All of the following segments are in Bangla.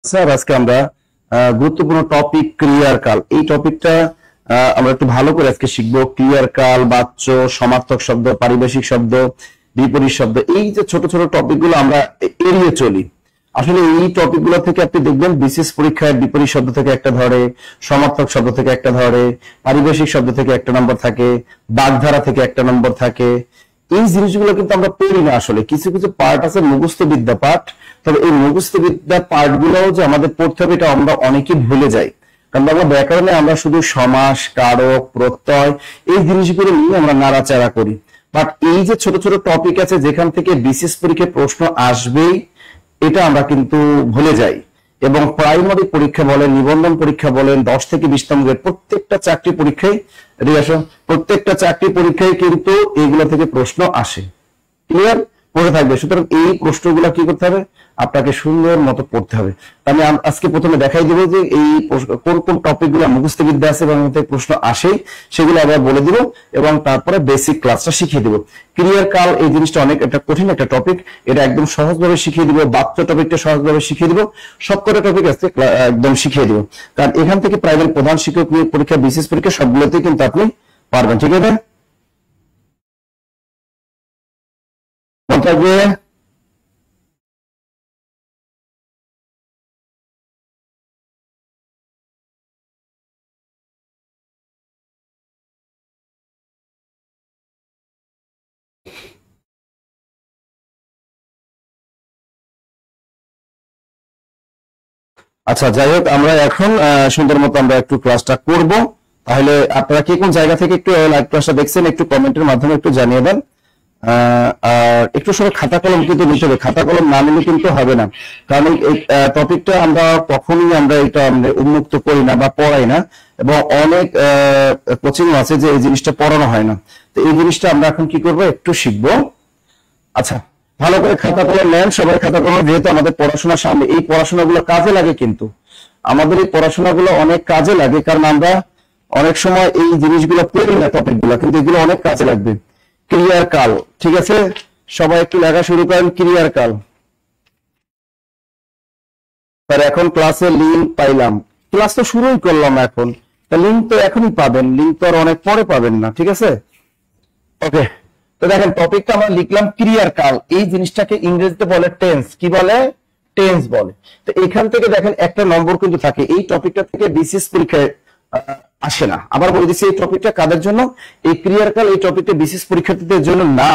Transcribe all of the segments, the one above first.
স্যার আজকে আমরা গুরুত্বপূর্ণ টপিক ক্রিয়ার কাল, এই টপিকটা আমরা একটু ভালো করে আজকে শিখবো। ক্রিয়ার কাল, বাচ্য, সমার্থক শব্দ, পারিভাষিক শব্দ, বিপরীত শব্দ, এই যে ছোট ছোট টপিকগুলো আমরা এড়িয়ে চলি। আসলে এই টপিকগুলো থেকে আপনি দেখবেন বিশেষ পরীক্ষায় বিপরীত শব্দ থেকে একটা ধরে, সমার্থক শব্দ থেকে একটা ধরে, পারিভাষিক শব্দ থেকে একটা নম্বর থাকে, বাগধারা থেকে একটা নম্বর থাকে। এই জিনিসগুলো কিন্তু আমরা পড়ি না। আসলে কিছু কিছু পার্ট আছে মুখস্থ বিদ্যা পাঠ, তবে এই মুখস্থ বিদ্যা পার্ট গুলো যে আমাদের পড়তে হবে এটা আমরা অনেকে ভুলে যাই। কারণ আমরা ব্যাকরণে আমরা শুধু সমাস, কারক, প্রত্যয় এই জিনিসগুলো নিয়ে আমরা নাড়াচাড়া করি। বাট এই যে ছোট ছোট টপিক আছে যেখান থেকে বিশেষ পরীক্ষায় প্রশ্ন আসবেই, এটা আমরা কিন্তু ভুলে যাই। এবং প্রাইমারি পরীক্ষা বলেন, নিবন্ধন পরীক্ষা বলেন, 10 থেকে 20তম গ্রেড প্রত্যেকটা চাকরি পরীক্ষায়, প্রত্যেকটা চাকরি পরীক্ষায় কিন্তু এইগুলো থেকে প্রশ্ন আসে। ক্লিয়ার? পড়ে থাকবে। সুতরাং এই প্রশ্নগুলো কি করতে হবে, আপনাকে সুন্দর মতো পড়তে হবে। আমি আজকে প্রথমে দেখাই দিব যে এই কোন কোন টপিক গুলো মুখস্থ বিদ্যা আছে এবং প্রশ্ন আসে সেগুলো আবার বলে দিব, এবং তারপরে বেসিক ক্লাসটা শিখিয়ে দিব। ক্রিয়ার কাল এই জিনিসটা অনেক একটা কঠিন একটা টপিক, এটা একদম সহজভাবে শিখিয়ে দিব। বাচ্য টপিকটা সহজভাবে শিখিয়ে দিব, সবকটা টপিক আছে একদম শিখিয়ে দিব। কারণ এখান থেকে প্রাইমারি প্রধান শিক্ষক পরীক্ষা, বিশেষ পরীক্ষা সবগুলোতে কিন্তু আপনি পারবেন। ঠিক আছে? থাকবে। আচ্ছা, যাই হোক, আমরা এখন সুন্দর মতো আমরা একটু ক্লাসটা করব। তাহলে আপনারা কি কোন জায়গা থেকে একটু লাইভ ক্লাসটা দেখছেন একটু কমেন্টের মাধ্যমে একটু জানিয়ে দেন। আর একটু সময় খাতা কলম কিন্তু নিতে হবে, খাতা কলম না নিলে কিন্তু হবে না। কারণ এই টপিকটা আমরা কখনোই আমরা এটা উন্মুক্ত করি না বা পড়াই না, এবং অনেক কোচিং আছে যে এই জিনিসটা পড়ানো হয় না। তো এই জিনিসটা আমরা এখন কি করব, একটু শিখবো। আচ্ছা, ভালো করে খাতা কলম নেন, সবাই খাতা কলম, যেহেতু আমাদের পড়াশোনার সামনে, এই পড়াশোনাগুলো কাজে লাগে। কিন্তু আমাদের এই পড়াশোনাগুলো অনেক কাজে লাগে, কারণ আমরা অনেক সময় এই জিনিসগুলো পড়ি না, টপিকগুলো, কিন্তু এগুলো অনেক কাজে লাগবে। ক্রিয়ার কাল, ঠিক আছে? সবাই একটু লেখা শুরু করেন, ক্রিয়ার কাল। তার এখন ক্লাসে লিঙ্ক পাইলাম, ক্লাস তো শুরুই করলাম এখন, তা লিঙ্ক তো এখনই পাবেন, লিঙ্ক তো আর অনেক পরে পাবেন না। ঠিক আছে? ওকে, তো দেখেন টপিকটা আমরা লিখলাম ক্রিয়ার কাল। এই জিনিসটাকে ইংরেজিতে বলে টেন্স। কি বলে? টেন্স বলে। তো এখান থেকে দেখেন একটা নম্বর কিন্তু থাকে। এই টপিকটা থেকে বিশেষ পরীক্ষায় আসে না। আবার বলে দিচ্ছি, এই টপিকটা কাদের জন্য? এই ক্রিয়ার কাল এই টপিকটা বিশেষ পরীক্ষার্থীদের জন্য না।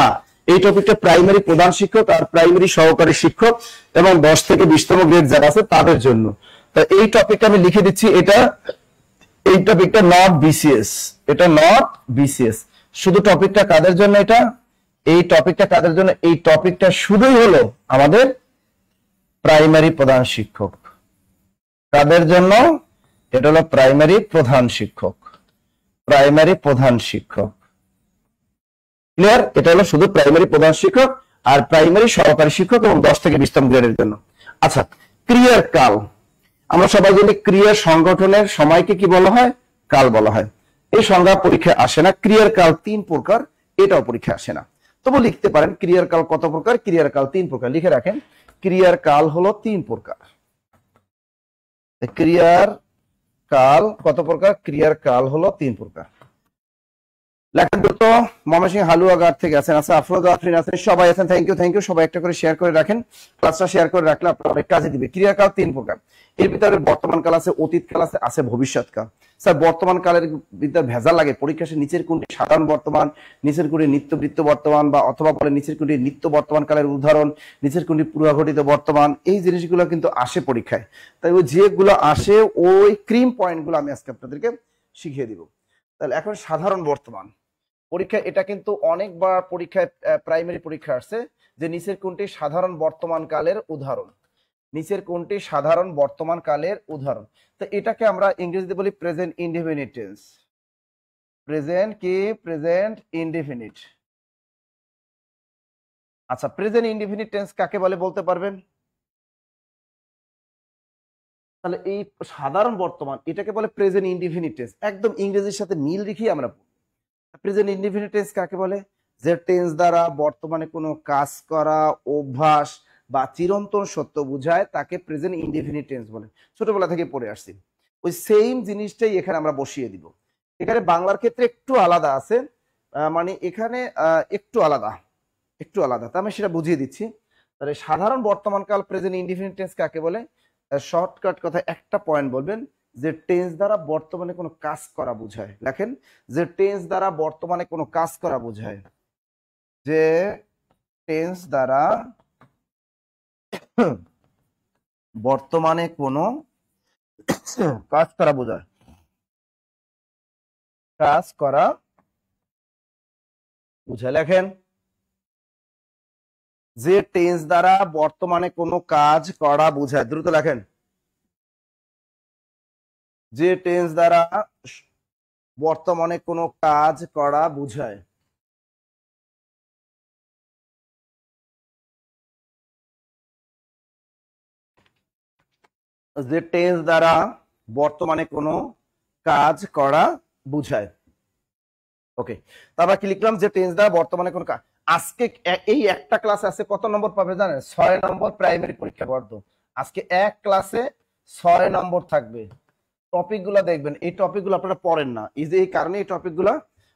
এই টপিকটা প্রাইমারি প্রধান শিক্ষক আর প্রাইমারি সহকারী শিক্ষক এবং 10 থেকে 20তম গ্রেড যারা আছে তাদের জন্য। তো এই টপিকটা আমি লিখে দিচ্ছি, এই টপিকটা নট বিসিএস, এটা নট বিসিএস। শুধু টপিকটা কাদের জন্য? এটা, এই টপিকটা কাদের জন্য? এই টপিকটা শুধুই হলো আমাদের প্রাইমারি প্রধান শিক্ষক। কাদের জন্য? এটা হলো প্রাইমারি প্রধান শিক্ষক, প্রাইমারি প্রধান শিক্ষক। ক্লিয়ার? এটা হলো শুধু প্রাইমারি প্রধান শিক্ষক আর প্রাইমারি সহকারী শিক্ষক এবং 10 থেকে 20তম গ্রেডের জন্য। আচ্ছা, ক্রিয়ার কাল, আমরা সবাই জানি ক্রিয়ার সংগঠনের সময়কে কি বলা হয়? কাল বলা হয়। এই সংজ্ঞা পরীক্ষায় আসে না। ক্রিয়ার কাল 3 প্রকার, এটাও পরীক্ষায় আসে না। তবু লিখতে পারেন ক্রিয়ার কাল কত প্রকার? ক্রিয়ার কাল 3 প্রকার। লিখে রাখেন, ক্রিয়ার কাল হলো 3 প্রকার। ক্রিয়ার কাল কত প্রকার? ক্রিয়ার কাল হলো 3 প্রকার। লেখেন দ্রুত। ময়মনসিংহ হালুয়াঘাট থেকে আছেন, আচ্ছা আফরোজা আফরিন আছেন, সবাই আছেন। Thank you, thank you. সবাই একটা করে শেয়ার করে রাখেন, ক্লাসটা শেয়ার করে রাখলে আপনার অনেক কাজে দিবে। ক্রিয়াকাল 3 প্রকার। এর ভিতরে বর্তমান কাল আছে, অতীত কাল আছে, আছে ভবিষ্যৎ কাল। স্যার বর্তমান কালের ভিতরে ভেজাল লাগে, পরীক্ষা সে নিচের কোনটি সাধারণ বর্তমান, নিচের কোনটি নিত্যবৃত্ত বর্তমান, বা অথবা বলে নিচের কোনটি নিত্য বর্তমান কালের উদাহরণ, নিচের কোনটি পূর্বঘটিত বর্তমান। এই জিনিসগুলো কিন্তু আসে পরীক্ষায়। তাই ওই যেগুলো আসে ওই ক্রিম পয়েন্টগুলো আমি আজকে আপনাদেরকে শিখিয়ে দিব। তাহলে এখন সাধারণ বর্তমান পরীক্ষা, এটা কিন্তু অনেকবার পরীক্ষায় প্রাইমারি পরীক্ষা আসছে যে নিচের কোনটি সাধারণ বর্তমান কালের উদাহরণ, নিচের কোনটি সাধারণ বর্তমান কালের উদাহরণ। তো এটাকে আমরা ইংরেজিতে বলি প্রেজেন্ট ইনডেফিনিট টেন্স। প্রেজেন্ট কি? Present indefinite. আচ্ছা, প্রেজেন্ট ইনডেফিনিট টেন্স কাকে বলে বলতে পারবেন? তাহলে এই সাধারণ বর্তমান এটাকে বলে প্রেজেন্ট ইনডেফিনিট টেন্স। একদম ইংরেজির সাথে মিল রেখে আমরা প্রেজেন্ট ইনডেফিনিট টেন্স কাকে বলে? যে টেন্স দ্বারা বর্তমানে কোনো কাজ করা, অভ্যাস বা চিরন্তন সত্য বোঝায় তাকে প্রেজেন্ট ইনডেফিনিট টেন্স বলে। ছোটবেলা থেকে পড়ে আসছি। ওই সেম জিনিসটাই এখানে আমরা বসিয়ে দিব। এখানে বাংলার ক্ষেত্রে একটু আলাদা আছে, মানে এখানে একটু আলাদা, একটু আলাদা, তা আমি সেটা বুঝিয়ে দিচ্ছি। তাহলে সাধারণ বর্তমানকাল প্রেজেন্ট ইনডিফিনিট টেন্স কাকে বলে? শর্টকাট কথা একটা পয়েন্ট বলবেন, যে টেন্স দ্বারা বর্তমানে কোনো কাজ করা বোঝায়। লেখেন, যে টেন্স দ্বারা বর্তমানে কোনো কাজ করা বোঝায়, যে টেন্স দ্বারা বর্তমানে কোনো কাজ করা বোঝায়, কাজ করা বুঝায়। লেখেন, যে টেন্স দ্বারা বর্তমানে কোনো কাজ করা বোঝায়। দ্রুত লেখেন, যে টেন্স দ্বারা বর্তমানে কোনো কাজ করা বোঝায়। যে টেন্স দ্বারা বর্তমানে কোনো কাজ করা বোঝায়। ওকে, তারপর কি লিখলাম? যে টেন্স দ্বারা বর্তমানে কোনো কাজ। আজকে এই একটা ক্লাস আছে, কত নম্বর পাবে জানেন? 6 নম্বর প্রাইমারি পরীক্ষা বর্ধ। আজকে এক ক্লাসে 6 নম্বর থাকবে। টপিকগুলো দেখবেন, এই টপিকগুলো আপনারা পড়েন না, এই যে এই কারণে এই টপিকগুলো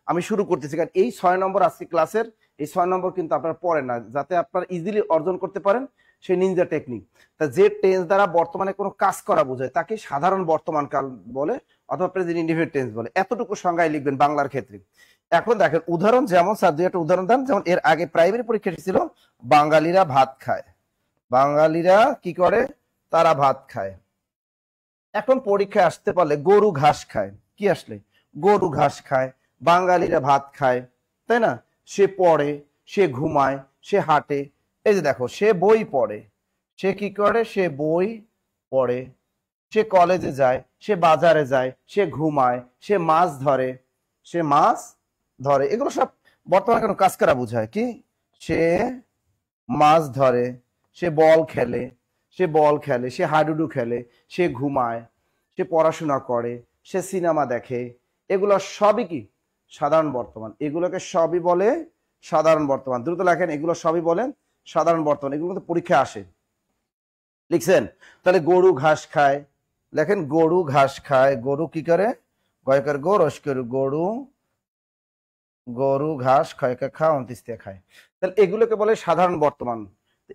আমি শুরু করতেছি, কারণ এই 6 নম্বর আজকে ক্লাসের এই 6 নম্বর কিন্তু আপনারা পড়েন না, যাতে আপনারা ইজিলি অর্জন করতে পারেন সেই নিনজা টেকনিক। তা যে টেন্স দ্বারা বর্তমানে কোনো কাজ করা বোঝায় তাকে সাধারণ বর্তমান কাল বলে অথবা প্রেজেন্ট ইনডিফিনিট টেন্স বলে। এতটুকু সংজ্ঞায় লিখবেন বাংলার ক্ষেত্রে। এখন দেখেন উদাহরণ, যেমন স্যার দুই একটা উদাহরণ দেন। যেমন এর আগে প্রাইমারি পরীক্ষাটি ছিল বাঙালিরা ভাত খায়। বাঙালিরা কি করে? তারা ভাত খায়। এখন পরীক্ষায় আসতে পারলে গরু ঘাস খায়, কি আসলে? গরু ঘাস খায়, বাঙালিরা ভাত খায়, তাই না? সে পড়ে, সে ঘুমায়, সে হাঁটে। এই যে দেখো, সে বই পড়ে, সে কি করে? সে বই পড়ে, সে কলেজে যায়, সে বাজারে যায়, সে ঘুমায়, সে মাছ ধরে, সে মাছ ধরে। এগুলো সব বর্তমানে কোনো কাজ করা বোঝায়। কি? সে মাছ ধরে, সে বল খেলে, সে বল খেলে, সে হাডুডু খেলে, সে ঘুমায়, সে পড়াশোনা করে, সে সিনেমা দেখে। এগুলো সবই কি? সাধারণ বর্তমান। এগুলোকে সবই বলে সাধারণ বর্তমান। দ্রুত লেখেন, এগুলো সবই বলেন সাধারণ বর্তমান। এগুলো কিন্তু পরীক্ষায় আসে। লিখছেন? তাহলে গরু ঘাস খায়, লেখেন গরু ঘাস খায়। গরু কি করে? গয়কার গরস করু, গরু, গরু ঘাস খায়, খা অন্তিস্তিয়া খায়। তাহলে এগুলোকে বলে সাধারণ বর্তমান।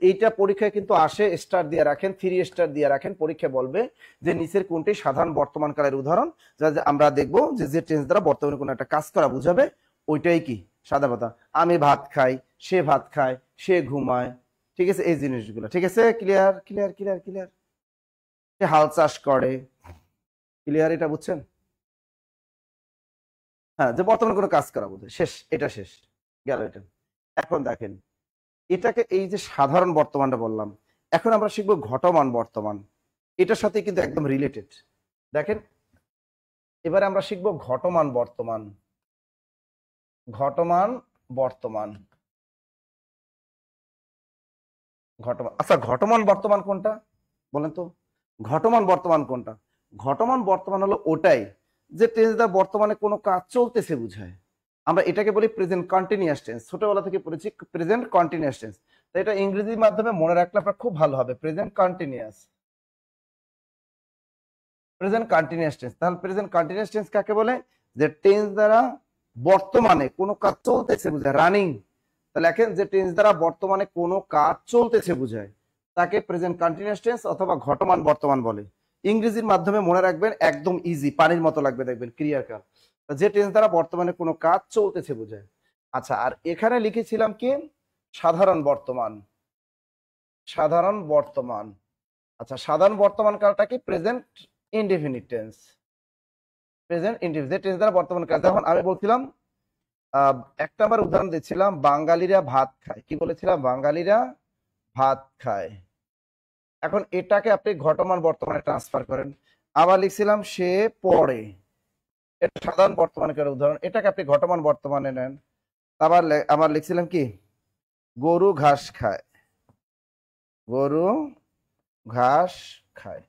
এইটা পরীক্ষায় কিন্তু আসে, স্টার দিয়ে রাখেন, 3 স্টার দিয়ে রাখেন। পরীক্ষা বলবে যে নিচের কোনটি সাধারণ বর্তমান কালের উদাহরণ, যা আমরা দেখবো যে টেন্স দ্বারা বর্তমানে কোনো একটা কাজ করা বুঝাবে, ওইটাই কি? সাধারণত আমি ভাত খাই, সে ভাত খায়, সে ঘুমায়। ঠিক আছে, এই জিনিসগুলো ঠিক আছে। Clear clear clear clear. সে হাল চাষ করে। ক্লিয়ার? এটা বুঝছেন? হ্যাঁ, যে বর্তমানে কোনো কাজ করা বোঝায়। শেষ, এটা শেষ গেল এটা। এখন দেখেন, এটাকে এই যে সাধারণ বর্তমানটা বললাম, এখন আমরা শিখবো ঘটমান বর্তমান। এটার সাথে কিন্তু একদম রিলেটেড। দেখেন, এবারে আমরা শিখবো ঘটমান বর্তমান। ঘটমান বর্তমান, ঘটমান। আচ্ছা, ঘটমান বর্তমান কোনটা বলেন তো? ঘটমান বর্তমান কোনটা? ঘটমান বর্তমান হলো ওটাই যে টেন্স দ্বারা বর্তমানে কোনো কাজ চলতেছে বুঝায়। আমরা এটাকে বলি প্রেজেন্ট কন্টিনিউয়াস টেন্স। ছোটবেলা থেকে পড়েছি প্রেজেন্ট কন্টিনিউয়াস টেন্স। তো এটা ইংরেজির মাধ্যমে মনে রাখলে আপনার খুব ভালো হবে, present continuous. Present continuous tense. তাহলে প্রেজেন্ট কন্টিনিউয়াস টেন্স কাকে বলে? যে টেন্স দ্বারা বর্তমানে কোনো কাজ চলতেছে বুঝায়, রানিং। তাহলে লেখেন, যে টেন্স দ্বারা বর্তমানে কোনো কাজ চলতেছে বুঝায় তাকে প্রেজেন্ট কন্টিনিউয়াস টেন্স অথবা ঘটমান বর্তমান বলে। ইংরেজির মাধ্যমে মনে রাখবেন, একদম ইজি, পানির মতো লাগবে দেখবেন, ক্রিয়ার কাল। যে টেন্স দ্বারা বর্তমানে কোনো কাজ চলতেছে বোঝায়। আচ্ছা, আর এখানে লিখেছিলাম কি? সাধারণ বর্তমান। সাধারণ বর্তমান। আচ্ছা, সাধারণ বর্তমান কালটা কি? Present indefinite tense. Present indefinite, যে টেন্স দ্বারা বর্তমান কাল। যেমন আমি বলছিলাম, একটা আমার উদাহরণ দিচ্ছিলাম, বাঙালিরা ভাত খায়। কি বলেছিলাম? বাঙালিরা ভাত খায়। এখন এটাকে আপনি ঘটমান বর্তমানে ট্রান্সফার করেন। আবার লিখছিলাম সে পড়ে, এটা সাধারণ বর্তমানের উদাহরণ। এটাকে আপনি ঘটমান বর্তমানে নেন। আবার আমার লিখছিলাম কি? গরু ঘাস খায়। গরু ঘাস খায়।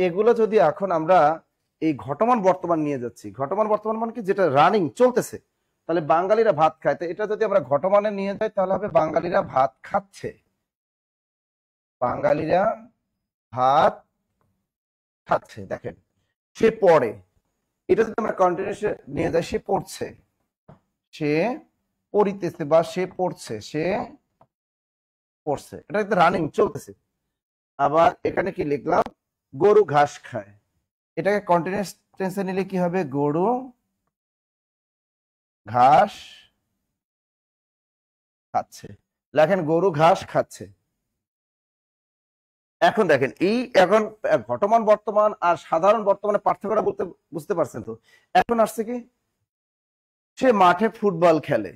এগুলো যদি এখন আমরা এই ঘটমান বর্তমান নিয়ে যাচ্ছি, ঘটমান বর্তমান মানে কি? যেটা রানিং চলতেছে। তাহলে বাঙালিরা ভাত খায়, তো এটা যদি আমরা ঘটমানে নিয়ে যাই তাহলে হবে বাঙালিরা ভাত খাচ্ছে। বাঙালিরা ভাত খাচ্ছে। দেখেন, সে পড়ে, এটা যদি আমরা কন্টিনিউয়াসে নিয়ে যাই, সে পড়ছে, সে পড়িতেছে বা সে পড়ছে, সে পড়ছে, এটা একটা রানিং চলতেছে। আবার এখানে কি লিখলাম, গরু ঘাস খায়, এটাকে কন্টিনিউয়াস টেন্সে নিলে কি হবে, গরু ঘাস খাচ্ছে। লেখেন গরু ঘাস খাচ্ছে। এখন দেখেন এই এখন ঘটমান বর্তমান আর সাধারণ বর্তমানে পার্থক্যটা বলতে বুঝতে পারছেন তো। এখন আসছে কি, সে মাঠে ফুটবল খেলে,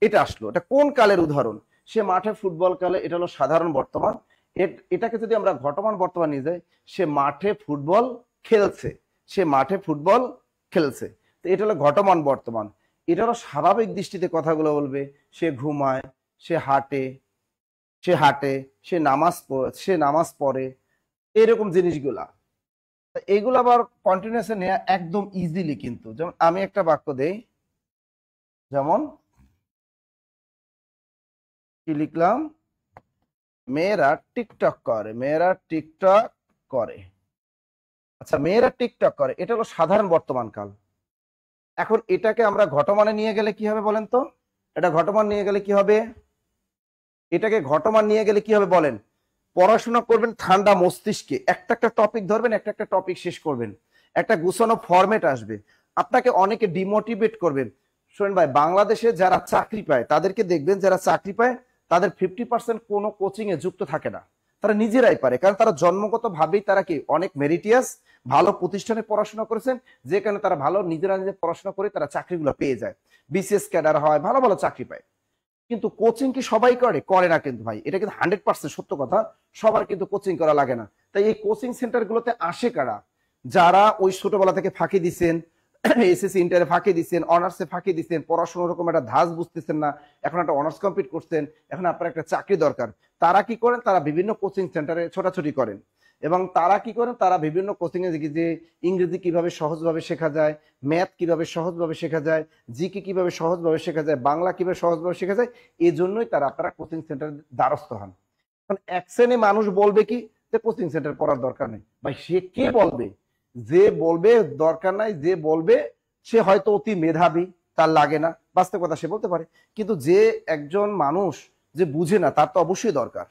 এটা আসলো, এটা কোন কালের উদাহরণ, সে মাঠে ফুটবল খেলে, এটা হলো সাধারণ বর্তমান। এটাকে যদি আমরা ঘটমান বর্তমান নিয়ে যাই, সে মাঠে ফুটবল খেলছে, সে মাঠে ফুটবল খেলছে, তো এটা হলো ঘটমান বর্তমান। এটা হলো স্বাভাবিক দৃষ্টিতে কথাগুলো বলবে, সে ঘুমায়, সে হাঁটে, সে হাঁটে, সে নামাজ পড়ে, এরকম জিনিসগুলা। এগুলো আবার কন্টিনিউয়াসে নেওয়া একদম ইজিলি, কিন্তু যেমন আমি একটা বাক্য দেই, যেমন কি লিখলাম, মেয়েরা টিকটক করে, মেয়েরা টিকটক করে। আচ্ছা, মেয়েরা টিকটক করে, এটা হলো সাধারণ বর্তমান কাল। এখন এটাকে আমরা ঘটমানে নিয়ে গেলে কি হবে বলেন তো, এটা ঘটমান নিয়ে গেলে কি হবে, এটাকে ঘটমান নিয়ে গেলে কি হবে বলেন, পড়াশোনা করবেন ঠান্ডা মস্তিষ্কে, একটা একটা টপিক ধরবেন, একটা একটা টপিক শেষ করবেন, একটা গুছানো ফরম্যাট আসবে, আপনাকে অনেকে ডিমোটিভেট করবেন। শোনেন ভাই, বাংলাদেশে যারা চাকরি পায় তাদেরকে দেখবেন, যারা চাকরি পায় তাদের 50% কোনো কোচিং এ যুক্ত থাকে না, তারা নিজেরাই পারে, কারণ তারা জন্মগত ভাবেই তারা কি অনেক মেরিটিয়াস, ভালো প্রতিষ্ঠানে পড়াশোনা করেছেন, যে কারণে তারা ভালো নিজেরা নিজে পড়াশোনা করে তারা চাকরিগুলো পেয়ে যায়, বিসিএস ক্যাডার হয়, ভালো ভালো চাকরি পায়। কিন্তু কোচিং কি সবাই করে, করে না কিন্তু ভাই, এটা কিন্তু 100% সত্য কথা, সবার কিন্তু কোচিং করা লাগে না। তাই এই কোচিং সেন্টার গুলোতে আসে কারা, যারা ওই ছোটবেলা থেকে ফাঁকি দিচ্ছেন, এসএসসি ইন্টারে ফাঁকি দিচ্ছেন, অনার্সে ফাঁকি দিচ্ছেন, পড়াশোনার রকম একটা ধাঁচ বুঝতেছেন না, এখন একটা অনার্স কমপ্লিট করছেন, এখন আপনার একটা চাকরি দরকার, তারা কি করেন, তারা বিভিন্ন কোচিং সেন্টারে ছোটাছুটি করেন, এবং তারা কি করেন, তারা বিভিন্ন কোচিং এ দেখি যে ইংরেজি কিভাবে সহজভাবে শেখা যায়, ম্যাথ কিভাবে সহজভাবে শেখা যায়, জিকে কিভাবে সহজভাবে শেখা যায়, বাংলা কিভাবে সহজভাবে শেখা যায়, এই জন্যই তারা আপনারা কোচিং সেন্টার দ্বারস্থ হন। এখন এক শ্রেণী মানুষ বলবে কি, যে কোচিং সেন্টার পড়ার দরকার নেই ভাই, সে কে বলবে, যে বলবে দরকার নাই, যে বলবে সে হয়তো অতি মেধাবী, তার লাগে না, বাস্তব কথা সে বলতে পারে, কিন্তু যে একজন মানুষ যে বুঝে না, তার তো অবশ্যই দরকার,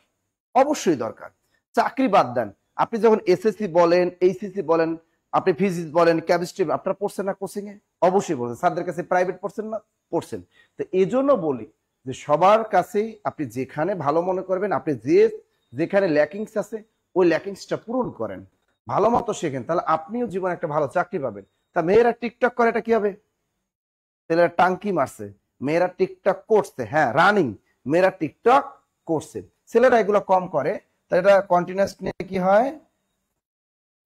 অবশ্যই দরকার। চাকরি বাদ দেন, আপনি যখন এসএসসি বলেন, এইচএসসি বলেন, আপনি ফিজিক্স বলেন, কেমিস্ট্রি, আপনারা পড়ছেন না কোচিং এ, অবশ্যই পড়ছেন, স্যারদের কাছে প্রাইভেট পড়ছেন না, পড়ছেন। তো এই জন্য বলি যে সবার কাছেই আপনি যেখানে ভালো মনে করবেন, আপনি যেখানে ল্যাকিংস আছে ওই ল্যাকিংসটা পূরণ করেন, ভালো মতো শেখেন, তাহলে আপনিও জীবনে একটা ভালো চাকরি পাবেন। তা মেয়েরা টিকটক করে, এটা কি হবে, ছেলেরা টাঙ্কি মারছে, মেয়েরা টিকটক করছে, হ্যাঁ রানিং, মেয়েরা টিকটক করছে, ছেলেরা এগুলো কম করে, তাই এটা কন্টিনিউয়াস নিয়ে কি হয়,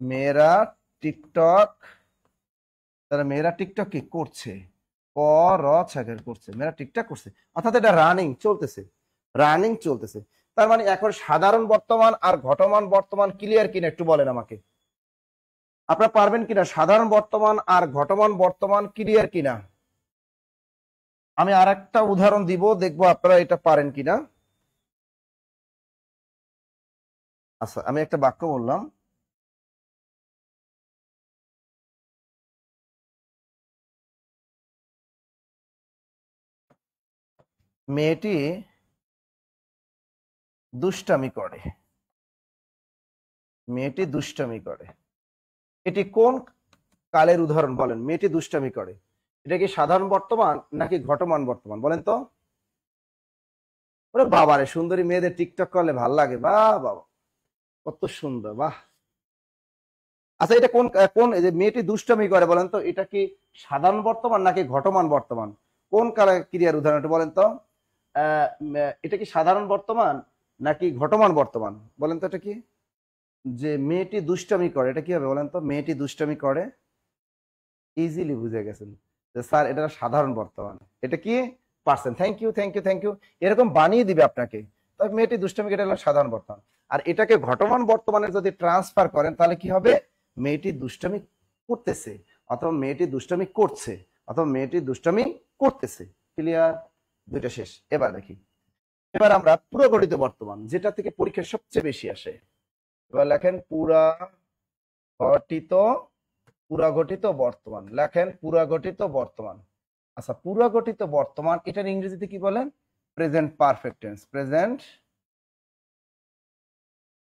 মেয়েরা টিকটক, তারা মেয়েরা টিকটক কি করছে, ক র ছাগের করছে, মেয়েরা টিকটক করছে, অর্থাৎ এটা রানিং চলতেছে, রানিং চলতেছে। তার মানে এখন সাধারণ বর্তমান আর ঘটমান বর্তমান ক্লিয়ার কিনা একটু বলেন আমাকে, আপনারা পারবেন কিনা, সাধারণ বর্তমান আর ঘটমান বর্তমান ক্লিয়ার কিনা। আমি আর একটা উদাহরণ দিব, দেখবো আপনারা এটা পারেন কিনা। আচ্ছা, আমি একটা বাক্য বললাম, মেয়েটি দুষ্টামি করে, মেয়েটি দুষ্টামি করে, এটি কোন কালের উদাহরণ বলেন, মেয়েটি দুষ্টামি করে, এটা কি সাধারণ বর্তমান নাকি ঘটমান বর্তমান বলেন তো। ওরে বাবারে, সুন্দরী মেয়েদের টিকটক করলে ভাল লাগে, বাহ বাবা, কত সুন্দর, বাহ। আচ্ছা, এটা কোন কোন এই যে মেয়েটি দুষ্টামি করে বলেন তো, এটা কি সাধারণ বর্তমান নাকি ঘটমান বর্তমান, কোন কালে ক্রিয়ার উদাহরণ একটু বলেন তো। এটা কি সাধারণ বর্তমান নাকি ঘটমান বর্তমান বলেন তো, এটা কি, যে মেয়েটি দুষ্টামি করে, এটা কি হবে বলেন তো, মেয়েটি দুষ্টামি করে, ইজিলি বুঝে গেছেন যে স্যার এটা সাধারণ বর্তমান, এটা কি পারছেন, thank you thank you thank you, এরকম বানিয়ে দিবে আপনাকে। তবে মেয়েটি দুষ্টামি, এটা হলো সাধারণ বর্তমান। আর এটাকে ঘটমান বর্তমানে যদি ট্রান্সফার করেন তাহলে কি হবে, মেয়েটি দুষ্টামি করতেছে, অথবা মেয়েটি দুষ্টামি করছে, অথবা মেয়েটি দুষ্টামি করতেছে। ক্লিয়ার, দুইটা শেষ। এবার দেখি, এবার আমরা পুরগঠিত বর্তমান, যেটা থেকে পরীক্ষা সবচেয়ে বেশি আসে। এবার লেখেন পুরাগঠিত পুরাগঠিত বর্তমান, লেখেন পুরাগঠিত বর্তমান। আচ্ছা, পুরাগঠিত বর্তমান এটার ইংরেজিতে কি বলেন? Present perfect tense.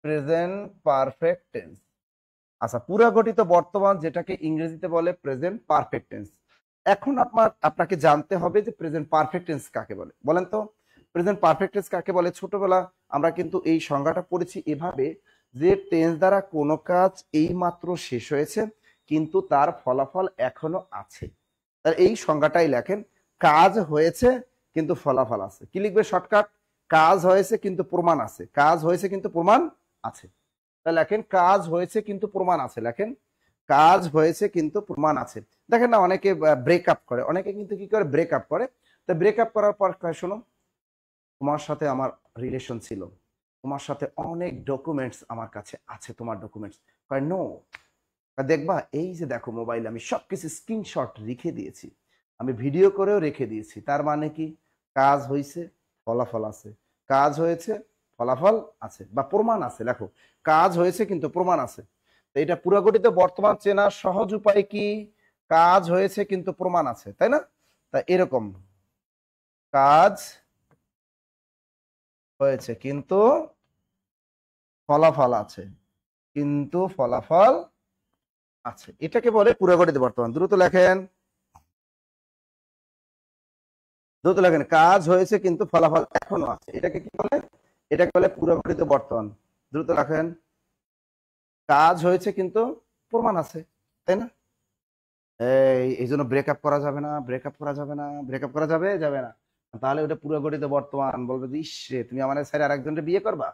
Present perfect tense. আচ্ছা, পুরাগঠিত বর্তমান যেটাকে ইংরেজিতে বলে প্রেজেন্ট পারফেক্ট টেন্স। এখন আপনাকে জানতে হবে যে প্রেজেন্ট পারফেক্ট টেন্স কাকে বলে। বলেন তো, প্রেজেন্ট পারফেক্ট টেন্স কাকে বলে? ছোটবেলা আমরা কিন্তু এই সংজ্ঞাটা পড়েছি এভাবে, যে টেন্স দ্বারা কোনো কাজ এই মাত্র শেষ হয়েছে কিন্তু তার ফলাফল এখনো আছে। তার এই সংজ্ঞাটাই লেখেন, কাজ হয়েছে কিন্তু ফলাফল আছে। কি লিখবে শর্টকাট? কাজ হয়েছে কিন্তু প্রমাণ আছে। কাজ হয়েছে কিন্তু প্রমাণ আছে। তাহলে লেখেন কাজ হয়েছে কিন্তু প্রমাণ আছে। লেখেন কাজ হয়েছে কিন্তু প্রমাণ আছে। দেখেন না, অনেকে ব্রেকআপ করে, অনেকে কিন্তু কি করে ব্রেকআপ করে। তো ব্রেকআপ করার পর কয়, শোনো তোমার সাথে আমার রিলেশন ছিল, তোমার সাথে অনেক ডকুমেন্টস আমার কাছে আছে, তোমার ডকুমেন্টস। কয় নো, দেখবা এই যে দেখো মোবাইলে আমি সবকিছু স্ক্রিনশট রেখে দিয়েছি, আমি ভিডিও করেও রেখে দিয়েছি। তার মানে কি? কাজ হয়েছে, ফলাফল আছে। কাজ হয়েছে, ফলাফল আছে বা প্রমাণ আছে। দেখো কাজ হয়েছে কিন্তু প্রমাণ আছে। তো এটা পুরাগঠিত বর্তমান চেনার সহজ উপায় কি? কাজ হয়েছে কিন্তু প্রমাণ আছে, তাই না? তা এরকম কাজ হয়েছে কিন্তু ফলাফল আছে, কিন্তু ফলাফল আছে, এটাকে বলে পুরাগঠিত বর্তমান। দ্রুত লেখেন, দ্রুত লেখেন, কাজ হয়েছে কিন্তু ফলাফল এখনো আছে, এটাকে কি বলে? এটাকে বলে পুরাগঠিত বর্তমান। দ্রুত লেখেন, কাজ হয়েছে কিন্তু প্রমাণ আছে, তাই না? এই জন্য ব্রেকআপ করা যাবে না, ব্রেকআপ করা যাবে না, ব্রেকআপ করা যাবে যাবে না। তাহলে ওটা পুরাগঠিত বর্তমান। বলবে যে ইসরে তুমি আমার ছেড়ে আরেকজনকে বিয়ে করবা,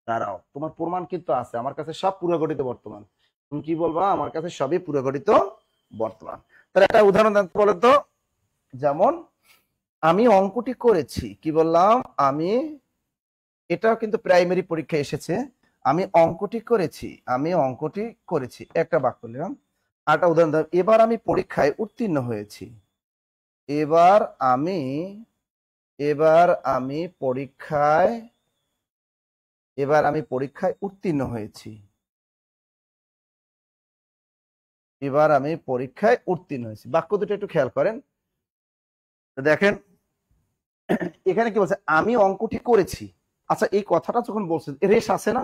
দাঁড়াও তোমার প্রমাণ কিন্তু আছে, আমার কাছে সব পুরাগঠিত বর্তমান। তুমি কি বলবা? আমার কাছে সবই পুরাগঠিত বর্তমান। তাহলে একটা উদাহরণ দেন বলেন তো। যেমন আমি অঙ্কটি করেছি, কি বললাম? আমি, এটাও কিন্তু প্রাইমারি পরীক্ষায় এসেছে। আমি অঙ্কটি করেছি, আমি অঙ্কটি করেছি, একটা বাক্য নিলাম। আরেকটা উদাহরণ দাও, এবার আমি পরীক্ষায় উত্তীর্ণ হয়েছি। এবার আমি, এবার আমি পরীক্ষায়, এবার আমি পরীক্ষায় উত্তীর্ণ হয়েছি। এবার আমি পরীক্ষায় উত্তীর্ণ হয়েছি। বাক্য দুটো একটু খেয়াল করেন। দেখেন এখানে কি বলছে? আমি অঙ্কটি করেছি। আচ্ছা, এই কথাটা যখন বলছেন রেশ আছে না?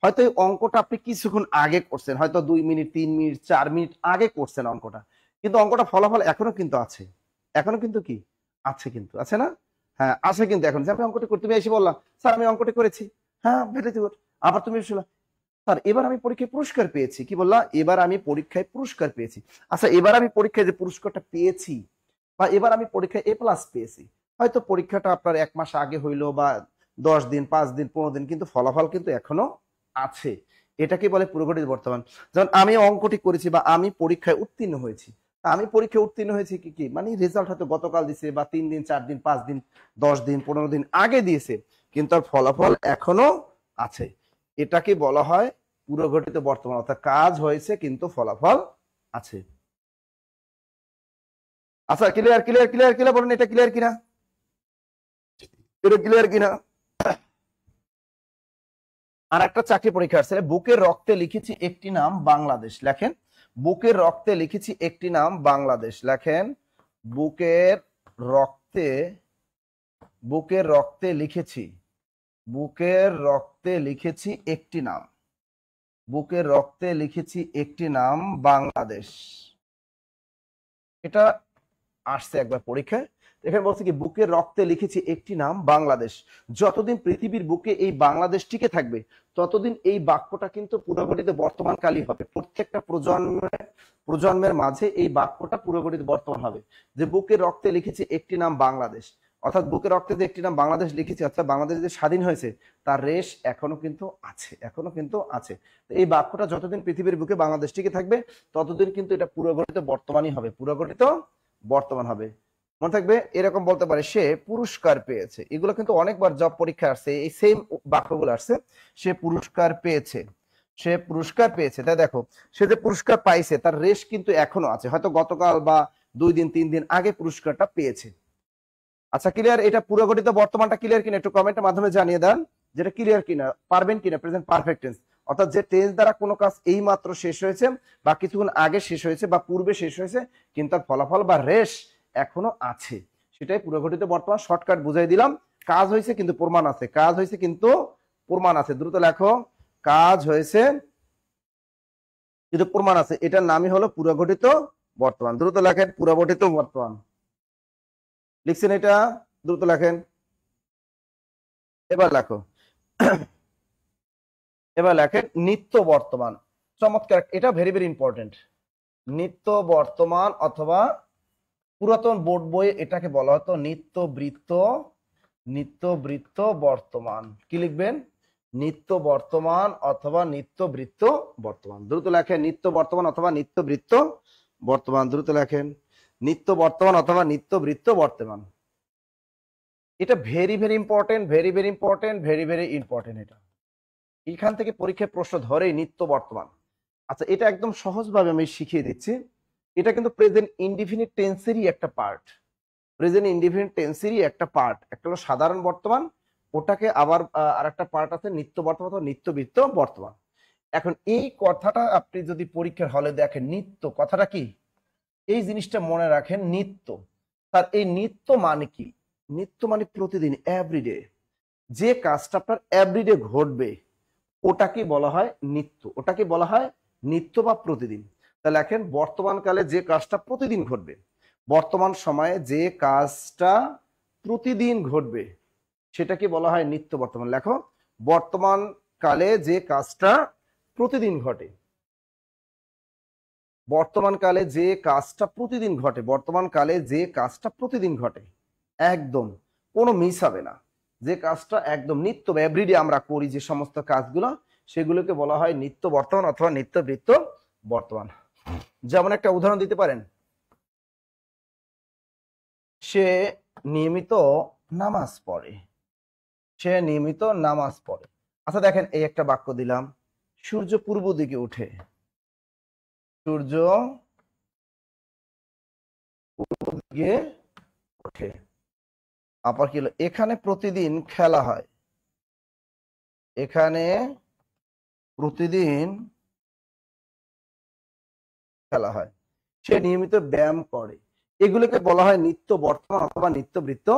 হয়তো এই অঙ্কটা আপনি কিছুক্ষণ আগে করছেন, হয়তো 2 মিনিট 3 মিনিট 4 মিনিট আগে করছেন অঙ্কটা, কিন্তু অঙ্কটা ফলাফল এখনো কিন্তু আছে। এখনো কিন্তু কি আছে? কিন্তু আছে না? হ্যাঁ আছে কিন্তু এখন। যে আমি অঙ্কটি করতে, তুমি এসে বললাম স্যার আমি অঙ্কটি করেছি, হ্যাঁ ভেরি গুড। আবার তুমি এসে স্যার এবার আমি পরীক্ষায় পুরস্কার পেয়েছি, কি বললা? এবার আমি পরীক্ষায় পুরস্কার পেয়েছি। আচ্ছা, এবার আমি পরীক্ষায় যে পুরস্কারটা পেয়েছি বা এবার আমি পরীক্ষায় A+ পেয়েছি, হয়তো পরীক্ষাটা আপনার 1 মাস আগে হইলো বা 10 দিন 5 দিন 15 দিন, কিন্তু ফলাফল কিন্তু এখনো আছে। এটাকে বলে পুরোগঠিত বর্তমান। যেমন আমি অঙ্কটি করেছি বা আমি পরীক্ষায় উত্তীর্ণ হয়েছি। আমি পরীক্ষায় উত্তীর্ণ হয়েছি কি কি মানে রেজাল্ট হয়তো গতকাল দিছে বা 3 দিন 4 দিন 5 দিন 10 দিন 15 দিন আগে দিয়েছে, কিন্তু তার ফলাফল এখনো আছে। এটাকে বলা হয় পুরোগঠিত বর্তমান, অর্থাৎ কাজ হয়েছে কিন্তু ফলাফল আছে। আচ্ছা, ক্লিয়ার ক্লিয়ার ক্লিয়ার ক্লিয়ার বলেন, এটা ক্লিয়ার কিনা? এটা ক্লিয়ার কিনা? আর একটা চাকরি পরীক্ষা আসছে, বুকের রক্তে লিখেছি একটি নাম বাংলাদেশ। লেখেন বুকের রক্তে লিখেছি একটি নাম বাংলাদেশ। লেখেন বুকের রক্তে, বুকের রক্তে লিখেছি, বুকের রক্তে লিখেছি একটি নাম, বুকের রক্তে লিখেছি একটি নাম বাংলাদেশ। এটা আসছে একবার পরীক্ষায়। এখানে বলছে কি বুকের রক্তে লিখেছি একটি নাম বাংলাদেশ। যতদিন পৃথিবীর বুকে এই বাংলাদেশ টিকে থাকবে ততদিন এই বাক্যটা কিন্তু পুরোগঠিত বর্তমানকালই হবে। প্রত্যেকটা প্রজন্মের মাঝে এই বাক্যটা পুরোগঠিত বর্তমান হবে, যে বুকের রক্তে লিখেছি একটি নাম বাংলাদেশ। অর্থাৎ বুকের রক্তে যে একটি নাম বাংলাদেশ লিখেছি, অর্থাৎ বাংলাদেশ যে স্বাধীন হয়েছে তার রেশ এখনো কিন্তু আছে, এখনো কিন্তু আছে। এই বাক্যটা যতদিন পৃথিবীর বুকে বাংলাদেশ টিকে থাকবে ততদিন কিন্তু এটা পুরোগঠিত বর্তমানই হবে, পুরোগঠিত বর্তমান হবে। মনে থাকবে এরকম বলতে পারে সে পুরস্কার পেয়েছে। এগুলো কিন্তু অনেকবার জব পরীক্ষা আসছে, এই সেম বাক্যগুলো আসছে। সে পুরস্কার পেয়েছে, সে পুরস্কার পেয়েছে। তাই দেখো সে যে পুরস্কার পাইছে তার রেশ কিন্তু এখনো আছে, হয়তো গতকাল বা 2 দিন 3 দিন আগে পুরস্কারটা পেয়েছে। আচ্ছা ক্লিয়ার, এটা পুরো গঠিত বর্তমানটা ক্লিয়ার কিনা একটু কমেন্টের মাধ্যমে জানিয়ে দেন, যেটা ক্লিয়ার কিনা, পারবেন কিনা প্রেজেন্ট পারফেক্ট টেন্স, অর্থাৎ যে টেন্স দ্বারা কোনো কাজ এই মাত্র শেষ হয়েছে বা কিছুক্ষণ আগে শেষ হয়েছে বা পূর্বে শেষ হয়েছে কিন্তু তার ফলাফল বা রেশ এখনো আছে, সেটাই পুরো গঠিত বর্তমান। শর্টকাট বুঝাই দিলাম, কাজ হয়েছে কিন্তু প্রমাণ আছে, কাজ হয়েছে কিন্তু প্রমাণ আছে। দ্রুত লেখো, কাজ হয়েছে কিন্তু প্রমাণ আছে, এটার নামই হলো পুরো গঠিত বর্তমান। দ্রুত লেখেন পুরো গঠিত বর্তমান, লিখছেন এটা, দ্রুত লেখেন। এবার লেখো, এবার লেখেন নিত্য বর্তমান। চমৎকার, এটা ভেরি ভেরি ইম্পর্টেন্ট। নিত্য বর্তমান অথবা পুরাতন বোর্ড বইয়ে এটাকে বলা হতো নিত্য বৃত্ত, নিত্য বৃত্ত বর্তমান। কি লিখবেন? নিত্য বর্তমান অথবা নিত্য বৃত্ত বর্তমান। দ্রুত লেখেন নিত্য বর্তমান অথবা নিত্য বৃত্ত বর্তমান। দ্রুত লেখেন নিত্য বর্তমান অথবা নিত্য বৃত্ত বর্তমান। এটা very very important, very very important, very very important. এটা এখান থেকে পরীক্ষায় প্রশ্ন ধরেই নিত্য বর্তমান। আচ্ছা এটা একদম সহজভাবে আমি শিখিয়ে দিচ্ছি। এটা কিন্তু প্রেজেন্ট ইনডিফিনিট টেন্সেরই একটা পার্ট, প্রেজেন্ট ইনডিফিনিট টেন্সেরই একটা পার্ট। একটা হলো সাধারণ বর্তমান, ওটাকে আবার আরেকটা পার্ট আছে নিত্য বর্তমান অথবা নিত্যবৃত্ত বর্তমান। এখন এই কথাটা আপনি যদি পরীক্ষার হলে দেখেন, নিত্য কথাটা কি, এই জিনিসটা মনে রাখেন, নিত্য। তার এই নিত্য মানে কি? নিত্য মানে প্রতিদিন, এভরিডে। যে কাজটা আপনার এভরিডে ঘটবে ওটাকে বলা হয় নিত্য, ওটাকে বলা হয় নিত্য বা প্রতিদিন। তা লেখেন বর্তমান কালে যে কাজটা প্রতিদিন ঘটবে, বর্তমান সময়ে যে কাজটা প্রতিদিন ঘটবে সেটাকে বলা হয় নিত্য বর্তমান। লেখো বর্তমান কালে যে কাজটা প্রতিদিন ঘটে, বর্তমান কালে যে কাজটা প্রতিদিন ঘটে, বর্তমান কালে যে কাজটা প্রতিদিন ঘটে, একদম কোনো মিস হবে না। যে কাজটা একদম নিত্য এভরিডে আমরা করি, যে সমস্ত কাজগুলো, সেগুলোকে বলা হয় নিত্য বর্তমান অথবা নিত্যবৃত্ত বর্তমান। যেমন একটা উদাহরণ দিতে পারেন, সে নিয়মিত নামাজ পড়ে, সে নিয়মিত নামাজ পড়ে। আচ্ছা দেখেন এই একটা বাক্য দিলাম, সূর্য পূর্ব দিকে ওঠে, সূর্য পূর্ব দিকে ওঠে। আবার কি হলো, এখানে প্রতিদিন খেলা হয়, এখানে প্রতিদিন খেলা হয়। সে নিয়মিত ব্যায়াম করে। এগুলোকে বলা হয় নিত্য বর্তমান অথবা নিত্যবৃত্ত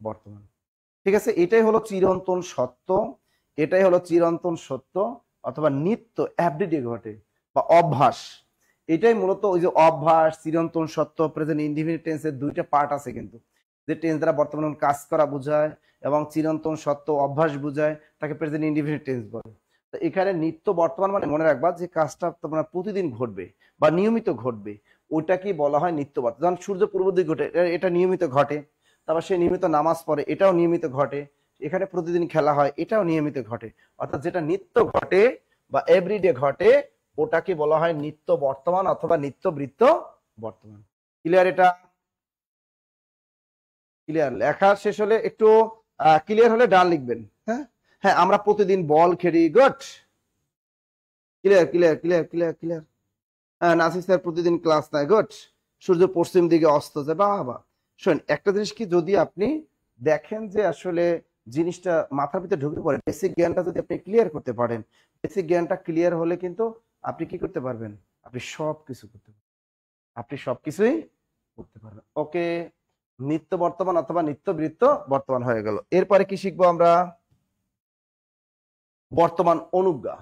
বর্তমান। ঠিক আছে, এটাই হলো চিরন্তন সত্য, এটাই হলো চিরন্তন সত্য অথবা নিত্য এভরিডে ঘটে বা অভ্যাস। এটাই মূলত ওই যে অভ্যাস, চিরন্তন সত্য, প্রেজেন্ট ইনডিফিনিট টেন্সের দুইটা পার্ট আছে কিন্তু, যে টেন্স দ্বারা বর্তমান কাজ করা বোঝায় এবং চিরন্তন সত্য অভ্যাস বোঝায়, তাকে প্রেজেন্ট ইনডিফিনিট টেন্স বলে। তো এখানে নিত্য বর্তমান মানে মনে রাখবা যে কাজটা তোমার প্রতিদিন ঘটবে বা নিয়মিত ঘটবে, ওইটাকেই বলা হয় নিত্য বর্তমান। যেমন সূর্য পূর্ব দিকে ঘটে, এটা নিয়মিত ঘটে। তারপর সে নিয়মিত নামাজ পড়ে, এটাও নিয়মিত ঘটে। এখানে প্রতিদিন খেলা হয়, এটাও নিয়মিত ঘটে। অর্থাৎ যেটা নিত্য ঘটে বা এভরিডে ঘটে ওটাকে বলা হয় নিত্য বর্তমান অথবা নিত্যবৃত্ত বর্তমান। ক্লিয়ার? এটা ক্লিয়ার? লেখা শেষ হলে একটু ক্লিয়ার হলে ডান লিখবেন। হ্যাঁ হ্যাঁ, আমরা প্রতিদিন বল খেলি, good. Clear clear clear clear clear. হ্যাঁ, নাসির স্যার প্রতিদিন ক্লাস নেয়, গুড। সূর্য পশ্চিম দিকে অস্ত যায়, বাবা। শোন একটা জিনিস কি, যদি আপনি দেখেন যে আসলে জিনিসটা মাথার ভিতরে ঢুকে পড়ে, বেসিক জ্ঞানটা যদি আপনি ক্লিয়ার করতে পারেন, বেসিক জ্ঞানটা ক্লিয়ার হলে কিন্তু আপনি কি করতে পারবেন, আপনি সব কিছু করতে পারবেন, আপনি সবকিছুই করতে পারবেন। ওকে, নিত্য বর্তমান অথবা নিত্যবৃত্ত বর্তমান হয়ে গেল। এরপরে কি শিখবো আমরা? বর্তমান অনুজ্ঞা।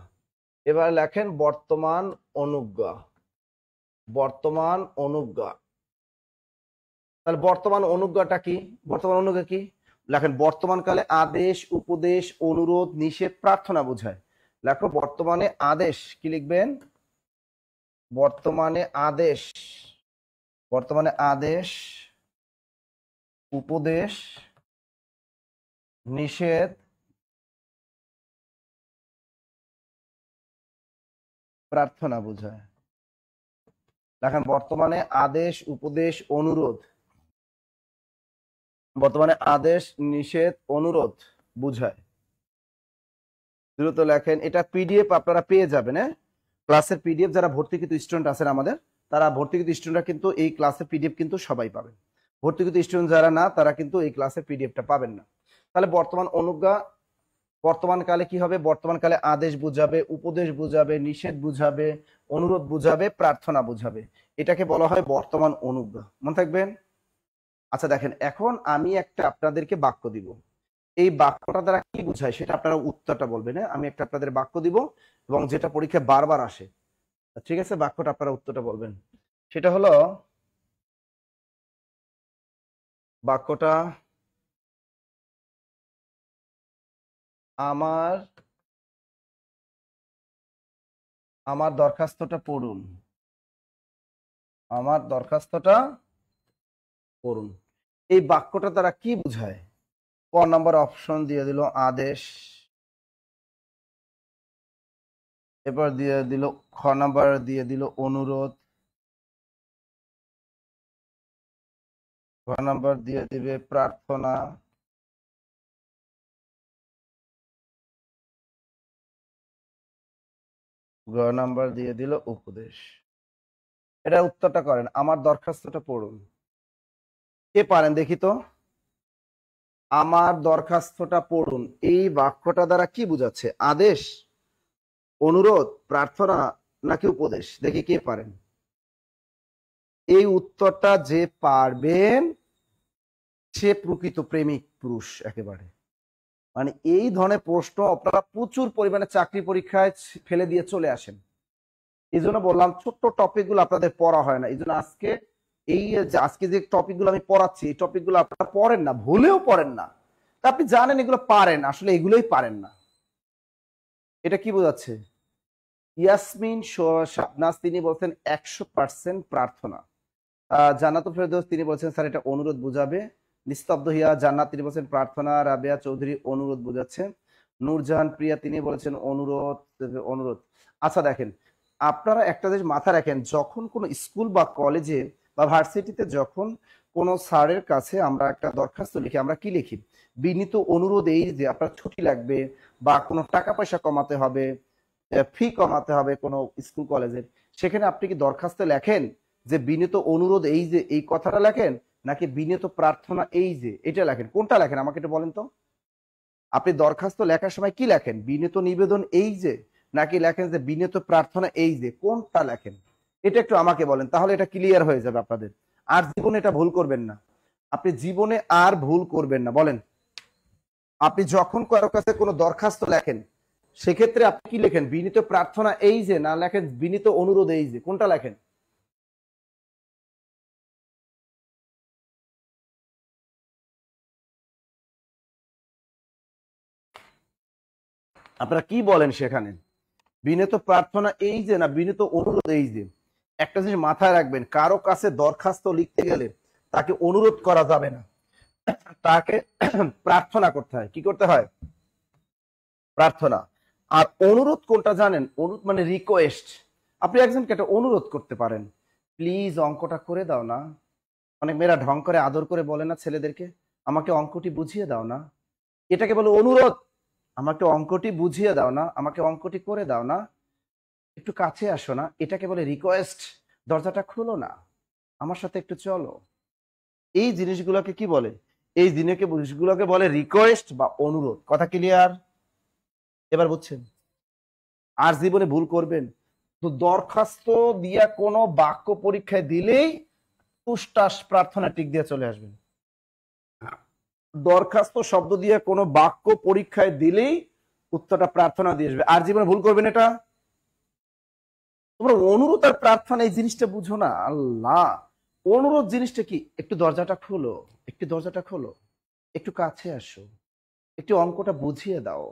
এবার লেখেন বর্তমান অনুজ্ঞা, বর্তমান অনুজ্ঞা। তাহলে বর্তমান অনুজ্ঞাটা কি? বর্তমান অনুজ্ঞা কি লেখেন, বর্তমান কালে আদেশ, উপদেশ, অনুরোধ, নিষেধ, প্রার্থনা বোঝায়। লেখো বর্তমানে আদেশ, কি লিখবেন? বর্তমানে আদেশ, বর্তমানে আদেশ, উপদেশ, নিষেধ, প্রার্থনা বোঝায়। দেখেন বর্তমানে আদেশ, উপদেশ, অনুরোধ, বর্তমানে আদেশ, নিষেধ, অনুরোধ বুঝায়। দ্রুত লেখেন, এটা পিডিএফ আপনারা পেয়ে যাবেন। হ্যাঁ, ক্লাসের পিডিএফ যারা ভর্তিকৃত স্টুডেন্ট আছেন আমাদের, তারা ভর্তিকৃত স্টুডেন্টরা কিন্তু এই ক্লাসের পিডিএফ কিন্তু সবাই পাবেন। ভর্তিকৃত স্টুডেন্ট যারা না, তারা কিন্তু এই ক্লাসের পিডিএফটা পাবেন না। তাহলে বর্তমান অনুজ্ঞা বর্তমানকালে কি হবে? বর্তমানকালে আদেশ বুঝাবে, উপদেশ বুঝাবে, নিষেধ বুঝাবে, অনুরোধ বুঝাবে, প্রার্থনা বুঝাবে। এটাকে বলা হয় বর্তমান অনুজ্ঞা। মনে থাকবেন? আচ্ছা দেখেন, এখন আমি একটা আপনাদেরকে বাক্য দিব। এই বাক্যটা দ্বারা কি বুঝায় সেটা আপনারা উত্তরটা বলবেন। হ্যাঁ, আমি একটা আপনাদের বাক্য দিব এবং যেটা পরীক্ষায় বারবার আসে। ঠিক আছে, বাক্যটা আপনারা উত্তরটা বলবেন। সেটা হলো, বাক্যটা আমার আমার দরখাস্তটা পড়ুন। আমার দরখাস্তটা পড়ুন। এই বাক্যটা দ্বারা কি বুঝায়? ক নাম্বার অপশন দিয়ে দিল আদেশ, এবার দিয়ে দিল খ নাম্বার দিয়ে দিল অনুরোধ, গ নাম্বার দিয়ে দিবে প্রার্থনা, গ নাম্বার দিয়ে দিল উপদেশ। এটা উত্তরটা করেন, আমার দরখাস্তটা পড়ুন। কে পারেন দেখি তো? আমার দরখাস্তটা পড়ুন, এই বাক্যটা দ্বারা কি বুঝাচ্ছে? আদেশ, অনুরোধ, প্রার্থনা নাকি উপদেশ? দেখি কে পারেন। এই উত্তরটা যে পারবেন সে প্রকৃত প্রেমিক পুরুষ একেবারে। মানে এই ধরনের প্রশ্ন আপনারা প্রচুর পরিমাণে চাকরি পরীক্ষায় ফেলে দিয়ে চলে আসেন। এই জন্য বললাম ছোট্ট টপিক গুলো আপনাদের পড়া হয় না। এই জন্য আজকে যে টপিক গুলো আমি পড়াচ্ছি, এই টপিক গুলো আপনারা পড়েন না, ভুলেও পড়েন না। তা আপনি জানেন এগুলো পারেন, আসলে এগুলোই পারেন না। এটা কি বোঝাচ্ছে? ইয়াসমিন শাবনাজ তিনি বলছেন 100% প্রার্থনা। জান্নাতুল ফেরদৌস তিনি বলছেন স্যার এটা অনুরোধ বুঝাবে। নিস্তব্ধ হিয়া জান্নাত তিনি বলছেন প্রার্থনা। রাবেয়া চৌধুরী অনুরোধ বুঝাচ্ছে। নূরজাহান প্রিয়া তিনি বলেছেন অনুরোধ। অনুরোধ। আচ্ছা দেখেন, আপনারা একটা জিনিস মাথায় রাখেন, যখন কোনো স্কুল বা কলেজে বা ভার্সিটিতে যখন কোনো স্যারের কাছে আমরা একটা দরখাস্ত লিখি, আমরা কি লিখি? বিনীত অনুরোধ এই যে আপনার ছুটি লাগবে বা কোনো টাকা পয়সা কমাতে হবে, ফি কমাতে হবে কোনো স্কুল কলেজের, সেখানে আপনি কি দরখাস্ত লেখেন যে বিনীত অনুরোধ এই যে, এই কথাটা লেখেন, নাকি বিনীত প্রার্থনা এই যে এটা লেখেন? কোনটা লেখেন আমাকে একটু বলেন তো। আপনি দরখাস্ত লেখার সময় কি লেখেন? বিনীত নিবেদন এই যে, নাকি লেখেন যে বিনীত প্রার্থনা এই যে? কোনটা লেখেন এটা একটু আমাকে বলেন, তাহলে এটা ক্লিয়ার হয়ে যাবে আপনাদের। আর জীবনে এটা ভুল করবেন না, আপনি জীবনে আর ভুল করবেন না। বলেন, আপনি যখন কারো কাছে কোনো দরখাস্ত লেখেন সেক্ষেত্রে আপনি কি লেখেন? বিনীত প্রার্থনা এই যে, না লেখেন বিনীত অনুরোধ এই যে? কোনটা লেখেন? আপনারা কি বলেন সেখানে? বিনীত প্রার্থনা এই যে না বিনীত অনুরোধ এই যে? একটা জিনিস মাথায় রাখবেন, কারো কাছে দরখাস্ত লিখতে গেলে তাকে অনুরোধ করা যাবে না, তাকে প্রার্থনা করতে হয়। কি করতে হয়? প্রার্থনা। আর অনুরোধ কোনটা জানেন? অনুরোধ মানে রিকোয়েস্ট। আপনি একজনকে একটা অনুরোধ করতে পারেন, প্লিজ অঙ্কটা করে দাও না। অনেক মেয়েরা ঢং করে আদর করে বলে না ছেলেদেরকে, আমাকে অঙ্কটি বুঝিয়ে দাও না। এটাকে বলে অনুরোধ। আমাকে অঙ্কটি বুঝিয়ে দাও না, আমাকে অঙ্কটি করে দাও না, একটু কাছে আসো না। এটাকে বলে রিকোয়েস্ট। দরজাটা খুলো না, আমার সাথে একটু চলো। এই জিনিসগুলোকে কি বলে? এই জিনিসগুলোকে বলে রিকোয়েস্ট বা অনুরোধ। কথা ক্লিয়ার? এবার বুঝছেন? আর জীবনে ভুল করবেন তো দরখাস্ত দিয়া কোনো বাক্য পরীক্ষায় দিলেই তুষ্টাস প্রার্থনা টিক দিয়ে চলে আসবেন। দরখাস্ত শব্দ দিয়ে কোনো বাক্য পরীক্ষায় দিলেই উত্তরটা প্রার্থনা দিয়ে আসবে। আর জীবনে ভুল করবেন এটা। তোমরা অনুরোধ আর প্রার্থনা এই জিনিসটা বুঝো না। আল্লাহ, অনুরোধ জিনিসটা কি? একটু দরজাটা খোলো, একটু দরজাটা খোলো, একটু কাছে আসো, একটু অঙ্কটা বুঝিয়ে দাও,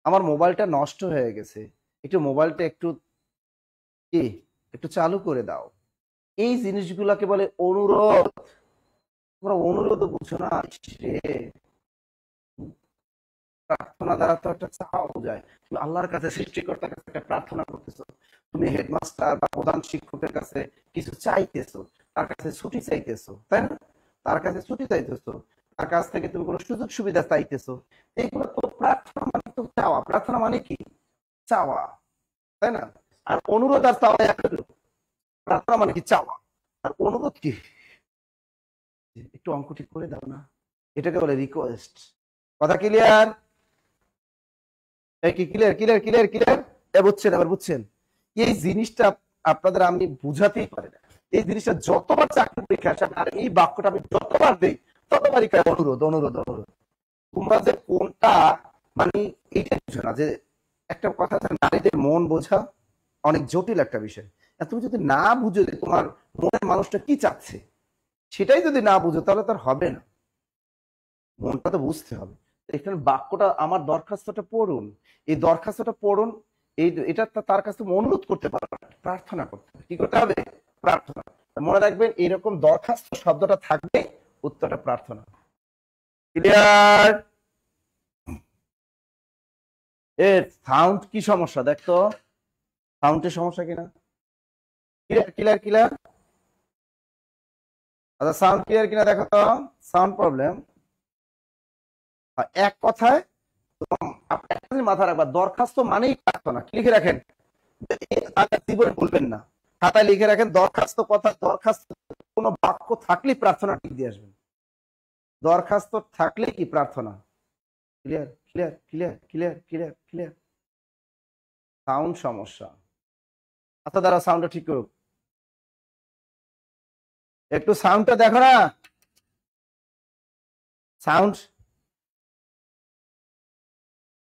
আমার মোবাইলটা নষ্ট হয়ে গেছে, একটু মোবাইলটা একটু কি একটু চালু করে দাও। এই জিনিসগুলাকে বলে অনুরোধ। তোমরা অনুরোধ বুঝো না। প্রার্থনা দ্বারা তো একটা চাওয়া বোঝায়। তুমি আল্লাহর কাছে, সৃষ্টিকর্তার কাছে একটা প্রার্থনা করতেছো। তুমি হেডমাস্টার বা প্রধান শিক্ষকের কাছে কিছু চাইতেছো, তার কাছে ছুটি চাইতেছো, তাই না? তার কাছে ছুটি চাইতেছো, তার কাছ থেকে তুমি কোনো সুযোগ সুবিধা চাইতেছো। এইগুলো তো প্রার্থনা মানে তো চাওয়া। প্রার্থনা মানে কি? চাওয়া, তাই না? আর অনুরোধ আর চাওয়া এক হলো। প্রার্থনা মানে কি? চাওয়া। আর অনুরোধ কি? একটু অঙ্ক ঠিক করে দাও না, এটাকে বলে রিকোয়েস্ট। কথা ক্লিয়ার? কি ক্লিয়ার ক্লিয়ার ক্লিয়ার ক্লিয়ার? বুঝছেন? আবার বুঝছেন? এই জিনিসটা আপনাদের আমি বুঝাতেই পারি না। এই জিনিসটা যতবার চাকরি পরীক্ষা আসে আর এই বাক্যটা আমি যতবার দিই ততবারই অনুরোধ অনুরোধ অনুরোধ। তোমরা যে কোনটা মানে এইটা বুঝো না, যে একটা কথা আছে নারীদের মন বোঝা অনেক জটিল একটা বিষয়। তুমি যদি না বুঝো যে তোমার মনের মানুষটা কি চাচ্ছে, সেটাই যদি না বুঝো তাহলে তার হবে না। মনটা তো বুঝতে হবে। এখানে বাক্যটা আমার দরখাস্তটা পড়ুন, এই দরখাস্তটা পড়ুন, এটা তার কাছে অনুরোধ করতে পারবে, প্রার্থনা করতে হবে। কি করতে হবে? প্রার্থনা। মনে রাখবেন এরকম দরখাস্ত শব্দটা থাকবে, উত্তরটা প্রার্থনা। ক্লিয়ার? এর সাউন্ড কি সমস্যা দেখতো, সাউন্ডের সমস্যা কিনা? Clear clear clear? আচ্ছা সাউন্ড ক্লিয়ার কিনা দেখো তো, সাউন্ড প্রবলেম। এক কথায় মাথা রাখবা, দরখাস্ত মানেই প্রার্থনা। লিখে রাখেন, জীবনে বলবেন না, খাতায় লিখে রাখেন দরখাস্ত। কথা দরখাস্ত কোন বাক্য থাকলে প্রার্থনা ঠিক দিয়ে আসবেন, দরখাস্ত থাকলে কি প্রার্থনা। Clear clear clear clear clear clear? Sound সমস্যা। আচ্ছা দাঁড়া, সাউন্ডটা ঠিক করুক, একটু সাউন্ডটা দেখো না, সাউন্ড।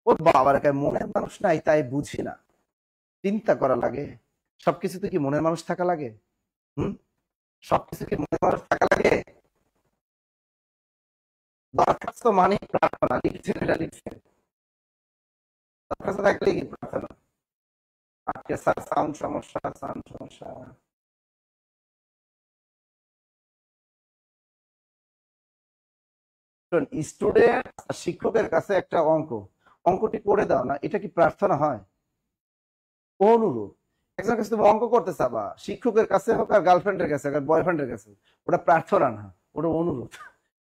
ওর বাবার মনের মানুষ নাই তাই বুঝি না, চিন্তা করা লাগে। সবকিছুতে কি মনের মানুষ থাকা লাগে? সবকিছু কি মনের মানুষ থাকা লাগে? দরখাস্ত মানে প্রার্থনা, লিখছেন এটা লিখছেন, দরখাস্ত থাকলে কি প্রার্থনা। আজকে স্যার সাউন্ড সমস্যা, সাউন্ড সমস্যা। স্টুডেন্ট শিক্ষকের কাছে একটা অঙ্কটি করে দাও না, এটা কি প্রার্থনা হয়? অনুরোধ। একজনের কাছে তুমি অঙ্ক করতে চাবা, শিক্ষকের কাছে হোক আর গার্লফ্রেন্ডের কাছে আর বয়ফ্রেন্ডের কাছে, ওটা প্রার্থনা না, ওটা অনুরোধ।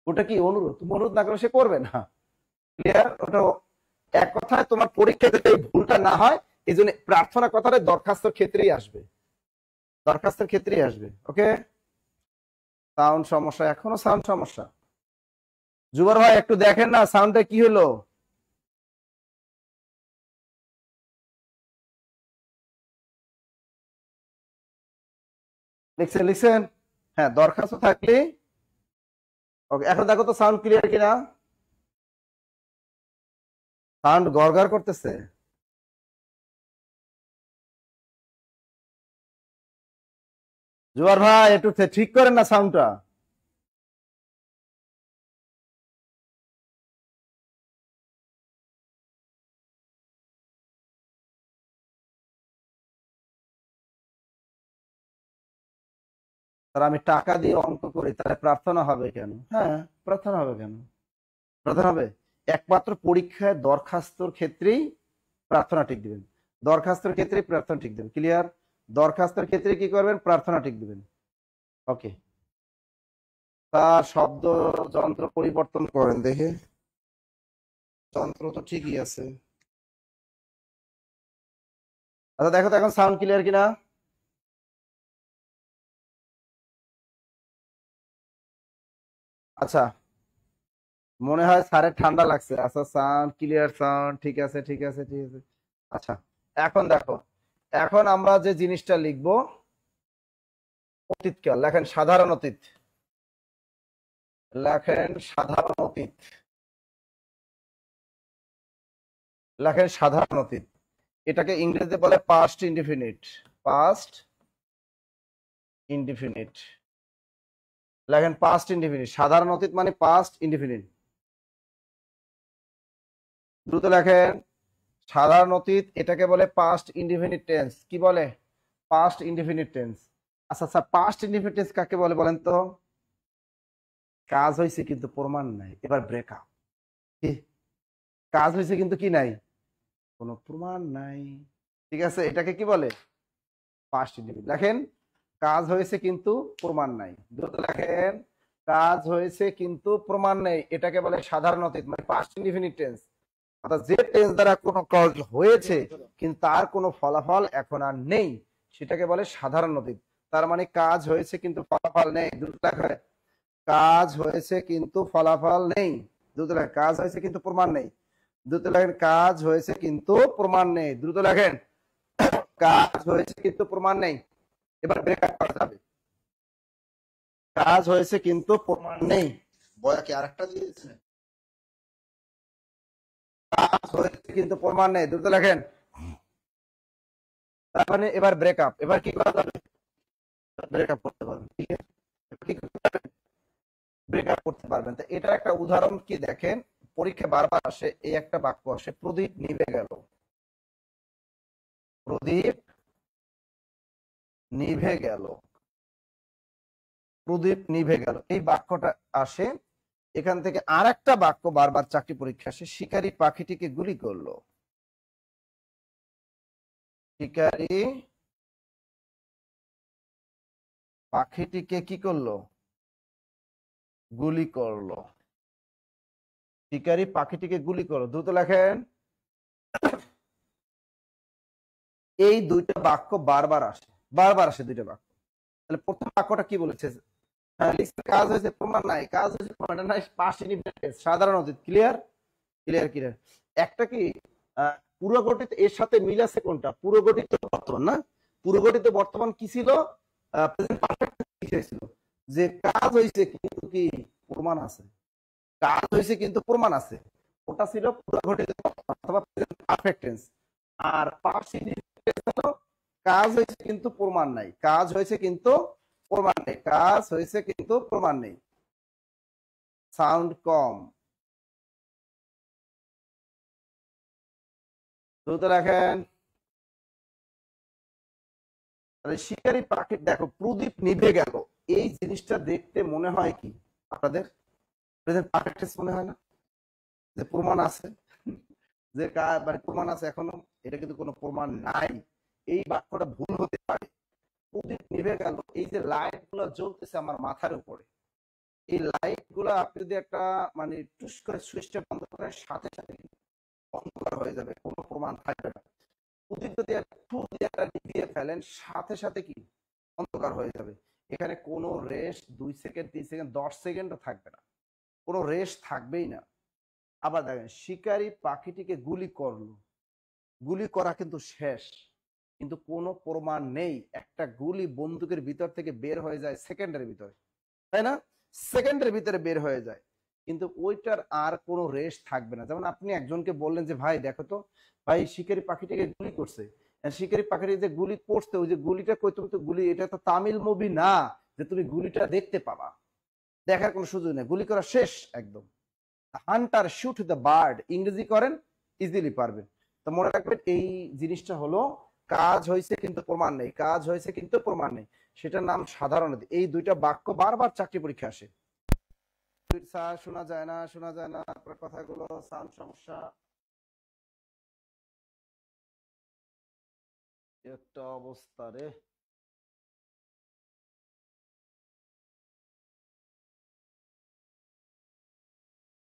ওটা কি অনুরোধ? তুমি অনুরোধ না করলে সে করবে না। ক্লিয়ার? ওটা এক কথায় তোমার পরীক্ষা যাতে ভুলটা না হয় এই জন্য প্রার্থনা কথাটা দরখাস্তের ক্ষেত্রেই আসবে, দরখাস্তের ক্ষেত্রেই আসবে। ওকে? সাউন্ড সমস্যা, এখনো সাউন্ড সমস্যা। জুবার ভাই একটু দেখেন না সাউন্ডটা কি হলো। লিখছেন লিখছেন? হ্যাঁ দরখাস্ত থাকলে। ওকে এখন দেখো তো সাউন্ড ক্লিয়ার কিনা। সাউন্ড গড়গড় করতেছে। জুবার ভাই একটু ঠিক করেন না সাউন্ডটা। আমি টাকা দিয়ে অঙ্ক করি তাহলে প্রার্থনা হবে কেন? হ্যাঁ প্রার্থনা হবে কেন? প্রার্থনা হবে একমাত্র পরীক্ষায় দরখাস্তর ক্ষেত্রেই প্রার্থনা ঠিক দিবেন, দরখাস্তের ক্ষেত্রে প্রার্থনা ঠিক দেবেন। ক্লিয়ার? দরখাস্তের ক্ষেত্রে কি করবেন? প্রার্থনা ঠিক দিবেন। ওকে, তার শব্দ যন্ত্র পরিবর্তন করেন দেখে, যন্ত্র তো ঠিকই আছে। আচ্ছা দেখো তো এখন সাউন্ড ক্লিয়ার কিনা। আচ্ছা মনে হয় স্যারের ঠান্ডা লাগছে। আচ্ছা সাউন্ড ক্লিয়ার, সাউন্ড ঠিক আছে ঠিক আছে ঠিক আছে। আচ্ছা এখন দেখো, এখন আমরা যে জিনিসটা লিখবো অতীতকাল, লেখেন সাধারণ অতীত, লেখেন সাধারণ অতীত, লেখেন সাধারণ অতীত। এটাকে ইংরেজিতে বলে পাস্ট ইনডিফিনিট, পাস্ট ইনডিফিনিট। লেখেন পাস্ট ইনডিফিনিট, সাধারণ অতীত মানে পাস্ট ইনডিফিনিট। দ্রুত লেখেন সাধারণ অতীত, এটাকে বলে পাস্ট ইনডিফিনিট টেন্স। কি বলে? Past indefinite tense. আচ্ছা আচ্ছা পাস্ট ইনডিফিনিট টেন্স কাকে বলে বলেন তো? কাজ হয়েছে কিন্তু প্রমাণ নাই, এবার ব্রেকআপ। কাজ হয়েছে কিন্তু কি নাই? কোনো প্রমাণ নাই। ঠিক আছে, এটাকে কি বলে? Past indefinite. লেখেন কাজ হয়েছে কিন্তু প্রমাণ নাই। দ্রুত লেখেন কাজ হয়েছে কিন্তু প্রমাণ নেই, এটাকে বলে সাধারণ অতীত মানে পাস্ট ইনডিফিনিট টেন্স। অর্থাৎ যে টেন্স দ্বারা কোনো কাজ হয়েছে কিন্তু তার কোনো ফলাফল এখন আর নেই, সেটাকে বলে সাধারণ অতীত। তার মানে কাজ হয়েছে কিন্তু ফলাফল নেই। দ্রুত লেখেন কাজ হয়েছে কিন্তু ফলাফল নেই। দ্রুত লেখেন, কাজ হয়েছে কিন্তু প্রমাণ নেই। দ্রুত লেখেন, কাজ হয়েছে কিন্তু প্রমাণ নেই। দ্রুত লেখেন, কাজ হয়েছে কিন্তু প্রমাণ নেই। এবার ব্রেকআপ করা যাবে। কাজ হয়েছে কিন্তু প্রমাণ নেই। বয়া কি আরেকটা দিয়ে দিচ্ছে? কাজ হয়েছে কিন্তু প্রমাণ নেই। দ্রুত লেখেন। তার মানে এবার ব্রেকআপ। এবার কি করা যাবে? ব্রেকআপ করতে পারবেন। ঠিক আছে, কি করতে পারবেন? ব্রেকআপ করতে পারবেন। তো এটার একটা উদাহরণ কি দেখেন, পরীক্ষা বারবার আসে, এই একটা বাক্য আসে, প্রদীপ নিভে গেল। প্রদীপ নিভে গেল। প্রদীপ নিভে গেল, এই বাক্যটা আসে। এখান থেকে আর একটা বাক্য বারবার চাকরি পরীক্ষা আসে, শিকারী পাখিটিকে গুলি করলো। শিকারী পাখিটিকে কি করলো? গুলি করলো। শিকারী পাখিটিকে গুলি করলো। দ্রুত লেখেন। এই দুইটা বাক্য বারবার আসে, বারবার আসে দুইটা বাক্য। তাহলে প্রথম বাক্যটা কি বলেছে? কাজ হয়েছে প্রমাণ নাই, কাজ হয়েছে প্রমাণ নাই, পাস্ট ইনডিফিনিট সাধারণ অতীত। Clear clear clear. একটা কি পুরোগঠিত এর সাথে মিল আছে কোনটা? পুরোগঠিত বর্তমান না? পুরোগঠিত বর্তমান কি ছিল? প্রেজেন্ট পারফেক্ট ছিল, যে কাজ হয়েছে কিন্তু কি প্রমাণ আছে। কাজ হয়েছে কিন্তু প্রমাণ আছে, ওটা ছিল পুরোগঠিত অথবা প্রেজেন্ট পারফেক্ট টেন্স। আর পাস্ট ইনডিফিনিট হলো কাজ হয়েছে কিন্তু প্রমাণ নাই, কাজ হয়েছে কিন্তু প্রমাণ নেই, কাজ হয়েছে কিন্তু প্রমাণ নেই। সাউন্ড কম, দ্রুত রাখেন। শিকারী পাখি, দেখো প্রদীপ নিভে গেল, এই জিনিসটা দেখতে মনে হয় কি আপনাদের? প্রেজেন্ট পারফেক্ট টেন্স মনে হয় না? যে প্রমাণ আছে, যে মানে প্রমাণ আছে এখনো, এটা কিন্তু কোনো প্রমাণ নাই। এই বাক্যটা ভুল হতে পারে। প্রদীপ নিভে গেল, এই যে লাইট গুলো জ্বলতেছে আমার মাথার উপরে, এই লাইট গুলো আপনি যদি একটা মানে টুস করে সুইচটা বন্ধ করার সাথে সাথে অন্ধকার হয়ে যাবে, কোনো প্রমাণ থাকবে না। প্রদীপ যদি একটু একটা নিভিয়ে ফেলেন, সাথে সাথে কি অন্ধকার হয়ে যাবে। এখানে কোনো রেস্ট 2 সেকেন্ড 3 সেকেন্ড 10 সেকেন্ডও থাকবে না, কোনো রেস্ট থাকবেই না। আবার দেখেন, শিকারী পাখিটিকে গুলি করলো, গুলি করা কিন্তু শেষ, কিন্তু কোনো প্রমাণ নেই। একটা গুলি বন্দুকের ভিতর থেকে বের হয়ে যায় সেকেন্ডের ভিতরে, তাই না? সেকেন্ডের ভিতরে বের হয়ে যায়, কিন্তু ওইটার আর কোনো রেস্ট থাকবে না। যেমন আপনি একজনকে বললেন যে ভাই দেখো তো, ভাই শিকারী পাখিটাকে গুলি করছে। শিকারী পাখিটি যে গুলি করছে, ওই যে গুলিটা কই, তুমি তো গুলি, এটা তো তামিল মুভি না যে তুমি গুলিটা দেখতে পাবা, দেখার কোনো সুযোগ নেই, গুলি করা শেষ একদম। হান্টার শুট দ্য বার্ড, ইংরেজি করেন ইজিলি পারবেন। তো মনে রাখবেন এই জিনিসটা হলো, কাজ হয়েছে কিন্তু প্রমাণ নেই, কাজ হয়েছে কিন্তু প্রমাণ নেই, সেটার নাম সাধারণত। এই দুইটা বাক্য বারবার চাকরি পরীক্ষা আসে। স্যার শোনা যায় না, শোনা যায় না আপনার কথাগুলো, সাউন্ড সমস্যা, একটা অবস্থা রে।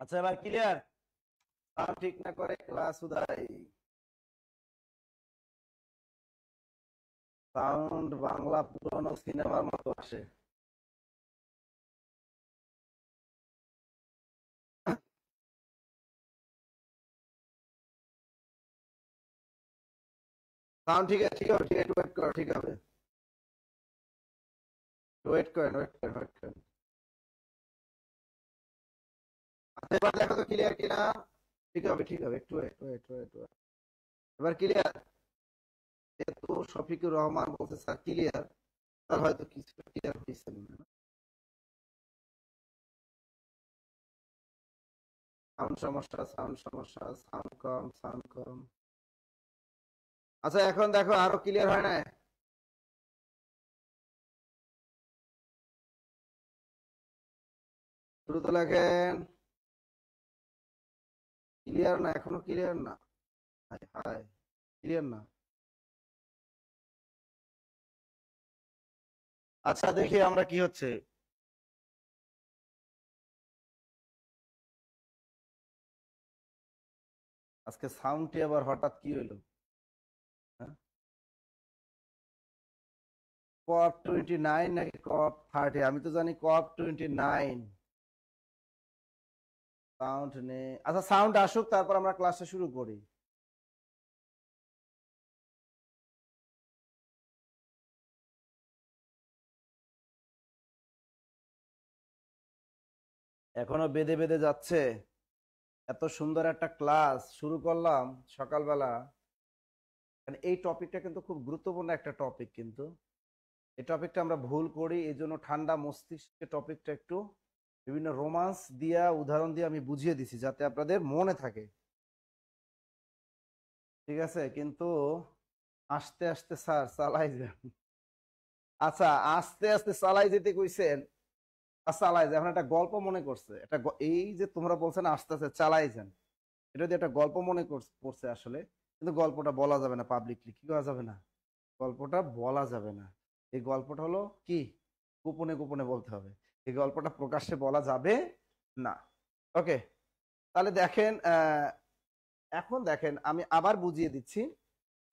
আচ্ছা এবার ক্লিয়ার? সাউন্ড ঠিক না করে ক্লাস উদাই। সাউন্ড বাংলা পুরনো সিনেমার মতো আসে। সাউন্ড ঠিক আছে, ঠিক হবে, ঠিক আছে, একটু ওয়েট করো, ঠিক হবে, ওয়েট করেন, ওয়েট করেন, ওয়েট করেন। আচ্ছা এবার দেখো তো ক্লিয়ার কিনা। ঠিক হবে, ঠিক হবে, একটু ওয়েট, ওয়েট, ওয়েট, ওয়েট। এবার ক্লিয়ার? যেহেতু শফিকুর রহমান বলছে স্যার ক্লিয়ার, তার হয়তো কিছু ক্লিয়ার হয়েছে না। সাউন্ড সমস্যা, সাউন্ড সমস্যা, সাউন্ড কম, সাউন্ড কম। আচ্ছা এখন দেখো আরো ক্লিয়ার হয় না? দ্রুত লেখেন। ক্লিয়ার না, এখনো ক্লিয়ার না? হায় হায়, ক্লিয়ার না। আচ্ছা দেখি আমরা কি হচ্ছে। আজকে সাউন্ডটি আবার হঠাৎ কি হইলো? হ্যাঁ? কপ 29 নাকি কপ 30? আমি তো জানি কপ 29। সাউন্ড নেই। আচ্ছা, সাউন্ড আসুক, তারপর আমরা ক্লাসটা শুরু করি। এখনো বেঁধে বেঁধে যাচ্ছে। এত সুন্দর একটা ক্লাস শুরু করলাম সকালবেলা। এই টপিকটা কিন্তু খুব গুরুত্বপূর্ণ একটা টপিক, কিন্তু এই টপিকটা আমরা ভুল করি। এই জন্য ঠান্ডা মস্তিষ্কে টপিকটা একটু বিভিন্ন রোমান্স দিয়া, উদাহরণ দিয়ে আমি বুঝিয়ে দিছি যাতে আপনাদের মনে থাকে, ঠিক আছে? কিন্তু আস্তে আস্তে স্যার চালাই যান। আচ্ছা, আস্তে আস্তে চালাই যেতে কইছেন, চালাই যায়। এখন একটা গল্প মনে করছে, এই যে তোমরা বলছেন আস্তে আস্তে চালাই যান, এটা দিয়ে একটা গল্প মনে করছে আসলে, কিন্তু গল্পটা বলা যাবে না পাবলিকলি। কি করা যাবে না? গল্পটা বলা যাবে না। এই গল্পটা হলো কি, গোপনে গোপনে বলতে হবে। এই গল্পটা প্রকাশ্যে বলা যাবে না। ওকে, তাহলে দেখেন, এখন দেখেন আমি আবার বুঝিয়ে দিচ্ছি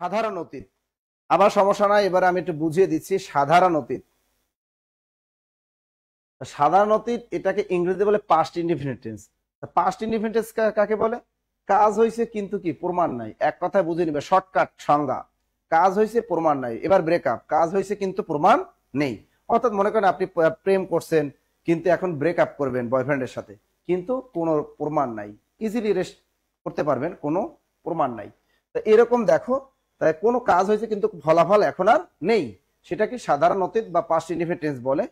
সাধারণ অতীত। আবার সমস্যা নাই, এবার আমি একটু বুঝিয়ে দিচ্ছি সাধারণ অতীত। সাধারণ অতীত এটাকে ইংরেজিতে বলে past indefinite tense. Past indefinite tense কাকে বলে? কাজ হয়েছে কিন্তু কি প্রমাণ নাই। এক কথায় বুঝে নিবে, শর্টকাট সংজ্ঞা। কাজ হয়েছে প্রমাণ নাই। এবার ব্রেকআপ, কাজ হয়েছে কিন্তু প্রমাণ নেই। অর্থাৎ মনে করেন আপনি প্রেম করছেন, কিন্তু এখন ব্রেকআপ করবেন বয়ফ্রেন্ডের সাথে, কিন্তু কোনো প্রমাণ নাই। ইজিলি রেস্ট করতে পারবেন, কোনো প্রমাণ নাই। তা এরকম দেখো, তাই কোনো কাজ হয়েছে কিন্তু ফলাফল এখন আর নেই, সেটা কি সাধারণ অতীত বা পাস্ট ইনডিফিনিট টেন্স বলে।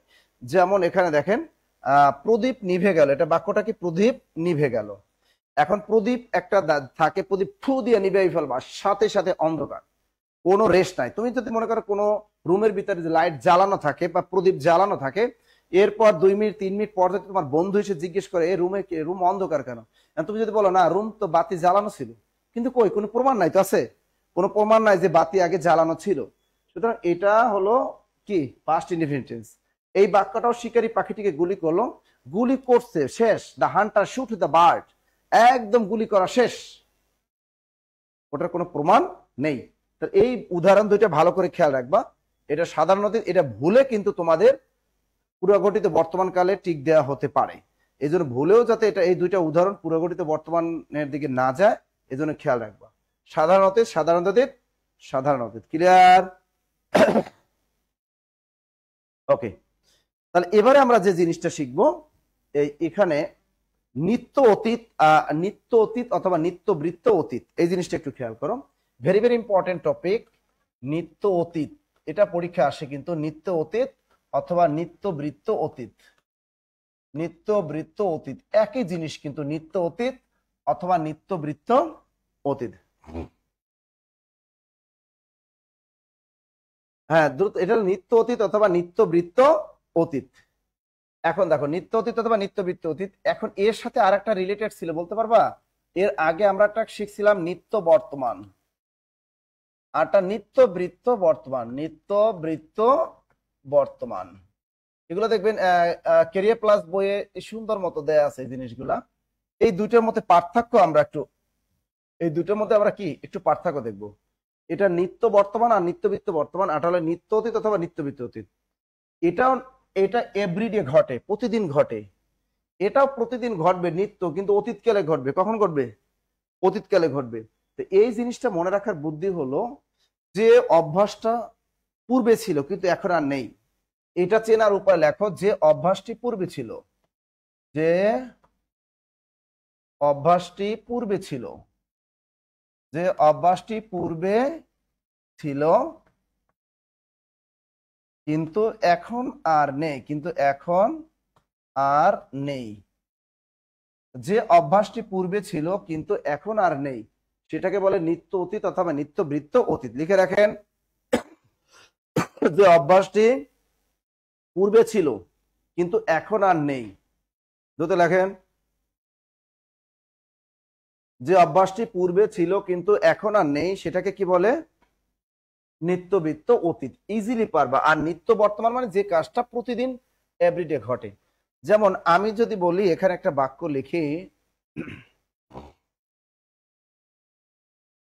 যেমন এখানে দেখেন, প্রদীপ নিভে গেল, এটা বাক্যটা কি, প্রদীপ নিভে গেল। এখন প্রদীপ একটা থাকে, প্রদীপ ফু দিয়ে নিভে ফেলবা, সাথে সাথে অন্ধকার, কোনো রেস্ট নাই। তুমি যদি মনে করো কোনো রুমের ভিতরে যে লাইট জ্বালানো থাকে বা প্রদীপ জ্বালানো থাকে, এরপর 2 মিনিট 3 মিনিট পর যদি তোমার বন্ধু এসে জিজ্ঞেস করে এই রুম অন্ধকার কেন, তুমি যদি বলো না রুম তো বাতি জ্বালানো ছিল, কিন্তু কই, কোনো প্রমাণ নাই তো, আছে কোনো প্রমাণ নাই যে বাতি আগে জ্বালানো ছিল। সুতরাং এটা হলো কি, পাস্ট ইনডিফিনিট টেন্স। এই বাক্যটাও শিকারী পাখিটিকে গুলি করলো, গুলি করছে, শেষ। The Hunter shoot the bird, একদম গুলি করা শেষ, ওটার কোনো প্রমাণ নেই। তো এই উদাহরণ দুইটা ভালো করে খেয়াল রাখবা। এটা সাধারণত এটা ভুলে কিন্তু তোমাদের পুরগঠিত বর্তমান কালে টিক দেওয়া হতে পারে। এই জন্য ভুলেও যাতে এটা, এই দুইটা উদাহরণ পুরগঠিত বর্তমানের দিকে না যায়, এই জন্য খেয়াল রাখবা। সাধারণত সাধারণত সাধারণত ক্লিয়ার? ওকে, তাহলে এবারে আমরা যে জিনিসটা শিখবো, এখানে নিত্য অতীত, নিত্য অতীত অথবা নিত্যবৃত্ত অতীত, এই জিনিসটা একটু খেয়াল করো। ভেরি ভেরি ইম্পর্টেন্ট টপিক, নিত্য অতীত। এটা পরীক্ষা আসে কিন্তু, নিত্য অতীত অথবা নিত্যবৃত্ত অতীত। নিত্যবৃত্ত অতীত একই জিনিস কিন্তু, নিত্য অতীত অথবা নিত্যবৃত্ত অতীত। হ্যাঁ, দ্রুত, এটা নিত্য অতীত অথবা নিত্যবৃত্ত অতীত। এখন দেখো, নিত্য অতীত অথবা নিত্যবৃত্ত অতীত, এখন এর সাথে আর একটা রিলেটেড ছিল, বলতে পারবা? এর আগে আমরা একটা শিখছিলাম নিত্য বর্তমান, আরটা নিত্যবৃত্ত বর্তমান। নিত্যবৃত্ত বর্তমান, এগুলো দেখবেন ক্যারিয়ার প্লাস বইয়ে সুন্দর মতো দেয়া আছে এই জিনিসগুলা। এই দুইটার মধ্যে পার্থক্য আমরা একটু, এই দুইটার মধ্যে আমরা কি একটু পার্থক্য দেখব। এটা নিত্য বর্তমান আর নিত্যবৃত্ত বর্তমান, এটা হলো নিত্য অতীত অথবা নিত্যবৃত্ত অতীত। এটাও, এটা এভরিডে ঘটে, প্রতিদিন ঘটে। এটাও প্রতিদিন ঘটবে নিত্য, কিন্তু অতীতকালে ঘটবে। কখন ঘটবে? অতীতকালে ঘটবে। তো এই জিনিসটা মনে রাখার বুদ্ধি হলো, যে অভ্যাসটা পূর্বে ছিল কিন্তু এখন আর নেই, এটা চেনার উপায় লেখো। যে অভ্যাসটি পূর্বে ছিল, যে অভ্যাসটি পূর্বে ছিল, যে অভ্যাসটি পূর্বে ছিল কিন্তু এখন আর নেই, কিন্তু এখন আর নেই। যে অভ্যাসটি পূর্বে ছিল কিন্তু এখন আর নেই, সেটাকে বলে নিত্য অতীত অথবা নিত্যবৃত্ত অতীত। লিখে রাখেন, যে অভ্যাসটি পূর্বে ছিল কিন্তু এখন আর নেই, দুটো লেখেন। যে অভ্যাসটি পূর্বে ছিল কিন্তু এখন আর নেই, সেটাকে কি বলে? নিত্যবৃত্ত অতীত। ইজিলি পারবা। আর নিত্য বর্তমান মানে যে কাজটা প্রতিদিন এভরিডে ঘটে। যেমন আমি যদি বলি, এখানে একটা বাক্য লিখি,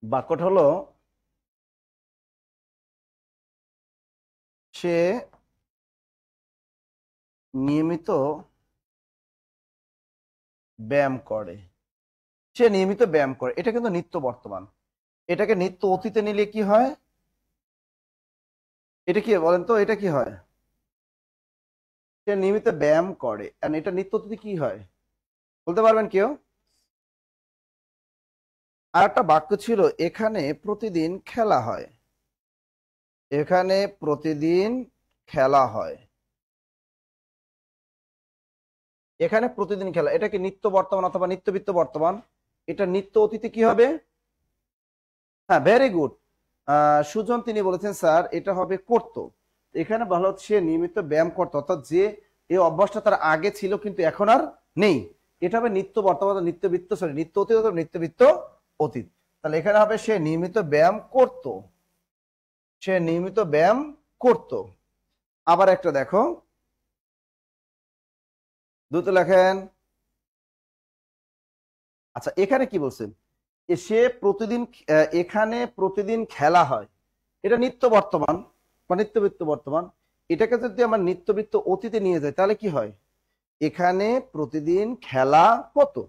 বাক্যটা হলো সে নিয়মিত ব্যায়াম করে, সে নিয়মিত ব্যায়াম করে, এটা কিন্তু নিত্য বর্তমান। এটাকে নিত্য অতীতে নিলে কি হয়? এটা কি বলেন তো, এটা কি হয়? সে নিয়মিত ব্যায়াম করে, আর এটা নিত্য অতীতে কি হয় বলতে পারবেন কেউ? আর একটা বাক্য ছিল, এখানে প্রতিদিন খেলা হয়, এখানে প্রতিদিন খেলা হয়, এখানে প্রতিদিন খেলা, এটা কি নিত্য বর্তমান অথবা নিত্যবৃত্ত বর্তমান? এটা নিত্য অতীতে কি হবে? হ্যাঁ, ভেরি গুড। সুজন তিনি বলেছেন স্যার এটা হবে করতো। এখানে বলা হচ্ছে সে নিয়মিত ব্যায়াম করতো, অর্থাৎ যে এই অভ্যাসটা তার আগে ছিল কিন্তু এখন আর নেই। এটা হবে নিত্য বর্তমান, নিত্যবৃত্ত, সরি নিত্য অতীত অথবা নিত্যবৃত্ত অতীত। তাহলে এখানে হবে সে নিয়মিত ব্যায়াম করতো, সে নিয়মিত ব্যায়াম করতো। আবার একটা দেখো, দ্রুত লেখেন। আচ্ছা, এখানে কি বলছেন? সে প্রতিদিন, এখানে প্রতিদিন খেলা হয়, এটা নিত্য বর্তমান বা নিত্যবৃত্ত বর্তমান। এটাকে যদি আমরা নিত্যবৃত্ত অতীতে নিয়ে যাই তাহলে কি হয়? এখানে প্রতিদিন খেলা হতো,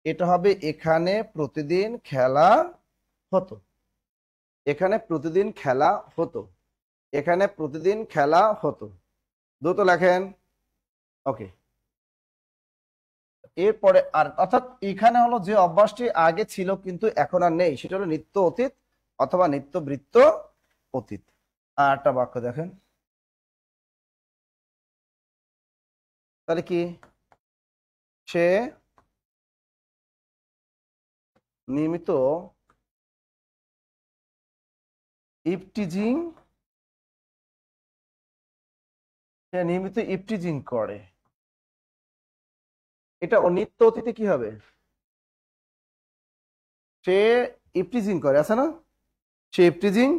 এটা হবে এখানে প্রতিদিন খেলা হতো, এখানে প্রতিদিন খেলা হতো, এখানে প্রতিদিন খেলা হতো। দ্রুত লেখেন। ওকে, এরপরে আর অর্থাৎ এখানে হলো যে অভ্যাসটি আগে ছিল কিন্তু এখন আর নেই, সেটা হলো নিত্য অতীত অথবা নিত্যবৃত্ত অতীত। আর একটা বাক্য দেখেন, তাহলে কি? সে নিয়মিত ইভটিজিং, সে নিয়মিত ইভটিজিং করে, এটা নিত্য অতীতে কি হবে? সে ইভটিজিং করে, আছে না? সে ইভটিজিং,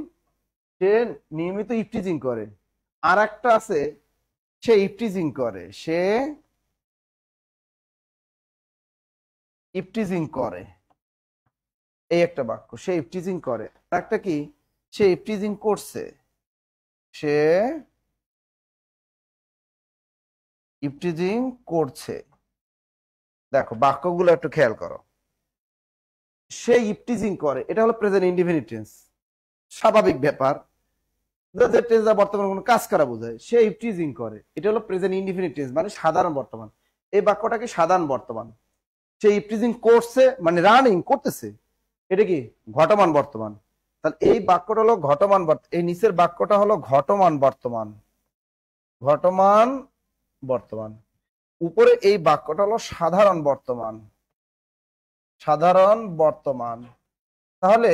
সে নিয়মিত ইভটিজিং করে। আর একটা আছে, সে ইভটিজিং করে, সে ইভটিজিং করে, এই একটা বাক্য, সে ইভটিজিং করে। আর একটা কি? সে ইভটিজিং করছে, সে ইভটিজিং করছে। দেখো বাক্যগুলো একটু খেয়াল করো। সে ইভটিজিং করে, এটা হলো প্রেজেন্ট ইনডিফিনিট টেন্স, স্বাভাবিক ব্যাপার, বর্তমানে কোনো কাজ করা বোঝায়। সে ইভটিজিং করে, এটা হলো প্রেজেন্ট ইনডিফিনিট টেন্স, মানে সাধারণ বর্তমান। এই বাক্যটাকে সাধারণ বর্তমান। সে ইভটিজিং করছে মানে রানিং করতেছে, এটা কি ঘটমান বর্তমান। তাহলে এই বাক্যটা হলো ঘটমান, এই নিচের বাক্যটা হলো ঘটমান বর্তমান, ঘটমান বর্তমান। উপরে এই বাক্যটা হলো সাধারণ বর্তমান, সাধারণ বর্তমান। তাহলে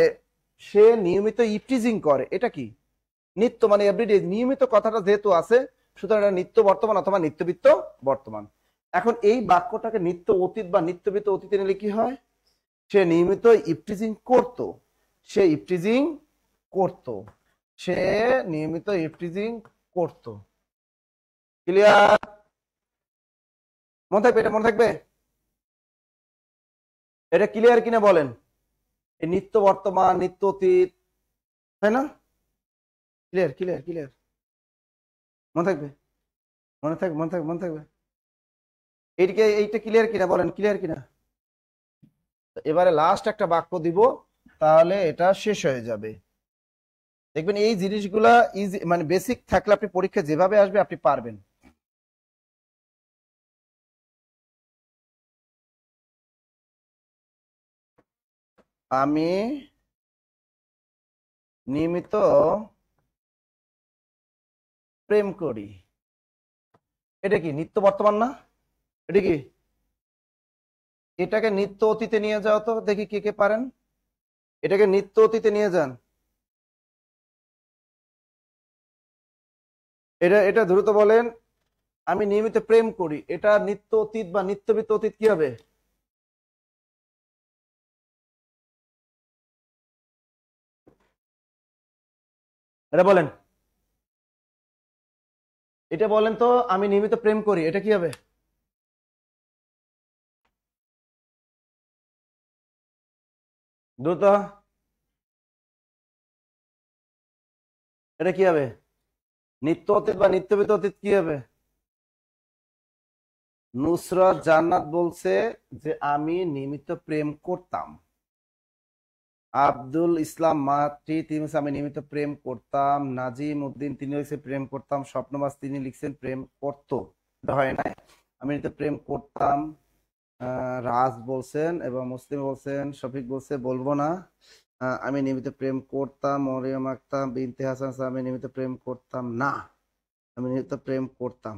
সে নিয়মিত ইভটিজিং করে, এটা কি নিত্য, মানে এভরিডে, নিয়মিত কথাটা যেহেতু আছে সুতরাং এটা নিত্য বর্তমান অথবা নিত্যবৃত্ত বর্তমান। এখন এই বাক্যটাকে নিত্য অতীত বা নিত্যবৃত্ত অতীতে নিলে কি হয়? সে নিয়মিত ইভটিজিং করত, সে ইভটিজিং করত, সে নিয়মিত ইভটিজিং করত। ক্লিয়ার? মনে থাকবে, এটা মনে থাকবে? এটা ক্লিয়ার কিনা বলেন? এই নিত্য বর্তমান, নিত্য অতীত, তাই না? ক্লিয়ার ক্লিয়ার ক্লিয়ার, মনে থাকবে, মনে থাকবে, মনে থাকবে, মনে থাকবে। এইদিকে এইটা ক্লিয়ার কিনা বলেন, ক্লিয়ার কিনা? এবারে লাস্ট একটা বাক্য দিব, তাহলে এটা শেষ হয়ে যাবে। দেখবেন এই জিনিসগুলা ইজি, মানে বেসিক থাকলে আপনি পরীক্ষা যেভাবে আসবে আপনি পারবেন। আমি নিয়মিত প্রেম করি, এটা কি নিত্য বর্তমান না? এটা কি? এটাকে নিত্য অতীতে নিয়ে যাও তো দেখি কে কে পারেন। এটাকে নিত্য অতীতে নিয়ে যান, এটা এটা দ্রুত বলেন। আমি নিয়মিত প্রেম করি, এটা নিত্য অতীত বা নিত্যবৃত্ত অতীত কি হবে? এটা বলেন, এটা বলেন তো। আমি নিয়মিত প্রেম করি, এটা কি হবে? দ্রুত, এটা কি হবে? নিত্য অতীত বা নিত্যবিত অতীত কি হবে? নুসরাত জান্নাত বলছে যে আমি নিয়মিত প্রেম করতাম। আব্দুল ইসলাম মাতৃ তিনি হচ্ছে আমি নিয়মিত প্রেম করতাম। নাজিম উদ্দিন তিনি হচ্ছে প্রেম করতাম। স্বপ্নবাস তিনি লিখছেন প্রেম করতো, এটা হয় না, আমি নিয়মিত প্রেম করতাম। রাজ বলছেন এবং মুসলিম বলছেন, শফিক বলছে বলবো না। আমি নিয়মিত প্রেম করতাম। মরিয়ম আক্তার বিনতে হাসান আমি নিয়মিত প্রেম করতাম না, আমি নিয়মিত প্রেম করতাম।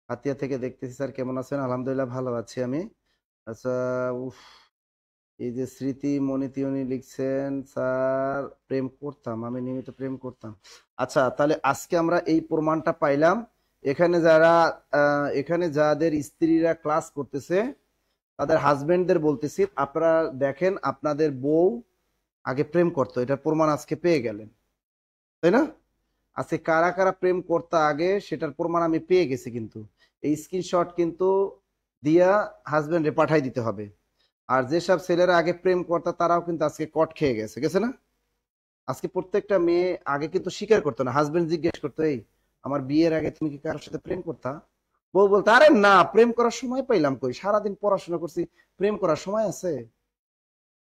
হাতিয়া থেকে দেখতেছি স্যার কেমন আছেন? আলহামদুলিল্লাহ ভালো আছি আমি। আচ্ছা, উফ, এই যে স্মৃতি মনিতিয়নি লিখছেন স্যার প্রেম করতাম, আমি নিয়মিত প্রেম করতাম। আচ্ছা, তাহলে আজকে আমরা এই প্রমাণটা পাইলাম। এখানে যারা এখানে যাদের স্ত্রীরা ক্লাস করতেছে তাদের হাজবেন্ডদের বলতেছি, আপনারা দেখেন আপনাদের বউ আগে প্রেম করতো, এটা প্রমাণ আজকে পেয়ে গেলেন, তাই না? আজকে কারা কারা প্রেম করতে আগে সেটার প্রমাণ আমি পেয়ে গেছি। কিন্তু এই স্ক্রিনশট কিন্তু দিয়া হাজবেন্ডে পাঠাই দিতে হবে। আর যেসব ছেলেরা আগে প্রেম করতো তারাও কিন্তু আজকে কট খেয়ে গেছে, গেছে না? আজকে প্রত্যেকটা মেয়ে আগে কিন্তু স্বীকার করতো না, হাজবেন্ড জিজ্ঞেস করতো এই আমার বিয়ের আগে তুমি কি কারোর সাথে প্রেম করতা? বউ বলতো আরে না, প্রেম করার সময় পাইলাম কই, সারাদিন পড়াশোনা করছি, প্রেম করার সময় আছে?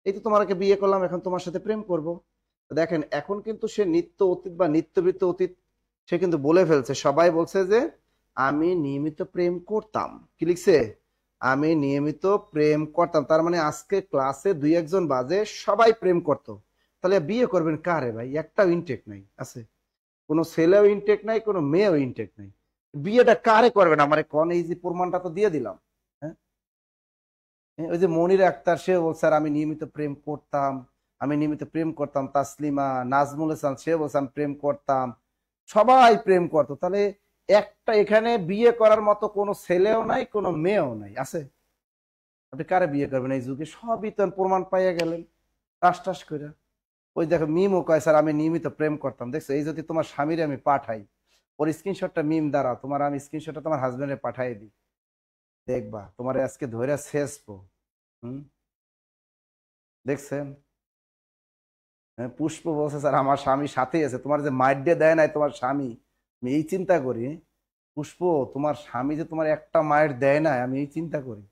এই তো তোমাকে বিয়ে করলাম, এখন তোমার সাথে প্রেম করব। দেখেন এখন কিন্তু সে নিত্য অতীত বা নিত্যবৃত্ত অতীত সে কিন্তু বলে ফেলছে। সবাই বলছে যে আমি নিয়মিত প্রেম করতাম। কি লিখছে? আমি নিয়মিত প্রেম করতাম। তার মানে আজকে ক্লাসে দুই একজন বাজে সবাই প্রেম করতো। তাহলে বিয়ে করবেন কারে ভাই? একটাও ইনটেক নাই আছে, কোনো ছেলেও ইনটেক নাই, কোনো মেয়েও ইনটেক নাই। বিয়েটা কারে করবেন আমার কোন? এই যে প্রমাণটা তো দিয়ে দিলাম। হ্যাঁ, ওই যে মনির আক্তার সে বলছে আর আমি নিয়মিত প্রেম করতাম, আমি নিয়মিত প্রেম করতাম। তাসলিমা নাজমুল ইসলাম সে বলছে আমি প্রেম করতাম। সবাই প্রেম করতো। তাহলে একটা এখানে বিয়ে করার মতো কোনো ছেলেও নাই, কোনো মেয়েও নাই, আছে? আপনি কারে বিয়ে করবেন এই যুগে? সবই তো প্রমাণ পাইয়া গেলেন টাস টাস করে। ওই দেখো মিমও কয় স্যার আমি নিয়মিত প্রেম করতাম। দেখছো, এই যদি তোমার স্বামীর আমি পাঠাই, ওর স্ক্রিনশটটা মিম দ্বারা তোমার আমি স্ক্রিনশটটা তোমার হাজবেন্ডে পাঠাই দিই, দেখবা তোমার আজকে ধরে শেষবো। হুম, দেখছেন? হ্যাঁ, পুষ্প বলছে স্যার আমার স্বামী সাথেই আছে, তোমার যে মাইর দিয়ে দেয় নাই তোমার স্বামী, আমি এই চিন্তা করি। পুষ্প, তোমার স্বামী যে তোমার একটা মায়ের দেয় না, আমি এই চিন্তা করি।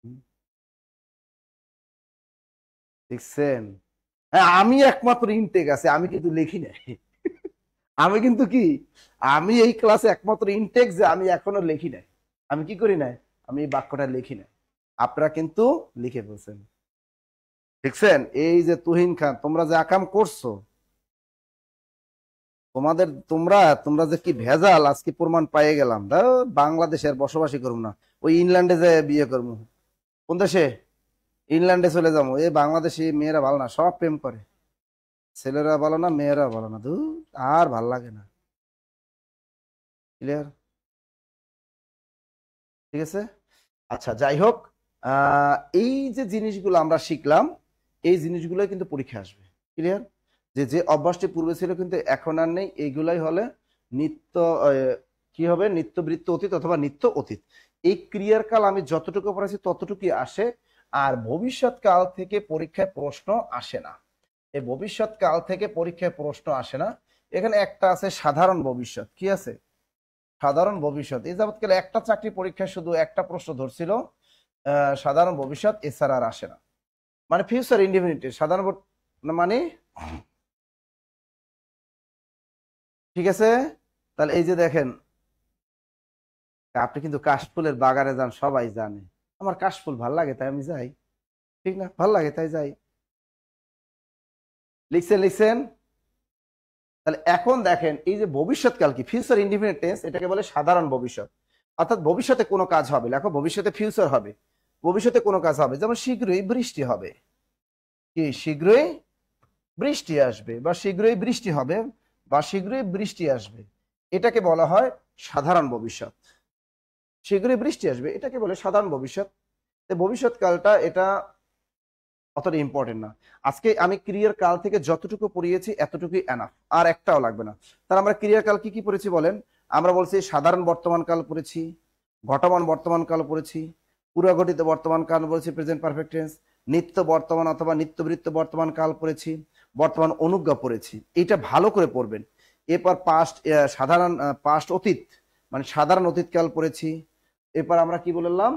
হুম, দেখছেন? হ্যাঁ, আমি একমাত্র ইনটেক আছে, আমি কিন্তু লিখি নাই। আমি কিন্তু কি, আমি এই ক্লাসে একমাত্র ইনটেক যে আমি এখনো লিখি নাই। আমি কি করি নাই? আমি এই বাক্যটা লিখি নাই, আপনারা কিন্তু লিখে ফেলছেন। দেখছেন? এই যে তুহিন খান, তোমরা যে আকাম করছো, তোমাদের তোমরা তোমরা যে কি ভেজাল আজকে প্রমাণ পাইয়ে গেলাম। বাংলাদেশে আর বসবাসই করবো না, ওই ইংল্যান্ডে যে বিয়ে করবো। কোন দেশে? ইংল্যান্ডে চলে যাবো। এই বাংলাদেশি মেয়েরা ভালো না, সব প্রেম করে। ছেলেরা ভালো না, মেয়েরা ভালো না, ধুর, আর ভাল লাগে না। ক্লিয়ার? ঠিক আছে। আচ্ছা, যাই হোক, এই যে জিনিসগুলো আমরা শিখলাম, এই জিনিসগুলো কিন্তু পরীক্ষা আসবে। ক্লিয়ার? যে যে অভ্যাসটি পূর্বে ছিল কিন্তু এখন আর নেই, এইগুলাই হলে নিত্য কি হবে? নিত্যবৃত্ত অতীত অথবা নিত্য অতীত। এই ক্রিয়ার কাল আমি যতটুকু পড়াইছি ততটুকুই আসে। আর ভবিষ্যৎ কাল থেকে পরীক্ষায় প্রশ্ন আসে না। এই ভবিষ্যৎ কাল থেকে পরীক্ষায় প্রশ্ন আসে না। এখানে একটা আছে সাধারণ ভবিষ্যৎ। কি আছে? সাধারণ ভবিষ্যৎ। এই যাবৎকালে একটা চাকরি পরীক্ষায় শুধু একটা প্রশ্ন ধরছিল, সাধারণ ভবিষ্যৎ, এছাড়া আর আসে না। মানে ফিউচার ইনডিফিনিট সাধারণ মানে, ঠিক আছে। তাহলে এই যে দেখেন, আপনি কিন্তু কাশফুলের বাগানে যান, সবাই জানে আমার কাশফুল ভাল লাগে তাই আমি যাই, ঠিক না? ভাল লাগে তাই যাই। লিখছেন লিখছেন। তাহলে এখন দেখেন এই যে ভবিষ্যৎকাল কি, ফিউচার ইনডিফিনিট টেন্স, এটাকে বলে সাধারণ ভবিষ্যৎ। অর্থাৎ ভবিষ্যতে কোনো কাজ হবে, লেখো ভবিষ্যতে ফিউচার হবে, ভবিষ্যতে কোনো কাজ হবে। যেমন শীঘ্রই বৃষ্টি হবে, কি শীঘ্রই বৃষ্টি আসবে, বা শীঘ্রই বৃষ্টি হবে, বা শীঘ্রই বৃষ্টি আসবে, এটাকে বলা হয় সাধারণ ভবিষ্যৎ। শীঘ্রই বৃষ্টি আসবে এটাকে বলে সাধারণ ভবিষ্যৎ। ভবিষ্যৎকালটা এটা অতটা ইম্পর্টেন্ট না। আজকে আমি ক্রিয়ার কাল থেকে যতটুকু পড়িয়েছি এতটুকুই এনাফ, আর একটাও লাগবে না। তাহলে আমরা ক্রিয়ার কাল কি কি পড়েছি বলেন? আমরা বলছি সাধারণ বর্তমান কাল পড়েছি, ঘটমান বর্তমান কাল পড়েছি, পুরাঘটিত বর্তমান কাল পড়েছি প্রেজেন্ট পারফেক্ট টেন্স, নিত্য বর্তমান অথবা নিত্যবৃত্ত বর্তমান কাল পড়েছি, বর্তমান অনুজ্ঞা পড়েছি। এটা ভালো করে পড়বেন। এরপর পাস্ট সাধারণ পাস্ট অতীত মানে সাধারণ অতীতকাল পড়েছি। এরপর আমরা কি বললাম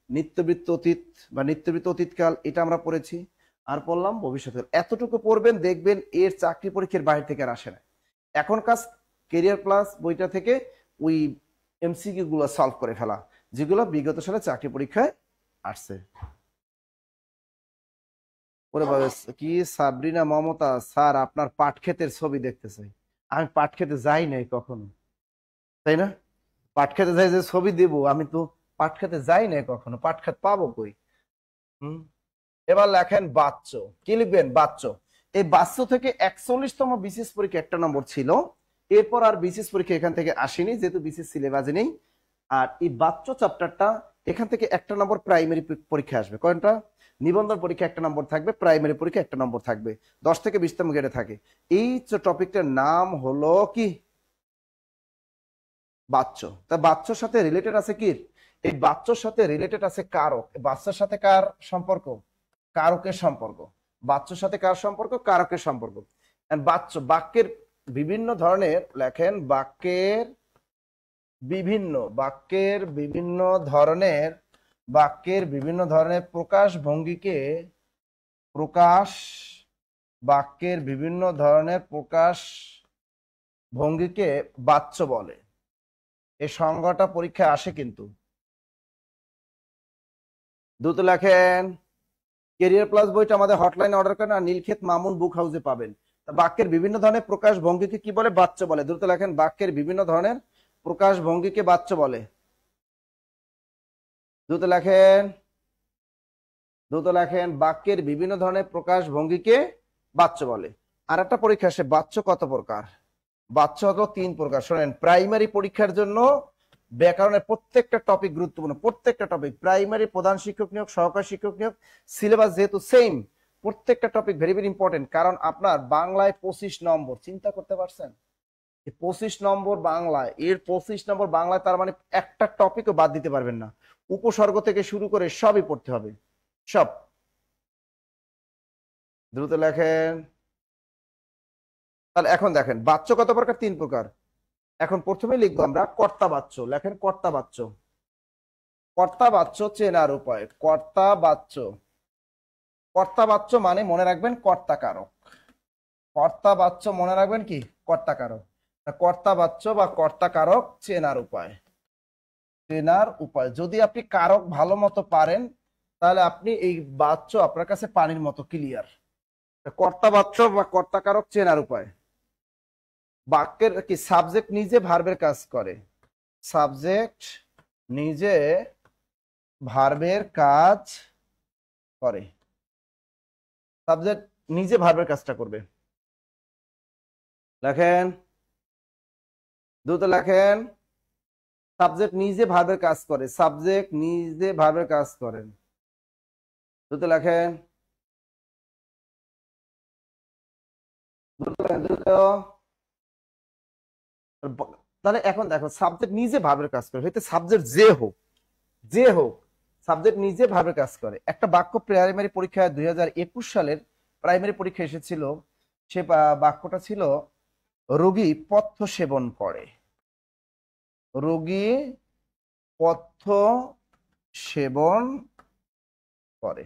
নিত্যবৃত্ত অতীত বা নিত্যবৃত্ত অতীতকাল এটা আমরা পড়েছি। আর পড়লাম ভবিষ্যৎকাল। এতটুকু পড়বেন, দেখবেন এর চাকরি পরীক্ষার বাইরে থেকে আর আসে না। এখন কাজ কেরিয়ার প্লাস বইটা থেকে ওই এমসিকিউ গুলো সলভ করে ফেলা যেগুলো বিগত সালে চাকরি পরীক্ষায় আসছে। ওরে বাবা, কি সাবরিনা মমতা স্যার আপনার পাট ক্ষেতের ছবি দেখতে চাই। আমি পাট খেতে যাই নাই কখনো, তাই না? পাট খেতে যাই যে ছবি দেব, আমি তো পাট খেতে যাই নাই কখনো, পাট খেত পাবো কই? এবার লেখেন বাচ্চ। কি লিখবেন? বাচ্চ। এই বাচ্চ থেকে 41তম বিসিএস পরীক্ষা একটা নম্বর ছিল। এরপর আর বিসিএস পরীক্ষা এখান থেকে আসেনি যেহেতু বিসিএস সিলেবাসে নেই। আর এই বাচ্চ চ্যাপ্টারটা এখান থেকে একটা নম্বর প্রাইমারি পরীক্ষা আসবে। কয়টা? নিবন্ধন পরীক্ষা একটা নম্বর থাকবে, প্রাইমারি পরীক্ষা একটা নম্বর থাকবে, 10 থেকে 20তম গ্রেডে থাকে। এই টপিকটার নাম হলো কি? বাচ্চ। তা বাচ্চর সাথে রিলেটেড আছে কি? এই বাচ্চর সাথে রিলেটেড আছে কারক। বাচ্চার সাথে কার সম্পর্ক? কারকের সম্পর্ক। বাচ্চর সাথে কার সম্পর্ক? কারকের সম্পর্ক। বাচ্চ বাক্যের বিভিন্ন ধরনের লেখেন, বাক্যের বিভিন্ন ধরনের প্রকাশ ভঙ্গিকে বাচ্চ বলে। এই সংজ্ঞাটা পরীক্ষায় আসে কিন্তু। দ্রুত লেখেন। কেরিয়ার প্লাস বইটা আমাদের হটলাইনে অর্ডার করেন আর নীলক্ষেত মামুন বুক হাউসে পাবেন। বাক্যের বিভিন্ন ধরনের প্রকাশ ভঙ্গিকে কি বলে? বাচ্চ বলে। দ্রুত লেখেন। বাক্যের বিভিন্ন ধরনের প্রকাশ ভঙ্গিকে বাচ্চ বলে। দ্রুত লেখেন। বাক্যের বিভিন্ন ধরনের প্রকাশ ভঙ্গিকে বাচ্চ বলে। আর একটা পরীক্ষা আসে, বাচ্চ কত প্রকার? বাচ্চ হলো 3 প্রকার। শোনেন, প্রাইমারি পরীক্ষার জন্য ব্যাকরণের প্রত্যেকটা টপিক গুরুত্বপূর্ণ। প্রত্যেকটা টপিক, প্রাইমারি প্রধান শিক্ষক নিয়োগ, সহকারী শিক্ষক নিয়োগ, সিলেবাস যেহেতু সেম, প্রত্যেকটা টপিক ভেরি ভেরি ইম্পর্টেন্ট। কারণ আপনার বাংলায় 25 নম্বর, চিন্তা করতে পারছেন? 25 নম্বর বাংলায়, এর 25 নম্বর বাংলায়, তার মানে একটা টপিকও বাদ দিতে পারবেন না। উপসর্গ থেকে শুরু করে সবই পড়তে হবে, সব। দ্রুত লেখেন। তাহলে এখন দেখেন বাচ্চ কত প্রকার? 3 প্রকার। এখন প্রথমে লিখবো আমরা কর্তা বাচ্চ। লেখেন কর্তা বাচ্চ। কর্তা বাচ্চ চেনার উপায়। কর্তা বাচ্চ মানে মনে রাখবেন কর্তা কারক। কর্তা বাচ্চ মনে রাখবেন কি? কর্তা কারক। কর্তা বাচ্চ বা কর্তা কারক চেনার উপায়। যদি আপনি কারক ভালো মতো পারেন তাহলে আপনি এই বাচ্চ আপনার কাছে পানির মতো ক্লিয়ার। কর্তা বাচ্চ বা কর্তা কারক চেনার উপায়। বাক্যের কি? সাবজেক্ট নিজে ভার্বের কাজ করে। সাবজেক্ট নিজে ভার্বের কাজ করে। সাবজেক্ট নিজে ভার্বের কাজটা করবে। লেখেন। দ্রুত লেখেন। সাবজেক্ট নিজে ভার্বের কাজ করে। সাবজেক্ট নিজে ভার্বের কাজ করেন। দ্রুত লেখেন। দ্রুত। তাহলে এখন দেখো, সাবজেক্ট নিজে ভার্বের কাজ করে, হয়তো সাবজেক্ট যে হোক সাবজেক্ট নিজে ভার্বের কাজ করে। একটা বাক্য প্রাইমারি পরীক্ষায় 2021 সালের প্রাইমারি পরীক্ষা এসেছিল। সে বাক্যটা ছিল রোগী পথ্য সেবন করে। রোগী পথ্য সেবন করে।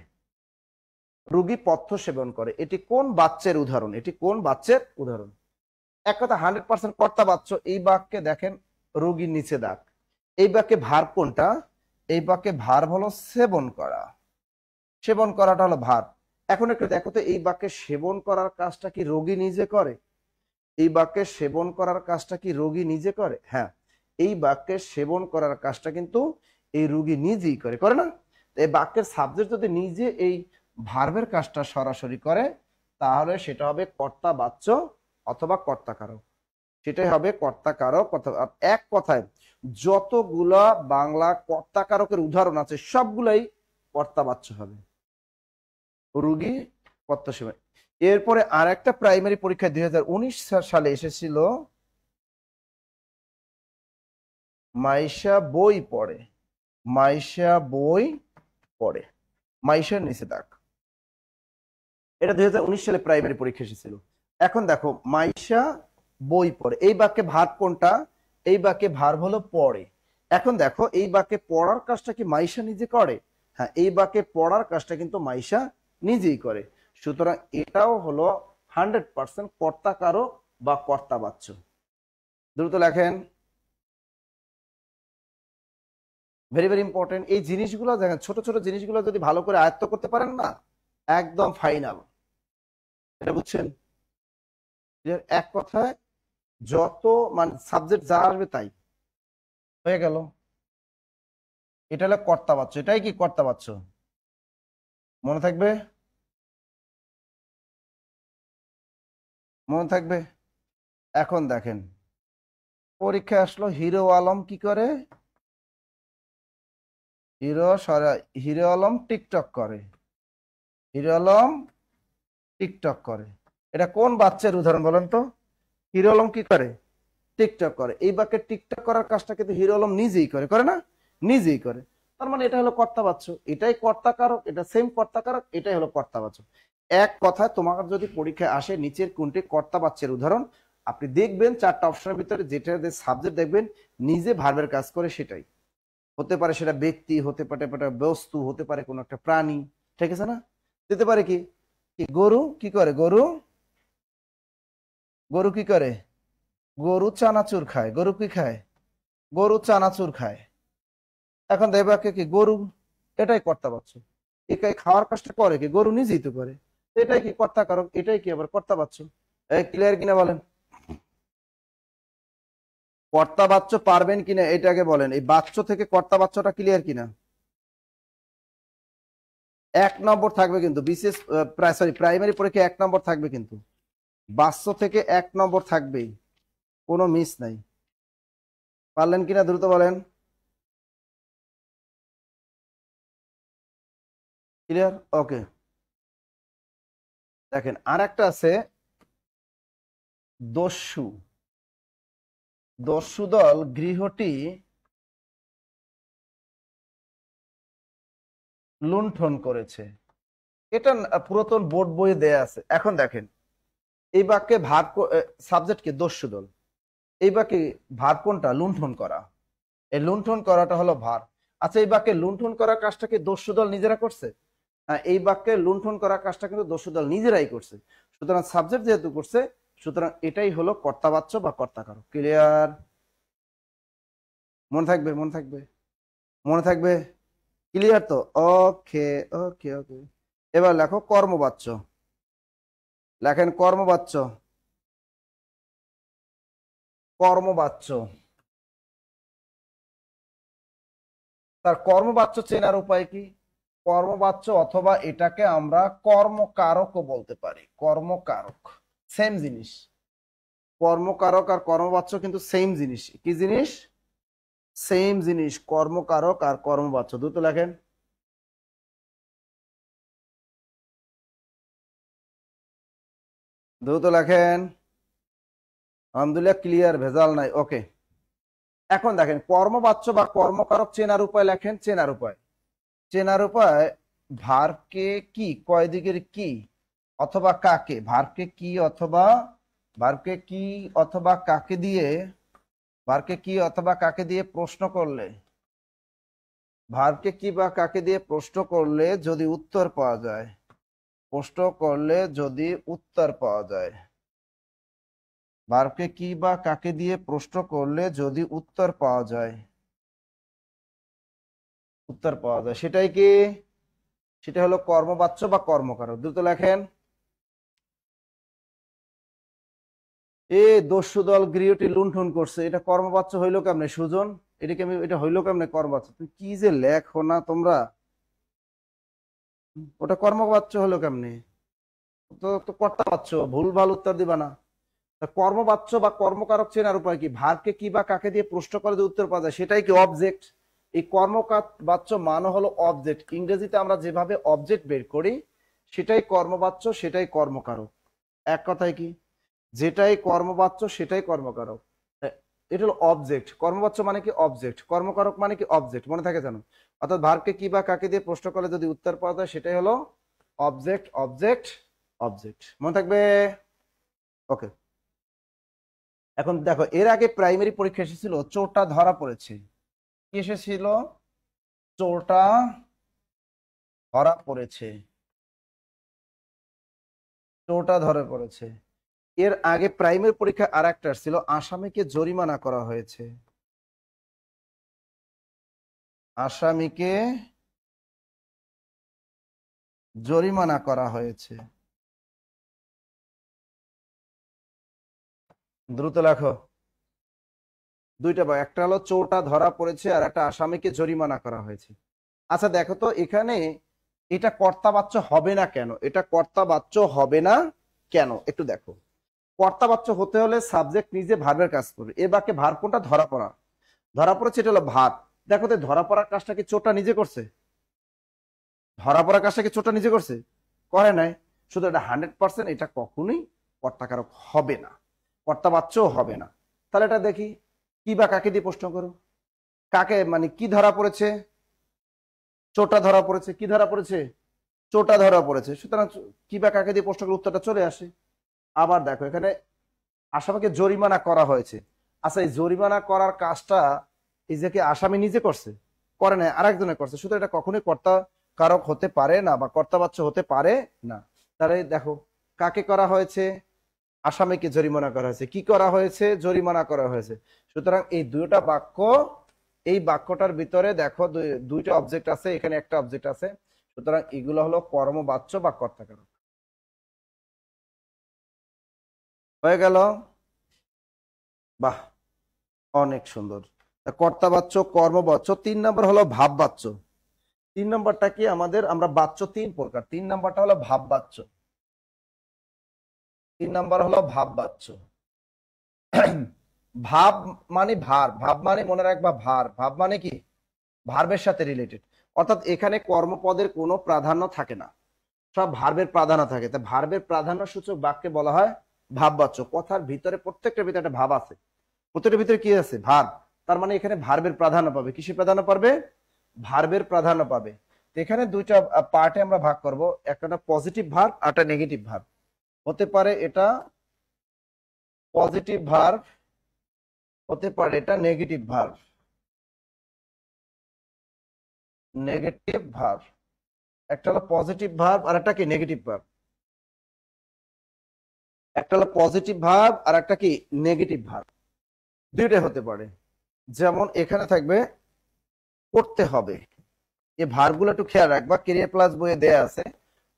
রোগী পথ্য সেবন করে। এটি কোন বাচ্চের উদাহরণ? এক কথা 100% কর্তা বাচ্চ। এই বাক্যে দেখেন রোগীর নিচে দাগ। এই বাক্যে ভার্ব কোনটা? এই বাক্যে ভার্ব হলো সেবন করা। সেবন করাটা হলো ভার্ব। এখন একটু দেখো তো, এই বাক্যে সেবন করার কাজটা কি রোগী নিজে করে? এই বাক্যে সেবন করার কাজটা কি রোগী নিজে করে? হ্যাঁ, এই বাক্যে সেবন করার কাজটা কিন্তু এই রোগী নিজেই করে না? এই বাক্যের সাবজেক্ট যদি নিজে এই ভার্বের কাজটা সরাসরি করে তাহলে সেটা হবে কর্তা বাচ্চ অথবা কর্তা কারক। সেটাই হবে কর্তা কারক। এক কথায় যতগুলা বাংলা কর্তা কারকের উদাহরণ আছে সবগুলাই কর্তা বাচ্চ হবে। রোগী পথ্য সেবন। এরপরে আর একটা প্রাইমারি পরীক্ষায় 2019 সালে এসেছিল, মাইশা বই পড়ে। মাইশার নিচে দাগ। এটা 2019 সালে প্রাইমারি পরীক্ষা এসেছিল। এখন দেখো, মাইশা বই পড়ে। এই বাক্যে ভার্ব কোনটা? এই বাক্যে ভার্ব হলো পড়ে। এখন দেখো এই বাক্যে পড়ার কাজটা কি মাইশা নিজে করে? হ্যাঁ, এই বাক্যে পড়ার কাজটা কিন্তু মাইশা নিজেই করে। সুতরাং এটাও হলো 100% কর্তাকারক বা কর্তাবাচ্য। দ্রুত লেখেন। Very very important. এই জিনিসগুলো দেখেন, ছোট ছোট জিনিসগুলো যদি ভালো করে আয়ত্ত করতে পারেন না, একদম ফাইনাল। এটা বুঝছেন? এক কথায় যত মানে সাবজেক্ট যা আসবে তাই হয়ে গেল। এটা হলো কর্তাবাচ্য। এটাই কি কর্তাবাচ্য? মনে থাকবে? মনে থাকবে? এখন দেখেন, পরীক্ষা আসলো, হিরো আলম কি করে? হিরো আলম টিকটক করে। হিরো আলম টিকটক করে। এটা কোন বাচ্চার উদাহরণ বলেন তো? হিরো আলম কি করে? টিকটক করে। এই বাক্যে টিকটক করার কাজটা কিন্তু হিরো আলম নিজেই করে, করে না? নিজেই করে। তার মানে এটা হলো কর্তাবাচ্য। এটাই কর্তাকারক, এটা সেম কর্তাকারক, এটাই হলো কর্তাবাচ্য। এক কথায় তোমার যদি পরীক্ষায় আসে নিচের কোনটি কর্তাবাচ্যের উদাহরণ, আপনি দেখবেন চারটা অপশনের ভিতরে যেটা সাবজেক্ট দেখবেন নিজে ভার্বের কাজ করে সেটাই হতে পারে। সেটা ব্যক্তি হতে পারে, বস্তু হতে পারে, কোনো একটা প্রাণী, ঠিক আছে না? দিতে পারে কি? গরু কি করে? গরু গরু কি করে? গরু চানাচুর খায়। গরু কি খায়? গরু চানাচুর খায়। এখন দেবাকে কি গরু, এটাই কর্তাবাচ্য। এটাই খাওয়ার কাজটা করে কি? গরু নিজেই তো করে। এটাই কি কর্তাকারক, এটাই কি আবার কর্তাবাচ্য। এই ক্লিয়ার কিনা বলেন? কর্তাবাচ্য পারবেন কিনা এটাকে বলেন। এই বাচ্য থেকে কর্তাবাচ্যটা ক্লিয়ার কিনা? 1 নম্বর থাকবে কিন্তু বিশেষ প্রাইমারি পরীক্ষা 1 নম্বর থাকবে কিন্তু। বাচ্য থেকে 1 নম্বর থাকবেই, কোনো মিস নাই। পারলেন কিনা দ্রুত বলেন। ক্লিয়ার? ওকে। দেখেন আর একটা আছে দস্যু। দস্যু দল গৃহটি লুণ্ঠন করেছে। এটা পুরাতন বোর্ড বইয়ে দেয়া আছে। এখন দেখেন এই বাক্যে ভার্ব, সাবজেক্ট কি? দস্যু দল। এই বাক্যে ভার্ব কোনটা? লুণ্ঠন করা। এই লুণ্ঠন করাটা হলো ভার্ব। আচ্ছা, এই বাক্যে লুণ্ঠন করার কাজটা কি দস্যু দল নিজেরা করছে? হ্যাঁ, এই বাক্যে লুণ্ঠন করার কাজটা কিন্তু দস্যু দল নিজেরাই করছে। সুতরাং সাবজেক্ট যেহেতু করছে, সুতরাং এটাই হলো কর্তাবাচ্য বা কর্তাকারক। ক্লিয়ার? মনে থাকবে? মনে থাকবে? মনে থাকবে? ক্লিয়ার তো? ওকে ওকে ওকে। এবার লেখো কর্মবাচ্য। লেখেন কর্মবাচ্য। কর্মবাচ্য। তার কর্মবাচ্য চেনার উপায় কি? কর্মবাচ্য অথবা এটাকে আমরা কর্মকারকও বলতে পারি। কর্মকারক সেম জিনিস। কর্মকারক আর কর্মবাচ্য কিন্তু সেম জিনিস। কি জিনিস? সেম জিনিস। কর্মকারক আর কর্মবাচ্য। দুটো লেখেন। দ্রুত লেখেন। আলহামদুলিল্লাহ ক্লিয়ার, ভেজাল নাই। ওকে। এখন দেখেন কর্মবাচ্য বা কর্মকারক চেনার উপায় লেখেন। চেনার উপায়, চেনার উপায় ভার্বকে কি, কয় দিকের কি অথবা কাকে, ভার্বকে কি অথবা ভার্বকে কি অথবা কাকে দিয়ে, ভার্বকে কি অথবা কাকে দিয়ে প্রশ্ন করলে, ভার্বকে কি বা কাকে দিয়ে প্রশ্ন করলে যদি উত্তর পাওয়া যায়, প্রশ্ন করলে যদি উত্তর পাওয়া যায়, ভার্বকে কি বা কাকে দিয়ে প্রশ্ন করলে যদি উত্তর পাওয়া যায়, উত্তর পাওয়া যায়, সেটাই কি? সেটা হলো কর্মবাচ্য বা কর্মকারক। দ্রুত লেখেন। এ দস্যু দল গৃহটি লুণ্ঠন করছে, এটা কর্মবাচ্য হইলো কেমনে সুজন? এটা কেমন, এটা হইলো কেমনে কর্মবাচ্য? তুমি কি যে লেখো না তোমরা, ওটা কর্মবাচ্য হলো কেমনে? তো তো কর্তাবাচ্য, ভুল ভাল উত্তর দিবা না। তা কর্মবাচ্য বা কর্মকারক চেনার উপায় কি? ভার্বকে কি বা কাকে দিয়ে প্রশ্ন করে যে উত্তর পাওয়া যায় সেটাই কি অবজেক্ট। এই কর্মবাচ্য মানে হলো অবজেক্ট। ইংরেজিতে আমরা যেভাবে অবজেক্ট বের করি সেটাই কর্মবাচ্য, সেটাই কর্মকারক। এক কথায় কি, যেটাই কর্মবাচ্য সেটাই কর্মকারক। এটা হলো অবজেক্ট। কর্মবাচ্য মানে কি? অবজেক্ট। কর্মকারক মানে কি? অবজেক্ট। মনে থাকে জানো? অর্থাৎ ভার্বকে কি বা কাকে দিয়ে প্রশ্ন করলে যদি উত্তর পাওয়া যায় সেটাই হলো অবজেক্ট অবজেক্ট অবজেক্ট। মনে থাকবে? ওকে। এখন দেখো এর আগে প্রাইমারি পরীক্ষা এসেছিল চোরটা ধরা পড়েছে, কি এসেছিল? চোরটা ধরা পড়েছে, চোরটা ধরে পড়েছে। এর আগে প্রাইমারি পরীক্ষা আর একটা ছিল আসামিকে জরিমানা করা হয়েছে, আসামিকে জরিমানা করা হয়েছে। দ্রুত লেখো, দুইটা বা একটা হলো চোরটা ধরা পড়েছে আর একটা আসামিকে জরিমানা করা হয়েছে। আচ্ছা দেখো তো এখানে এটা কর্তাবাচ্য হবে না কেন? এটা কর্তাবাচ্য হবে না কেন একটু দেখো। কর্তাবাচ্য হতে হলে সাবজেক্ট নিজে ভার্বের কাজ করবে। এ বাক্যে ভার্ব কোনটা? ধরা পড়া। ধরা পড়েছে, এটা হলো ভার্ব। দেখো তো ধরা পড়ার কাজটা কি চোরটা নিজে করছে? ধরা পড়ার কাজটা কি চোরটা নিজে করছে? করে নাই। শুধু এটা 100% এটা কখনোই কর্তাকারক হবে না, কর্তাবাচ্যও হবে না। তাহলে এটা দেখি কি বা কাকে দিয়ে প্রশ্ন করো। কাকে মানে কি ধরা পড়েছে? চোরটা ধরা পড়েছে। কি ধরা পড়েছে? চোরটা ধরা পড়েছে। সুতরাং কি বা কাকে দিয়ে প্রশ্ন করে উত্তরটা চলে আসে। আবার দেখো এখানে আসামিকে জরিমানা করা হয়েছে। আচ্ছা এই জরিমানা করার কাজটা এই যে কি আসামি নিজে করছে? করে না, আরেকজনে করছে। সুতরাং এটা কখনোই কর্তা কারক হতে পারে না বা কর্তাবাচ্য হতে পারে না। তাহলে দেখো কাকে করা হয়েছে? আসামিকে জরিমানা করা হয়েছে। কি করা হয়েছে? জরিমানা করা হয়েছে। সুতরাং এই দুইটা বাক্য, এই বাক্যটার ভিতরে দেখো দুইটা অবজেক্ট আছে, এখানে একটা অবজেক্ট আছে। সুতরাং এগুলো হলো কর্মবাচ্য বা কর্তাকারক। হয়ে গেল? বাহ, অনেক সুন্দর। কর্তাবাচ্য, কর্মবাচ্য। 3 নম্বর হলো ভাববাচ্য। 3 নম্বরটা কি আমাদের? আমরা বাচ্য 3 প্রকার। 3 নম্বরটা হলো ভাববাচ্য। 3 নম্বর হলো ভাববাচ্য। ভাব মানে ভার, ভাব মানে মনে রাখবা ভার। ভাব মানে কি? ভার্বের সাথে রিলেটেড। অর্থাৎ এখানে কর্মপদের কোনো প্রাধান্য থাকে না, সব ভার্বের প্রাধান্য থাকে। তাই ভার্বের প্রাধান্য সূচক বাক্যে বলা হয় ভাববাচ্য। কথার ভিতরে প্রত্যেকটার ভিতরে একটা ভাব আছে, প্রত্যেকটার ভিতরে কি আছে? ভার্ব। তার মানে এখানে ভার্বের প্রাধান্য পাবে। কিসের প্রাধান্য পাবে? ভার্বের প্রাধান্য পাবে। তো এখানে দুইটা পার্টে আমরা ভাগ করব, একটা পজিটিভ ভার্ব আর একটা নেগেটিভ ভার্ব। হতে পারে এটা পজিটিভ ভার্ব, হতে পারে এটা নেগেটিভ ভার্ব। নেগেটিভ ভার্ব, একটা হলো পজিটিভ ভার্ব আর একটা কি নেগেটিভ ভার্ব। একটা হলো পজিটিভ ভার্ব আর একটা কি নেগেটিভ ভার্ব। দুইটাই হতে পারে। যেমন এখানে থাকবে করতে হবে। এই ভার্বগুলো একটু খেয়াল রাখবা, ক্যারিয়ার প্লাস বইয়ে দেয়া আছে।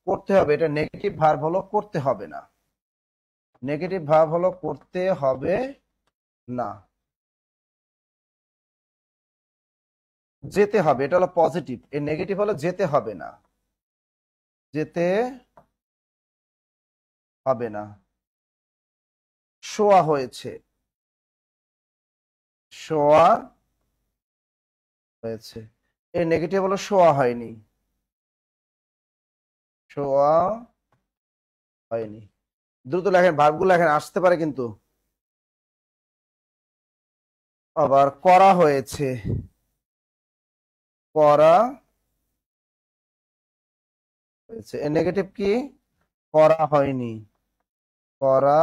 করতে হবে, এটা নেগেটিভ ভার্ব হলো করতে হবে না। নেগেটিভ ভার্ব হলো করতে হবে না। যেতে হবে, এটা হলো পজিটিভ। এর নেগেটিভ হলো যেতে হবে না, যেতে হবে না। শোয়া হয়েছে, শোয়া হয়েছে। এর নেগেটিভ হলো শোয়া হয়নি, শোয়া হয়নি। দ্রুত লেখেন, ভার্বগুলো লেখেন, আসতে পারে কিন্তু। আবার করা হয়েছে, করা হয়েছে। এর নেগেটিভ কি? করা হয়নি, করা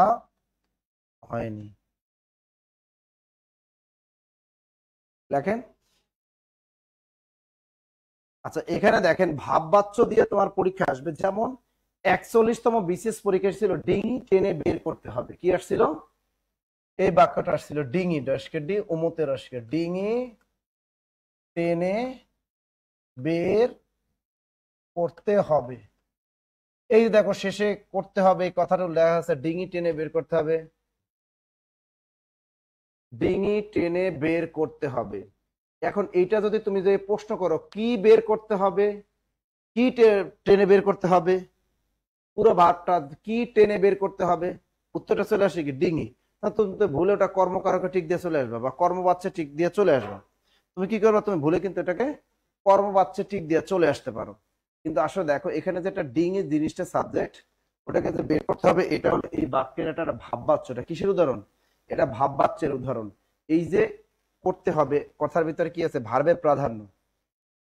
হয়নি। লেখেন। আচ্ছা এখানে দেখেন ভাববাচ্য দিয়ে তোমার পরীক্ষা আসবে। যেমন 41তম বিসিএস পরীক্ষা ছিল ডিঙি টেনে বের করতে হবে। কি আসছিল? এই বাক্যটা আসছিল ডিঙি ডস্কে ডি উমতে রস্কে, ডিঙি টেনে বের করতে হবে। এই দেখো শেষে করতে হবে এই কথাটা লেখা আছে, ডিঙি টেনে বের করতে হবে, ডিঙি টেনে বের করতে হবে। এখন এইটা যদি তুমি যে প্রশ্ন করো কি বের করতে হবে, কি টেনে বের করতে হবে, পুরো ভাবটা কি টেনে বের করতে হবে, উত্তরটা চলে আসে কি? ডিঙি। তা তুমি তো ভুলে ওটা কর্মকারকে ঠিক দিয়ে চলে আসবা বা কর্মবাচ্যে ঠিক দিয়ে চলে আসবা। তুমি কি করবা? তুমি ভুলে কিন্তু এটাকে কর্মবাচ্যে ঠিক দিয়ে চলে আসতে পারো। কিন্তু আসলে দেখো এখানে যেটা ডিঙি জিনিসটা সাবজেক্ট, ওটাকে যে বের করতে হবে, এটা হলো এই বাক্যের একটা ভাববাচ্য। এটা কিসের উদাহরণ? এটা ভাববাচ্যের উদাহরণ। এই যে করতে হবে কথার ভিতরে কি আছে? ভার্বের প্রাধান্য।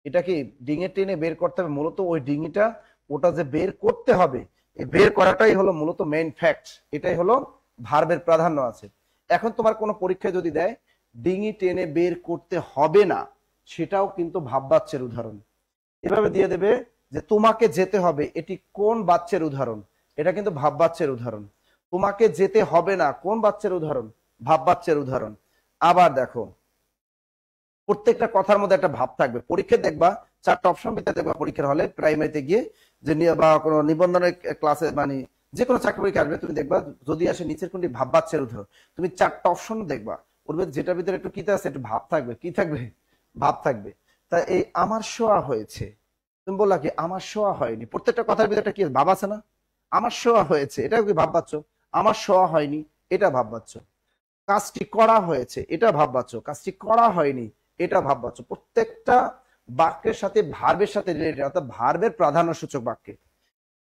এটা কি ডিঙে টেনে বের করতে হবে, মূলত ওই ডিঙিটা ওটা যে বের করতে হবে, এই বের করাটাই হলো মূলত মেইন ফ্যাক্ট। এটাই হলো ভার্বের প্রাধান্য আছে। এখন তোমার কোনো পরীক্ষায় যদি দেয় ডিঙি টেনে বের করতে হবে না, সেটাও কিন্তু ভাববাচ্যের উদাহরণ। এভাবে দিয়ে দেবে যে তোমাকে যেতে হবে, এটি কোন বাচ্চার উদাহরণ, এটা কিন্তু ভাববাচ্যের উদাহরণ। তোমাকে যেতে হবে না, কোন বাচ্চার উদাহরণ, ভাববাচ্যের উদাহরণ। আবার দেখো প্রত্যেকটা কথার মধ্যে একটা ভাব থাকবে। পরীক্ষা দেখবা 4টা অপশন ভিতরে দেখবা পরীক্ষার হলে প্রাইমারিতে গিয়ে যে বা কোনো নিবন্ধনের ক্লাসে মানে যে কোনো চাকরি পরীক্ষা আসবে, তুমি দেখবা যদি আসে নিচের কোনটি ভাববাচ্যের উদাহরণ, তুমি 4টা অপশন দেখবা, ওর মধ্যে যেটার ভিতরে একটু কিতে আছে একটু ভাব থাকবে, কি থাকবে, ভাব থাকবে। তা এই আমার শোয়া হয়েছে, তুমি বললা কি আমার শোয়া হয়নি, প্রত্যেকটা কথার ভিতরে একটা কি ভাব আছে না, আমার শোয়া হয়েছে এটা কি ভাববাচ্য, আমার শোয়া হয়নি এটা ভাববাচ্য। কাজটি করা হয়েছে এটা ভাববাচ্য, কাজটি করা হয়নি এটা ভাববাচ্য। প্রত্যেকটা বাক্যের সাথে ভার্বের সাথে রিলেটেড, অর্থাৎ ভার্বের প্রাধান্য সূচক বাক্যে,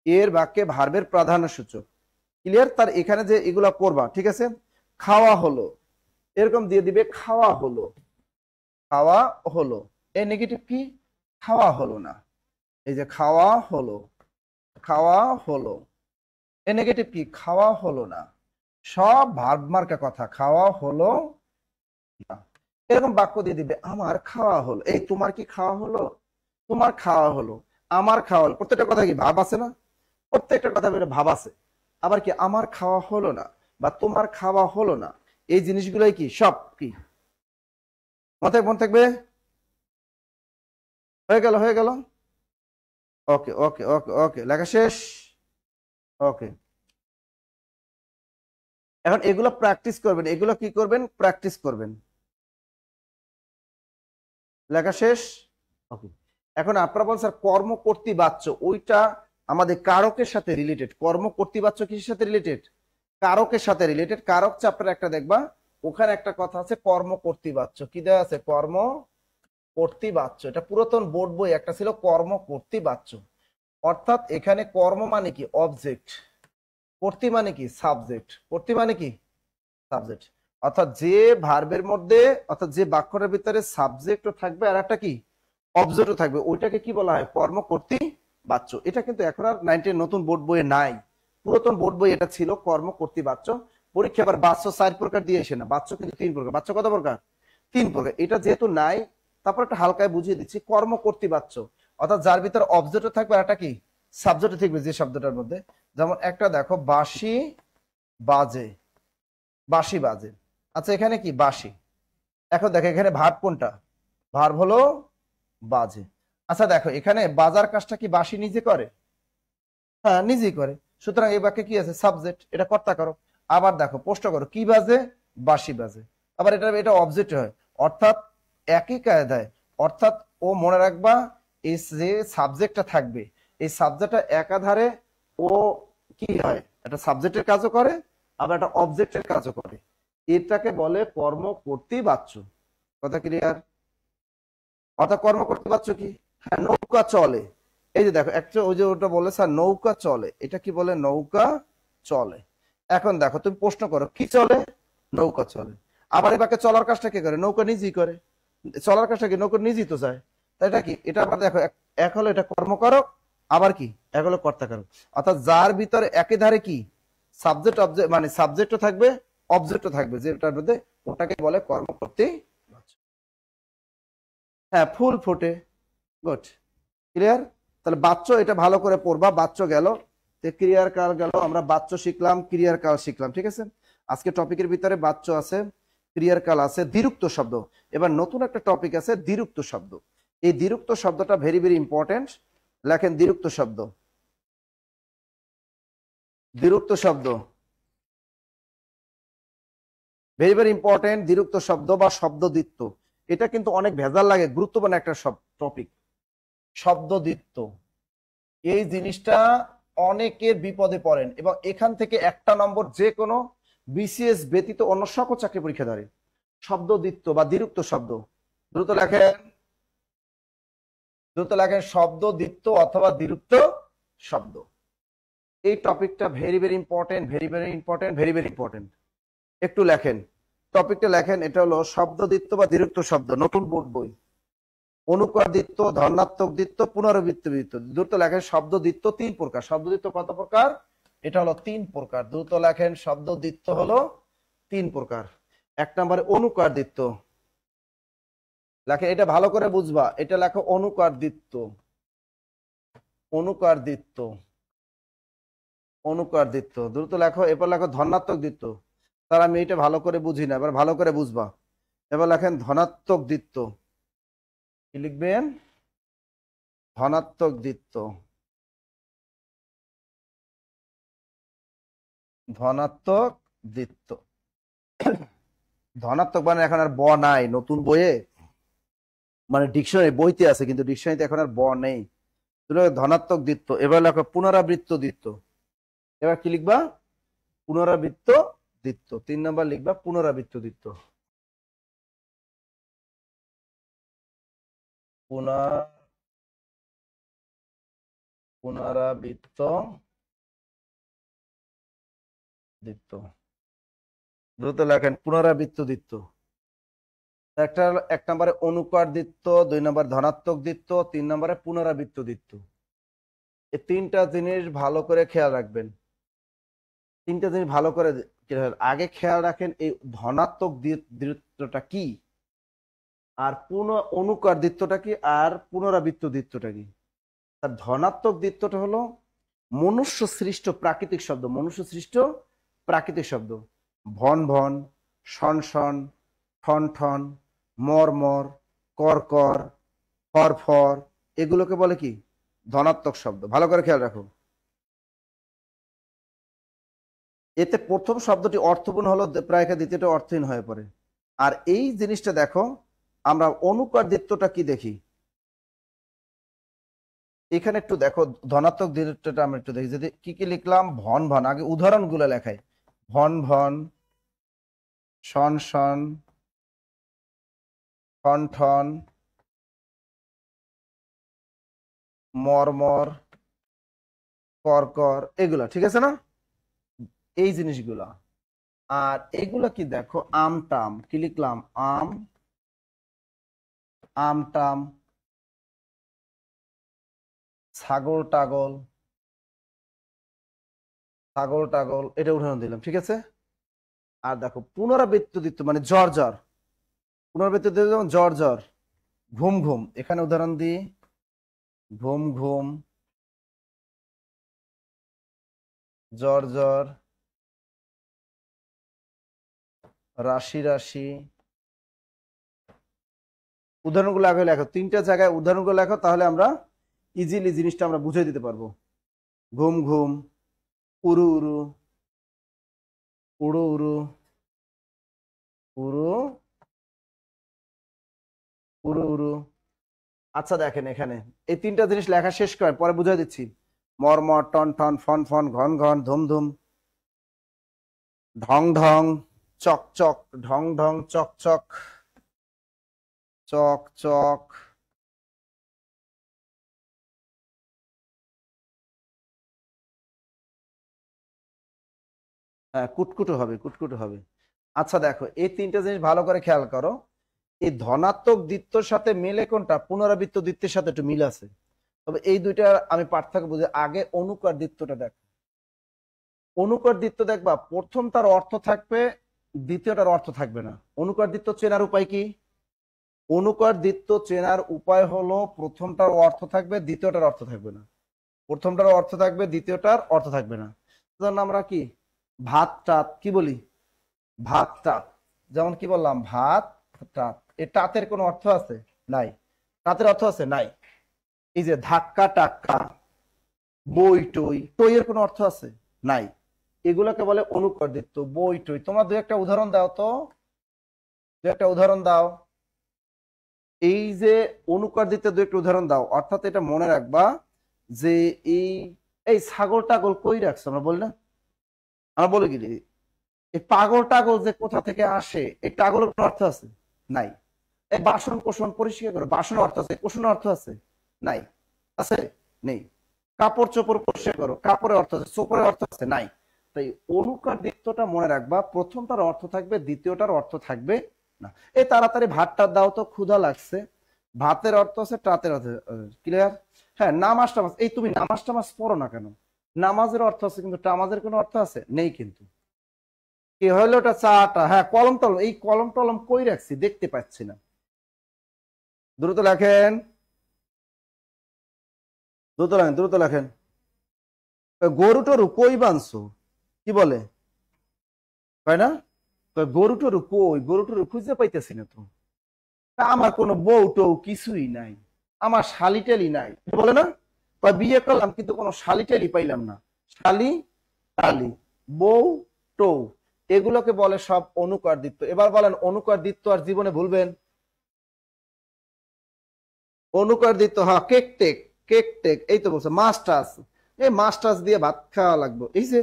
এর বাক্যে ভার্বের প্রাধান্য সূচক। ক্লিয়ার? তার এখানে যে এগুলা করবা, ঠিক আছে। খাওয়া হলো, এরকম দিয়ে দিবে খাওয়া হলো, খাওয়া হলো। এই নেগেটিভ কি, খাওয়া হলো না। এই যে খাওয়া হলো, খাওয়া হলো। এই নেগেটিভ কি, খাওয়া হলো না। সব ভার্ব মার্কা কথা, খাওয়া হলো না। এরকম বাক্য দিয়ে দিবে আমার খাওয়া হলো। এই তোমার কি খাওয়া হলো, তোমার খাওয়া হলো, আমার খাওয়া হলো। প্রত্যেকটা কথা কি ভাব আছে না, প্রত্যেকটা কথা বেরো ভাব আছে। আবার কি আমার খাওয়া হলো না বা তোমার খাওয়া হলো না, এই জিনিসগুলোই কি সব কি মাথায় মনে থাকবে। হয়ে গেল, হয়ে গেল। ওকে ওকে ওকে ওকে, লেখা শেষ। ওকে, এখন এগুলো প্র্যাকটিস করবেন, এগুলো কি করবেন, প্র্যাকটিস করবেন। লেখা শেষ। ওকে, এখন আপনারা বলছেন স্যার কর্ম কর্তৃবাচ্য, ওইটা আমাদের কারকের সাথে রিলেটেড। কর্ম কর্তৃবাচ্য কিসের সাথে রিলেটেড, কারকের সাথে রিলেটেড। কারক চ্যাপ্টার একটা দেখবা, ওখানে একটা কথা আছে কর্ম কর্তৃবাচ্য। কি দেওয়া আছে, কর্ম কর্তৃবাচ্য। এটা পুরাতন বোর্ড বই একটা ছিল কর্ম কর্তৃবাচ্য। অর্থাৎ এখানে কর্ম মানে কি, অবজেক্ট, কর্তৃ মানে কি, সাবজেক্ট, কর্তৃ মানে কি, সাবজেক্ট। অর্থাৎ যে ভার্বের মধ্যে, অর্থাৎ যে বাক্যটার ভিতরে সাবজেক্টও থাকবে আর একটা কি, অবজেক্টও থাকবে, ওইটাকে কি বলা হয়, কর্ম কর্তৃবাচ্য। এটা কিন্তু এখন আর 90 নতুন বোর্ড বইয়ে নাই, পুরাতন বোর্ড বই এটা ছিল কর্ম কর্তৃবাচ্য। পরীক্ষা আবার বাচ্য 4 প্রকার দিয়েছে না, বাচ্য কিন্তু 3 প্রকার। বাচ্য কত প্রকার, 3 প্রকার। এটা যেহেতু নাই, তারপর একটা হালকায় বুঝিয়ে দিচ্ছি। কর্ম কর্তৃবাচ্য অর্থাৎ যার ভিতরে অবজেক্টও থাকবে আর একটা কি, সাবজেক্টও থাকবে যে শব্দটার মধ্যে। যেমন একটা দেখো, বাঁশি বাজে, বাঁশি বাজে। আচ্ছা এখানে কি বাঁশি, এখন দেখো এখানে ভার্ব কোনটা, ভার্ব হলো বাজে। আচ্ছা দেখো এখানে বাজার কাজটা কি বাঁশি নিজে করে, হ্যাঁ নিজেই করে, সুতরাং এই বাক্যে কি আছে, সাবজেক্ট, এটা কর্তা করো। আবার দেখো প্রশ্ন করো, কি বাজে, বাঁশি বাজে। আবার এটা অবজেক্ট হয়, অর্থাৎ একই কায়দায়। অর্থাৎ ও মনে রাখবা, এই যে সাবজেক্টটা থাকবে, এই সাবজেক্টটা একাধারে ও কি হয়, একটা সাবজেক্টের কাজও করে আবার একটা অবজেক্টের কাজও করে। এটাকে বলে কর্ম কর্তৃবাচ্য। কথা ক্লিয়ার? অর্থাৎ কর্ম কর্তৃবাচ্য কি, হ্যাঁ নৌকা চলে। এই যে দেখো একটা, ওই যে ওটা বলে স্যার নৌকা চলে, এটা কি বলে, নৌকা চলে। এখন দেখো তুমি প্রশ্ন করো, কি চলে, নৌকা চলে। আবার এই বাক্যে চলার কাজটা কে করে, নৌকা নিজেই করে। চলার কাজটা কি, নৌকা নিজেই তো যায়। তাই এটা কি, এটা আবার দেখো এক হলো এটা কর্মকারক, আবার কি এক হলো কর্তাকারক। অর্থাৎ যার ভিতরে একই ধারে কি, সাবজেক্ট অবজেক্ট, মানে সাবজেক্টও থাকবে অবজেক্টও থাকবে, যেটার মধ্যে ওটাকে বলে কর্ম কর্তৃবাচ্য। হ্যাঁ ফুল ফোটে, গুড, ক্লিয়ার। তাহলে বাচ্চ এটা ভালো করে পড়বা। বাচ্চ গেল, ক্রিয়ার কাল গেল, আমরা বাচ্চ শিখলাম, ক্রিয়ার কাল শিখলাম, ঠিক আছে। আজকে টপিকের ভিতরে বাচ্চ আছে, ক্রিয়ার কাল আছে, দ্বিরুক্ত শব্দ। এবার নতুন একটা টপিক আছে, দ্বিরুক্ত শব্দ। এই দ্বিরুক্ত শব্দটা ভেরি ভেরি ইম্পর্টেন্ট। লেখেন দ্বিরুক্ত শব্দ, দ্বিরুক্ত শব্দ ভেরি ভেরি ইম্পর্টেন্ট। দ্বিরুক্ত শব্দ বা শব্দদ্বিত্ব, এটা কিন্তু অনেক ভেজাল লাগে, গুরুত্বপূর্ণ একটা টপিক। শব্দদ্বিত্ব এই জিনিসটা অনেকের বিপদে পড়েন, এবং এখান থেকে একটা নম্বর যে কোনো বিসিএস ব্যতীত অন্য সকল চাকরি পরীক্ষা ধরে। শব্দদ্বিত্ব বা দ্বিরুক্ত শব্দ, দ্রুত লেখেন, দ্রুত লেখেন, শব্দদ্বিত্ব অথবা দ্বিরুক্ত শব্দ। এই টপিকটা very very important, very very important, very very important. একটু লেখেন, টপিকটা লেখেন। এটা হলো শব্দদ্বিত্ব বা দ্বিরুক্ত শব্দ, নতুন বোর্ড বই। অনুকর দ্বিত্ব, ধর্নাত্মক দ্বিত্ব, পুনরাবৃত্ত দ্বিত্ব। দ্রুত লেখেন, শব্দদ্বিত্ব 3 প্রকার। শব্দদ্বিত্ব কত প্রকার, এটা হলো 3 প্রকার। দ্রুত লেখেন, শব্দদ্বিত্ব হলো তিন প্রকার। এক নম্বরে অনুকার্দিত্ব, লেখে এটা ভালো করে বুঝবা, এটা লেখো অনুকার্দিত্ব। অনুকার্দিত্ব, অনুকার্দিত্ব দ্রুত লেখো। এরপর লেখো ধনাত্মক দ্বিত্ব। তার আমি এটা ভালো করে বুঝি না, এবার ভালো করে বুঝবা। এবার লেখেন ধনাত্মক দ্বিত্ব। কি লিখবেন? ধনাত্মক দ্বিত্ব। ধনাত্মক দ্বিত্ব। ধনাত্মক মানে এখন আর ব নাই নতুন বইয়ে, মানে ডিকশনারি বইতে আছে কিন্তু ডিকশনারিতে এখন আর ব নেই। ধনাত্মক দ্বিত্ব। এবার লেখো পুনরাবৃত্ত দ্বিত্ব। এবার কি লিখবা? পুনরাবৃত্ত দ্বিত্ব। 3 নম্বর লিখবা পুনরাবৃত্ত দ্বিত্ব। পুনরাবৃত্ত দ্বিত্ব। দ্রুত লেখেন পুনরাবৃত্ত দ্বিত্ব। একটা হলো 1 নম্বরে অনুকার দ্বিত্ব, 2 নম্বর ধনাত্মক দ্বিত্ব, 3 নম্বরে পুনরাবৃত্ত দ্বিত্ব। এই তিনটা জিনিস ভালো করে খেয়াল রাখবেন। তিনটা জিনিস ভালো করে আগে খেয়াল রাখেন, এই ধনাত্মক দ্বিত্বটা কি, আর অনুকার দ্বিত্বটা কি, আর পুনরাবৃত্ত দ্বিত্বটা কি। তার ধনাত্মক দ্বিত্বটা হলো মনুষ্য সৃষ্ট প্রাকৃতিক শব্দ। মনুষ্য সৃষ্ট প্রাকৃতিক শব্দ, ভন ভন, শন শন, ঠন ঠন, মর মর, কর কর, ফর ফর, এগুলোকে বলে কি? ধনাত্মক শব্দ। ভালো করে খেয়াল রাখো। এতে প্রথম শব্দটি অর্থপূর্ণ হলো প্রায়, দ্বিতীয়টা অর্থহীন হয়ে পড়ে। আর এই জিনিসটা দেখো, আমরা অনুকার দ্বিত্বটা কি দেখি এখানে একটু দেখো। ধনাত্মক দ্বিত্বটা আমরা একটু দেখি, যদি কি কি লিখলাম, ভন ভন, আগে উদাহরণগুলো লেখায়। ভন ভন, শন শন, ঠন ঠন, মর মর, কর কর, এগুলা ঠিক আছে না? এই জিনিসগুলা। আর এগুলা কি দেখো, আম টাম, কি লিখলাম? আম, আম টাম, ছাগল টাগল, ছাগল টাগল, এটা উদাহরণ দিলাম, ঠিক আছে? আর দেখো পুনরাবৃত্ত দ্বিত্ব মানে জ্বর জ্বর। পুনরাবৃত্ত দ্বিত্ব যেমন জ্বর জ্বর, ঘুম ঘুম, এখানে উদাহরণ দিই, ঘুম ঘুম, জ্বর জ্বর, রাশি রাশি। উদাহরণগুলো আগে লেখো, 3টা জায়গায় উদাহরণগুলো লেখো, তাহলে আমরা ইজিলি জিনিসটা আমরা বুঝে দিতে পারবো। ঘুম ঘুম, উড়ু উড়ু, উড়ু উড়ু, উড়ু উড়ু উড়ু। আচ্ছা দেখেন এখানে এই 3টা জিনিস লেখা শেষ করেন, পরে বুঝাই দিচ্ছি। মর মর, টন টন, ফন ফন, ঘন ঘন, ধুম ধুম, ঢং ঢং, চক চক, ঢং ঢং, চক চক, চক চক, হ্যাঁ কুটকুটো হবে, কুটকুটো হবে। আচ্ছা দেখো এই 3টা জিনিস ভালো করে খেয়াল করো। এই ধনাত্মক দ্বিত্বর সাথে মিলে কোনটা? পুনরাবৃত্ত দ্বিত্বের সাথে একটু মিল আছে, তবে এই দুইটা আমি পার্থক্য বুঝি। আগে অনুকার দ্বিত্বটা দেখ। অনুকার দ্বিত্ব দেখবা, প্রথম তার অর্থ থাকবে, দ্বিতীয়টার অর্থ থাকবে না। অনুকার দ্বিত্ব চেনার উপায় কি? অনুকার দ্বিত্ব চেনার উপায় হলো, প্রথমটার অর্থ থাকবে, দ্বিতীয়টার অর্থ থাকবে না। প্রথমটার অর্থ থাকবে, দ্বিতীয়টার অর্থ থাকবে না। যেমন আমরা কি ভাত টাত কি বলি? ভাত টাত। যেমন কি বললাম? ভাত টাত। এই টাতের কোনো অর্থ আছে? নাই। টাতের অর্থ আছে? নাই। এই যে ধাক্কা টাক্কা, বই টই, টই এর কোনো অর্থ আছে? নাই। এগুলোকে বলে অনুকার দ্বিত্ব। বই টই, তোমরা দু একটা উদাহরণ দাও তো, দু একটা উদাহরণ দাও। এই যে অনুকার দ্বিত্বের দু একটা উদাহরণ দাও, অর্থাৎ এটা মনে রাখবা যে এই এই ছাগল টাগল কই রাখছো, আমরা বলি না? আমরা বলি কি, এই পাগল টাগল যে কোথা থেকে আসে, এই টাগলের কোনো অর্থ আছে? নাই। এই বাসন কোসন পরিষ্কার করো, বাসনের অর্থ আছে? কোসনের অর্থ আছে? নাই। আছে? নেই। কাপড় চোপড় পরিষ্কার করো, কাপড়ের অর্থ আছে? চোপড়ের অর্থ আছে? নাই। তাই অনুকার দ্বিত্বটা মনে রাখবা, প্রথমটার অর্থ থাকবে, দ্বিতীয়টার অর্থ থাকবে না। এই তাড়াতাড়ি ভাতটা দাও তো, ক্ষুধা লাগছে, ভাতের অর্থ আছে, টাতের অর্থ। ক্লিয়ার? হ্যাঁ, নামাজ টামাজ, এই তুমি নামাজ টামাজ পড়ো না কেন? নামাজের অর্থ আছে, কিন্তু টামাজের কোনো অর্থ আছে? নেই কিন্তু। কি হলো ওটা? চাটা। হ্যাঁ, কলম টলম, এই কলম টলম কই রাখছি দেখতে পাচ্ছি না। দ্রুত লেখেন, দ্রুত লেখেন, দ্রুত লেখেন। গরু টরু কই বানছো? কি বলে? তাই না? গরু টরু কই? গরু টরু খুঁজে পাইতেছি না তো। আমার কোনো বউ টউ কিছুই নাই, আমার শালি টালি নাই, বলে না? বিয়ে করলাম কিন্তু কোনো শালি টালি পাইলাম না। শালি টালি, বউ টৌ, এগুলোকে বলে সব অনুকারদিত্ব। এবার বলেন অনুকারদিত্ব আর জীবনে ভুলবেন? অনুকারদিত্ব, হ্যাঁ, কেক টেক, কেক টেক, এই তো বলছে। মাস্টার্স, এই মাস্টার্স দিয়ে ভাত খাওয়া লাগবে। এই যে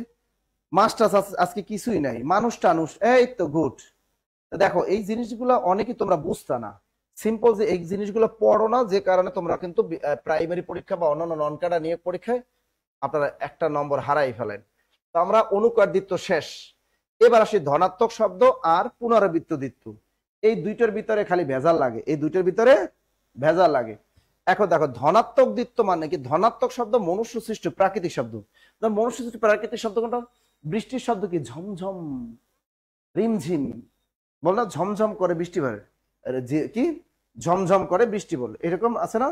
মাস্টার্স আজকে কিছুই নাই, মানুষ টানুষ, এই তো গুড। দেখো এই জিনিসগুলো অনেকেই তোমরা বুঝতা না। সিম্পল যে এই জিনিসগুলো পড়ো না, যে কারণে তোমরা কিন্তু প্রাইমারি পরীক্ষা বা অন্যান্য নন ক্যাডার নিয়োগ পরীক্ষায় আপনারা একটা নম্বর হারাই ফেলেন। তো আমরা অনুকারদিত্ব শেষ। এবার আসি ধনাত্মক শব্দ আর পুনরাবৃত্ত দ্বিত্ব। এই দুইটার ভিতরে খালি ভেজাল লাগে, এই দুইটার ভিতরে ভেজাল লাগে। এখন দেখো ধনাত্মক দ্বিত্ব মানে কি? ধনাত্মক শব্দ মনুষ্য সৃষ্ট প্রাকৃতিক শব্দ। মনুষ্য সৃষ্ট প্রাকৃতিক শব্দ কোনটা? বৃষ্টির শব্দ কি? ঝমঝম, রিমঝিম, বল না? ঝমঝম করে বৃষ্টি পড়ে, যে কি ঝমঝম করে বৃষ্টি বলে, এরকম আছে না?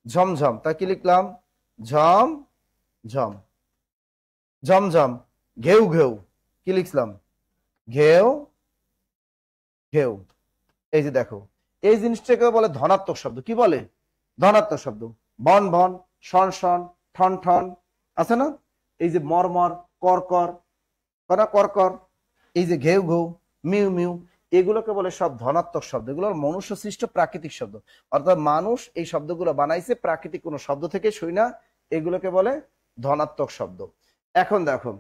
ঝমঝম। তা কি লিখলাম? ঝম ঝম। ঝমঝম। ঘেউ ঘেউ, কি লিখলাম? ঘেউ ঘেউ। এই যে দেখো এই জিনিসটাকে বলে ধনাত্মক শব্দ। কি বলে? ধনাত্মক শব্দ। বন বন, শন শন, ঠন ঠন, আছে না? এই যে মরমর, করকর, করকর, এই যে ঘেউ ঘেউ, মিউ মিউ, এগুলোকে বলে সব ধনাত্মক শব্দ। এগুলো মনুষ্য সৃষ্ট প্রাকৃতিক শব্দ, অর্থাৎ মানুষ এই শব্দগুলো বানাইছে প্রাকৃতিক কোনো শব্দ থেকে, শুই না, এগুলোকে বলে ধনাত্মক শব্দ। এখন দেখো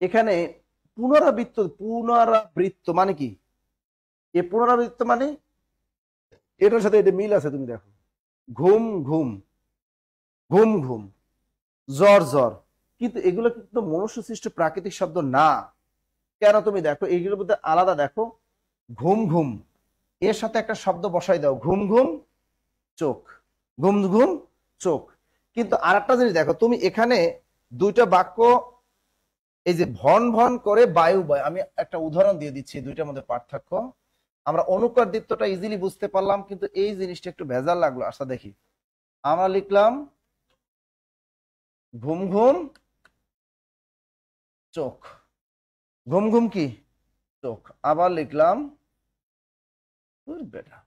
এখানে পুনরাবৃত্ত, পুনরাবৃত্ত মানে কি? এই পুনরাবৃত্ত মানে এটার সাথে এটা মিল আছে। তুমি দেখো ঘুম ঘুম, ঘুম ঘুম, জ্বর জ্বর, কিন্তু এগুলো কিন্তু মনুষ্য সৃষ্ট প্রাকৃতিক শব্দ না। কেন? তুমি দেখো এইগুলোর মধ্যে আলাদা। দেখো ঘুম ঘুম, এর সাথে একটা শব্দ বসাই দাও, ঘুম ঘুম চোখ, ঘুম ঘুম চোখ। কিন্তু আর একটা জিনিস দেখো, তুমি এখানে দুইটা বাক্য, এই যে ভন ভন করে বায়ু বয়, আমি একটা উদাহরণ দিয়ে দিচ্ছি দুইটার মধ্যে পার্থক্য। আমরা অনুকারদিত্বটা ইজিলি বুঝতে পারলাম, কিন্তু এই জিনিসটা একটু ভেজাল লাগলো। আচ্ছা দেখি, আমরা লিখলাম ঘুম ঘুম চোখ, ঘুম ঘুম কি? চোখ। আবার লিখলাম বেটা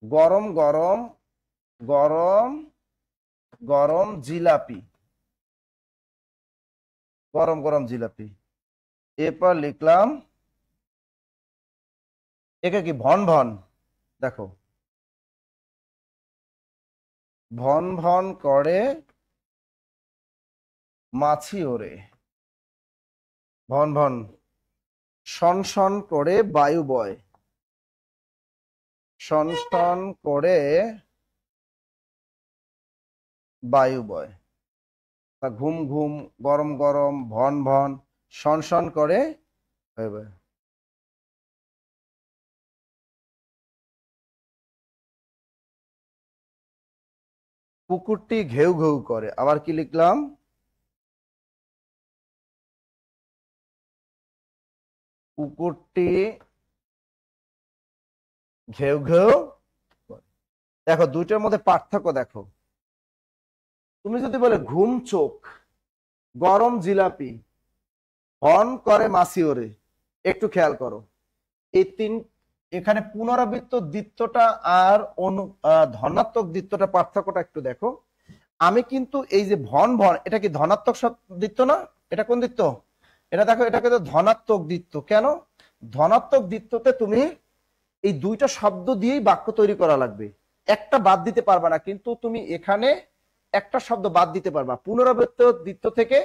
গরম গরম, গরম গরম জিলাপি, গরম গরম জিলাপি। এরপর লিখলাম একে কি? ভন ভন। দেখো ভন ভন করে মাছি ওরে, ভন ভন। শন শন করে বায়ু বয়, শন শন করে বায়ু বয়। ঘুম ঘুম, গরম গরম, ভন ভন, শন শন করে বায়ু বয়। কুকুরটি ঘেউ ঘেউ করে। আবার কি লিখলাম? কুকুরটি ঘেউ ঘেউ। দেখো দুইটার মধ্যে পার্থক্য দেখো। তুমি যদি বলে ঘুম চোখ, গরম জিলাপি, হন করে মাছি ওরে, একটু খেয়াল করো এই তিন, এখানে পুনরাবৃত্ত দ্বিত্বটা আর ধনাত্মক দ্বিত্বটা পার্থক্যটা একটু দেখো। আমি কিন্তু এই যে ভন ভন, এটা কি ধনাত্মক দ্বিত্ব না? এটা কোন দ্বিত্ব? এটা দেখো, এটা কিন্তু ধনাত্মক দ্বিত্ব। কেন? ধনাত্মক দ্বিত্বতে তুমি এই দুইটা শব্দ দিয়েই বাক্য তৈরি করা লাগবে, একটা বাদ দিতে পারবা না। কিন্তু তুমি এখানে একটা শব্দ বাদ দিতে পারবা। পুনরাবৃত্ত দ্বিত্ব থেকে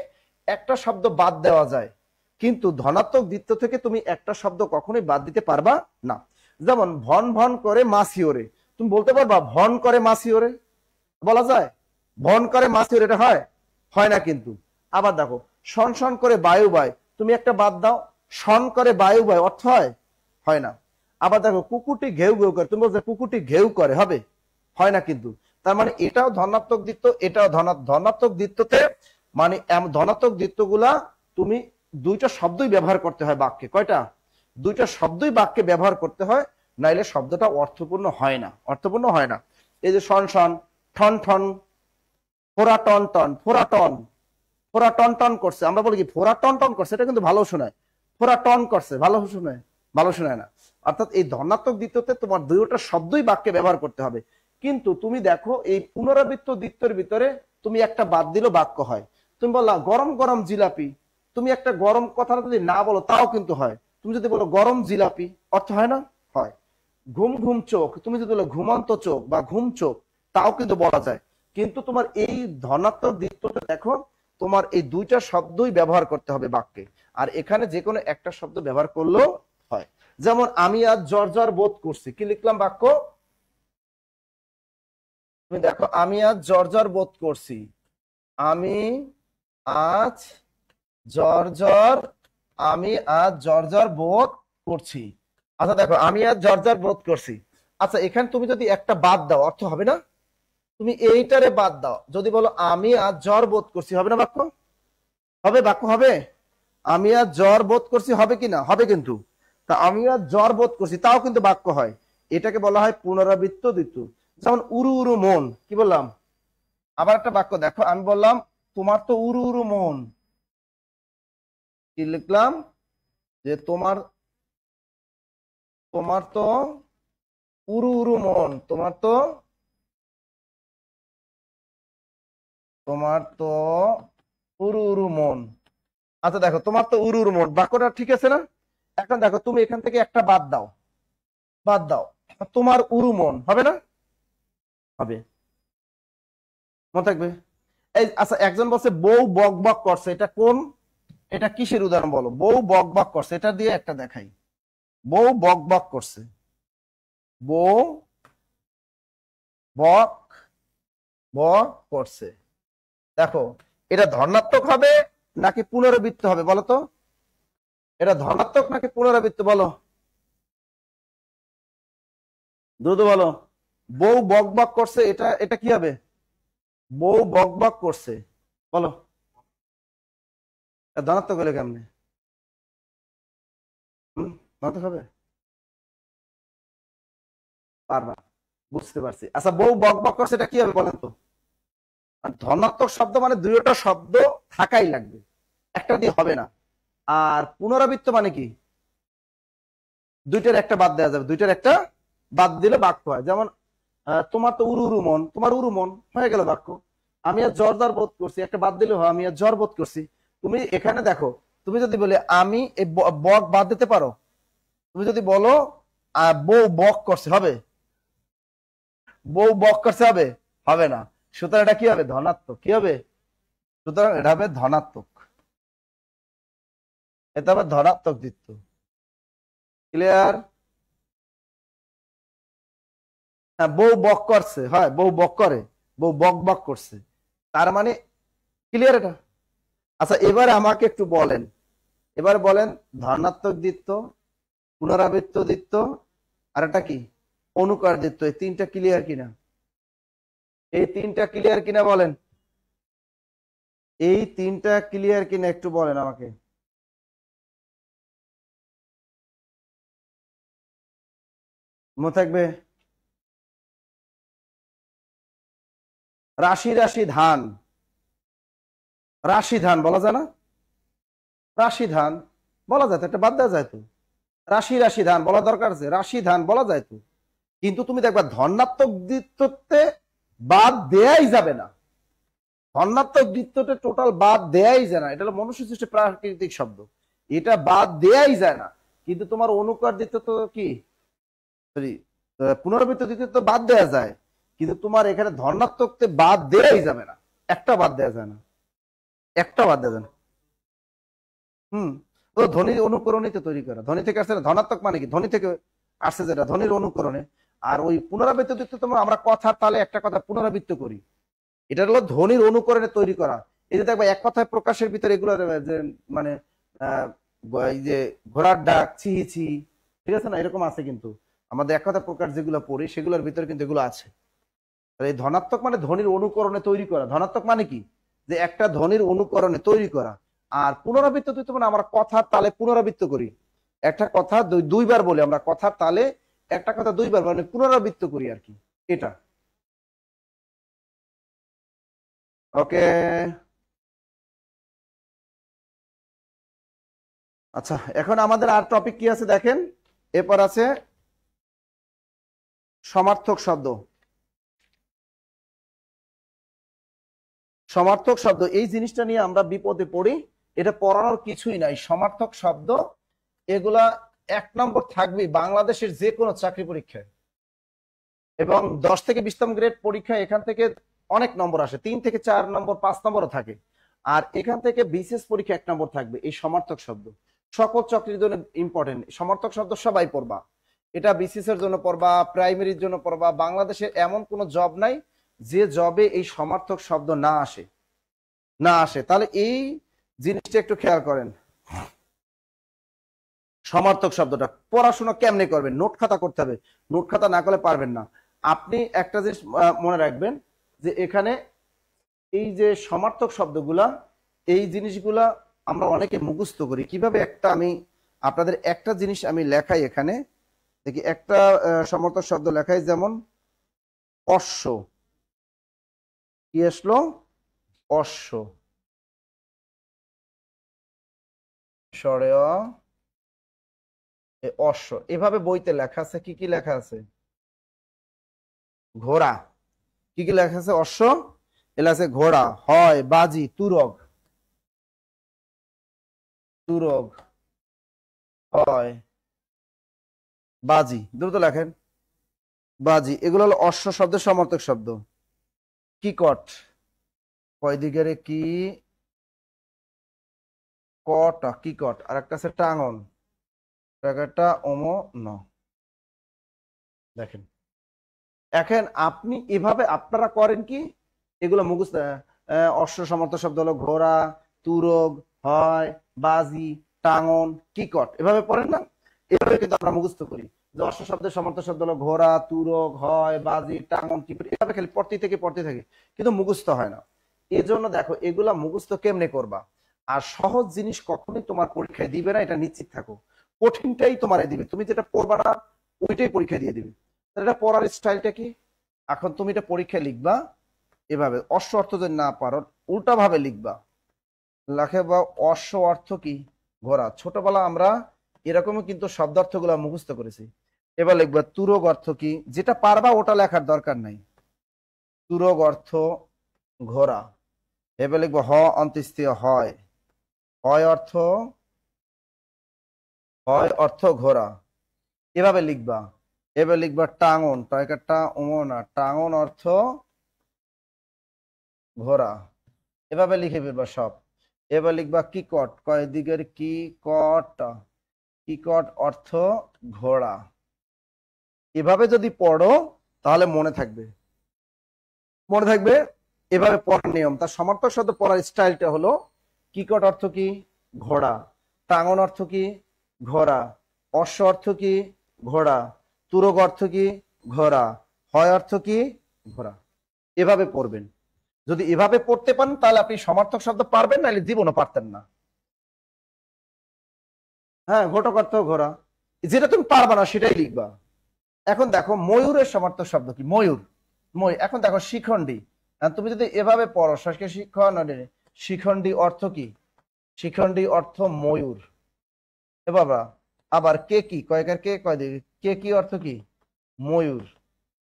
একটা শব্দ বাদ দেওয়া যায়, কিন্তু ধনাত্মক দ্বিত্ব থেকে তুমি একটা শব্দ কখনোই বাদ দিতে পারবা না। যেমন ভন ভন করে মাছি ওরে, তুমি বলতে পারবা ভন করে মাছি ওরে? বলা যায়? ভন করে মাছি ওরে, এটা হয়? হয় না কিন্তু। আবার দেখো শন শন করে বায়ু বয়, তুমি একটা বাদ দাও, শন করে বায়ু বয়, অর্থ হয়? হয় না। আবার দেখো কুকুরটি ঘেউ ঘেউ করে, তুমি বলছো কুকুরটি ঘেউ করে, হবে? হয় না কিন্তু। তার মানে এটাও ধনাত্মক দ্বিত্ব, এটাও ধনাত্মক দ্বিত্বতে, মানে ধনাত্মক দ্বিত্বগুলা তুমি দুইটা শব্দই ব্যবহার করতে হয় বাক্যে। কয়টা? দুইটা শব্দই বাক্যে ব্যবহার করতে হয়, নাইলে শব্দটা অর্থপূর্ণ হয় না, অর্থপূর্ণ হয় না। এই যে শন শন, ঠন ঠন, ফোরা টন টন, ফোরা টন, ফোরা টন টন করছে, আমরা বলি কি ফোরা টন টন করছে, এটা কিন্তু ভালো শোনায়। ফোরা টন করছে ভালো শোনায়, ভালো শোনায় না। অর্থাৎ এই ধনাত্মক দ্বিতীয়তে তোমার দুইটা শব্দই বাক্যে ব্যবহার করতে হবে। কিন্তু তুমি দেখো এই পুনরাবৃত্ত দ্বিতীয়ের ভিতরে তুমি একটা বাদ দিলেও বাক্য হয়। তুমি বললা গরম গরম জিলাপি, তুমি একটা গরম কথাটা যদি না বলো তাও কিন্তু হয়। তুমি যদি বলো গরম জিলাপি, অর্থ হয় না? হয়। ঘুম ঘুম চোখ, তুমি যদি বলো ঘুমন্ত চোখ বা ঘুম চোখ, তাও কিন্তু বলা যায়। কিন্তু তোমার এই ধনাত্মক দ্বিতীয়টা দেখো, তোমার এই দুইটা শব্দই ব্যবহার করতে হবে বাক্যে। আর এখানে যে কোনো একটা শব্দ ব্যবহার করলেও হয়। যেমন আমি আজ জ্বর জ্বর বোধ করছি, কি লিখলাম বাক্য? তুমি দেখো, আমি আজ জ্বর জ্বর বোধ করছি, আমি আজ জ্বর জ্বর, আমি আজ জ্বর জ্বর বোধ করছি। আচ্ছা দেখো, আমি আজ জ্বর জ্বর বোধ করছি। আচ্ছা এখানে তুমি যদি একটা বাদ দাও, অর্থ হবে না? তুমি এইটারে বাদ দাও, যদি বলো আমি আজ জ্বর বোধ করছি, হবে না বাক্য? হবে, বাক্য হবে। আমি আজ জ্বর বোধ করছি হবে কি না? হবে কিন্তু। তা আমি আজ জ্বর বোধ করছি, তাও কিন্তু বাক্য হয়। এটাকে বলা হয় পুনরাবৃত্ত দ্বিতীয়। যেমন উরু উরু মন, কি বললাম? আবার একটা বাক্য দেখো, আমি বললাম তোমার তো উরু উরু মন, কি লিখলাম? যে তোমার তোমার তো উরু উরু মন, তোমার তো উরু উরু মন। আচ্ছা দেখো, তোমার তো উরু উরু মন, বাক্যটা ঠিক আছে না? এখন দেখো তুমি এখান থেকে একটা বাদ দাও, বাদ দাও, তোমার উরু মন, হবে না? হবে, মনে থাকবে। এই আচ্ছা, একজন বলছে বউ বক বক করছে, এটা কোন, এটা কিসের উদাহরণ বলো? বউ বক বক করছে, এটা দিয়ে একটা দেখাই। বউ বক বক করছে, বউ বক বক করছে। দেখো, এটা ধনাত্মক হবে নাকি পুনরাবৃত্ত হবে বলো তো? এটা ধনাত্মক নাকি পুনরাবৃত্ত বলো? দ্রুত বলো। বউ বক বক করছে, এটা এটা কি হবে? বউ বক বক করছে, বলো। ধনাত্মক হলে কেমনে? ধনাত্মক হবে? পারবা, বুঝতে পারছি। আচ্ছা বউ বক বক করছে, এটা কি হবে বলেন তো? ধনাত্মক শব্দ মানে দুইটা শব্দ থাকাই লাগবে, একটা দিয়ে হবে না। আর পুনরাবৃত্ত মানে কি? দুইটার একটা বাদ দেওয়া যাবে, দুইটার একটা বাদ দিলে বাক্য হয়। যেমন তোমার তো উরু উরু মন, তোমার উরু মন হয়ে গেল বাক্য। আমি আর জ্বর জ্বর বোধ করছি, একটা বাদ দিলে হয় আমি আর জ্বর বোধ করছি। তুমি এখানে দেখো, তুমি যদি বলে আমি এই বক বাদ দিতে পারো। তুমি যদি বলো বউ বক করছে, হবে? বউ বক করছে হবে? হবে না। সুতরাং এটা কি হবে? ধনাত্মক। কি হবে? সুতরাং এটা হবে ধনাত্মক, এটা হবে ধনাত্মক দ্বিতীয়। ক্লিয়ার? হ্যাঁ, বউ বক করছে, হয় বউ বক করে, বউ বক বক করছে, তার মানে ক্লিয়ার এটা? আচ্ছা এবার আমাকে একটু বলেন, এবার বলেন ধনাত্মক দ্বিত্ব, পুনরাবৃত্ত দ্বিত্ব, আর এটা কি অনুকার দ্বিত্ব, এই তিনটা ক্লিয়ার কিনা? এই তিনটা ক্লিয়ার কিনা বলেন? এই তিনটা ক্লিয়ার কিনা একটু বলেন আমাকে। মনে থাকবে? রাশি রাশি ধান, রাশি ধান বলা যায় না? রাশি ধান বলা যায় তো, একটা বাদ দেওয়া যায় তো। রাশি রাশি ধান বলা দরকার আছে, রাশি ধান বলা যায় তো। কিন্তু তুমি দেখবা ধনাত্মক দ্বিত্বতে বাদ দেয়াই যাবে না, ধনাত্মক দ্বিত্বতে টোটাল বাদ দেয়াই যায় না। এটা হলো মনুষ্য সৃষ্ট প্রাকৃতিক শব্দ, এটা বাদ দেয়াই যায় না। কিন্তু তোমার অনুকার দ্বিত্ব তো কি, সরি, পুনরাবৃত্ত দ্বিত্ব তো বাদ দেয়া যায়, কিন্তু তোমার এখানে ধনাত্মকতে বাদ দেয়াই যাবে না, একটা বাদ দেয়া যায় না, একটা বাদ দেয়া যায় না। ও ধ্বনির অনুকরণে তো তৈরি করা, ধ্বনি থেকে আসছে না, ধনাত্মক মানে কি ধ্বনি থেকে আসছে, যেটা ধ্বনির অনুকরণে। আর ওই পুনরাবৃত্ত দ্বিত্ব তোমার আমরা কথার তালে একটা কথা পুনরাবৃত্ত করি, এটা হলো ধ্বনির অনুকরণে তৈরি করা। এই যে দেখবা এক কথায় প্রকাশের ভিতরে এগুলো যে মানে এই যে ঘোড়ার ডাক, ছিহি ছি, ঠিক আছে না, এরকম আছে। কিন্তু আমাদের এক কথা প্রকাশ যেগুলো পড়ি সেগুলোর ভিতরে কিন্তু এগুলো আছে। এই ধনাত্মক মানে ধ্বনির অনুকরণে তৈরি করা। ধনাত্মক মানে কি? যে একটা ধ্বনির অনুকরণে তৈরি করা। আর পুনরাবৃত্ত তো মানে আমরা কথার তালে পুনরাবৃত্ত করি, একটা কথা দুইবার বলি আমরা, কথার তালে একটা কথা দুইবার মানে পুনরাবৃত্ত করি আর কি, এটা। ওকে, আচ্ছা এখন আমাদের আর টপিক কি আছে দেখেন, এরপর আছে সমার্থক শব্দ। সমার্থক শব্দ এই জিনিসটা নিয়ে আমরা বিপদে পড়ি, এটা পড়ানোর কিছুই নাই। সমার্থক শব্দ এগুলা 1 নম্বর থাকবে বাংলাদেশের যে কোনো চাকরি পরীক্ষায়, এবং 10 থেকে 20তম গ্রেড পরীক্ষায় এখান থেকে অনেক নম্বর আসে, 3 থেকে 4 নম্বর 5 নম্বরও থাকে। আর এখান থেকে বিসিএস পরীক্ষা 1 নম্বর থাকবে এই সমার্থক শব্দ। সকল চাকরির জন্য ইম্পর্টেন্ট সমার্থক শব্দ, সবাই পড়বা, এটা বিসিএস এর জন্য পড়বা, প্রাইমারির জন্য পড়বা। বাংলাদেশের এমন কোনো জব নাই যে জবে এই সমার্থক শব্দ না আসে, না আসে। তাহলে এই জিনিসটা একটু খেয়াল করেন। সমার্থক শব্দটা পড়াশোনা কেমনে করবেন, নোট খাতা করতে হবে, নোট খাতা না করলে পারবেন না। আপনি একটা জিনিস মনে রাখবেন যে এখানে এই যে সমার্থক শব্দগুলা, এই জিনিসগুলা আমরা অনেকে মুখস্থ করি কিভাবে। একটা আমি আপনাদের একটা জিনিস আমি লেখাই এখানে, দেখি একটা সমার্থক শব্দ লেখাই, যেমন অশ্ব, কি আসলো, অশ্ব, সরেয় অশ্ব, এভাবে বইতে লেখা আছে। কি কি লেখা আছে, ঘোড়া, কি কি লেখা আছে, অশ্ব, এলা আছে ঘোড়া, হয় বাজি, তুরগ, তুরগ, হয় বাজি, দ্রুত লেখেন, বাজি, এগুলো হলো অশ্ব শব্দের সমার্থক শব্দ। কিকট, কয় দিকের কি, কট, কিকট, আর একটা আছে টাঙন, টাকাটা ওমো ন, দেখেন। এখন আপনি এভাবে আপনারা করেন কি, এগুলো মুখস্থ, অশ্ব সমার্থক শব্দ হলো ঘোড়া, তুরগ, হয় বাজি, টাঙন, কিকট, এভাবে পড়েন না, এভাবে কিন্তু আমরা মুখস্থ করি যে অশ্ব শব্দের সমার্থক শব্দ হলো ঘোড়া, তুরগ, হয় বাজি, টাঙন, কিকট, এভাবে খালি পড়তে থাকে, কিন্তু মুখস্থ হয় না। এজন্য দেখো এগুলা মুখস্থ কেমনে করবা। আর সহজ জিনিস কখনোই তোমার পরীক্ষায় দিবে না, এটা নিশ্চিত থাকো। কঠিনটাই তোমার দিবে, তুমি যেটা পড়বা না ওইটাই পরীক্ষা দিয়ে দিবে। এটা পড়ার স্টাইলটা কি, এখন তুমি এটা পরীক্ষায় লিখবা এভাবে, অশ্ব অর্থ যদি না পারো উল্টা ভাবে লিখবা, লেখে বা অশ্ব অর্থ কি, ঘোড়া। ছোটবেলা আমরা এরকমই কিন্তু শব্দার্থ গুলা মুখস্থ করেছি। এবার লিখবা তুরগ অর্থ কি, যেটা পারবা ওটা লেখার দরকার নাই, তুরগ অর্থ ঘোড়া। এবার লিখবো হ অন্ত্যেষ্টিয় হয়, হয় অর্থ, হয় অর্থ ঘোড়া, এভাবে লিখবা। এবার লিখবা টাঙন, টয়কাটা ওমনা, টাঙন অর্থ ঘোড়া, এভাবে লিখে ফেলবা সব। এবার লিখবা কিকট, কয় দিকের কি কট, কিকট অর্থ ঘোড়া। এভাবে যদি পড়ো তাহলে মনে থাকবে, মনে থাকবে। এভাবে পড়ার নিয়ম, তার সমার্থক শব্দ পড়ার স্টাইলটা হলো কিকট অর্থ কি, ঘোড়া, টাঙন অর্থ কি, ঘোড়া, অশ্ব অর্থ কি, ঘোড়া, তুরগ অর্থ কি, ঘোড়া, হয় অর্থ কি, ঘোড়া। এভাবে পড়বেন। যদি এভাবে পড়তে পারেন তাহলে আপনি সমার্থক শব্দ পারবেন, নাহলে জীবনও পারতেন না। হ্যাঁ, ঘটক অর্থ ঘোড়া, যেটা তুমি পারবা না সেটাই লিখবা। এখন দেখো ময়ূরের সমার্থক শব্দ কি, ময়ূর, এখন দেখো শিখণ্ডী, তুমি যদি এভাবে পড়ো শিখণ্ডী অর্থ কি, শিখণ্ডী অর্থ ময়ূর। এ বাবা, আবার কে কি, কয়কার কে, কয় দিকে কে কি অর্থ কি, ময়ূর।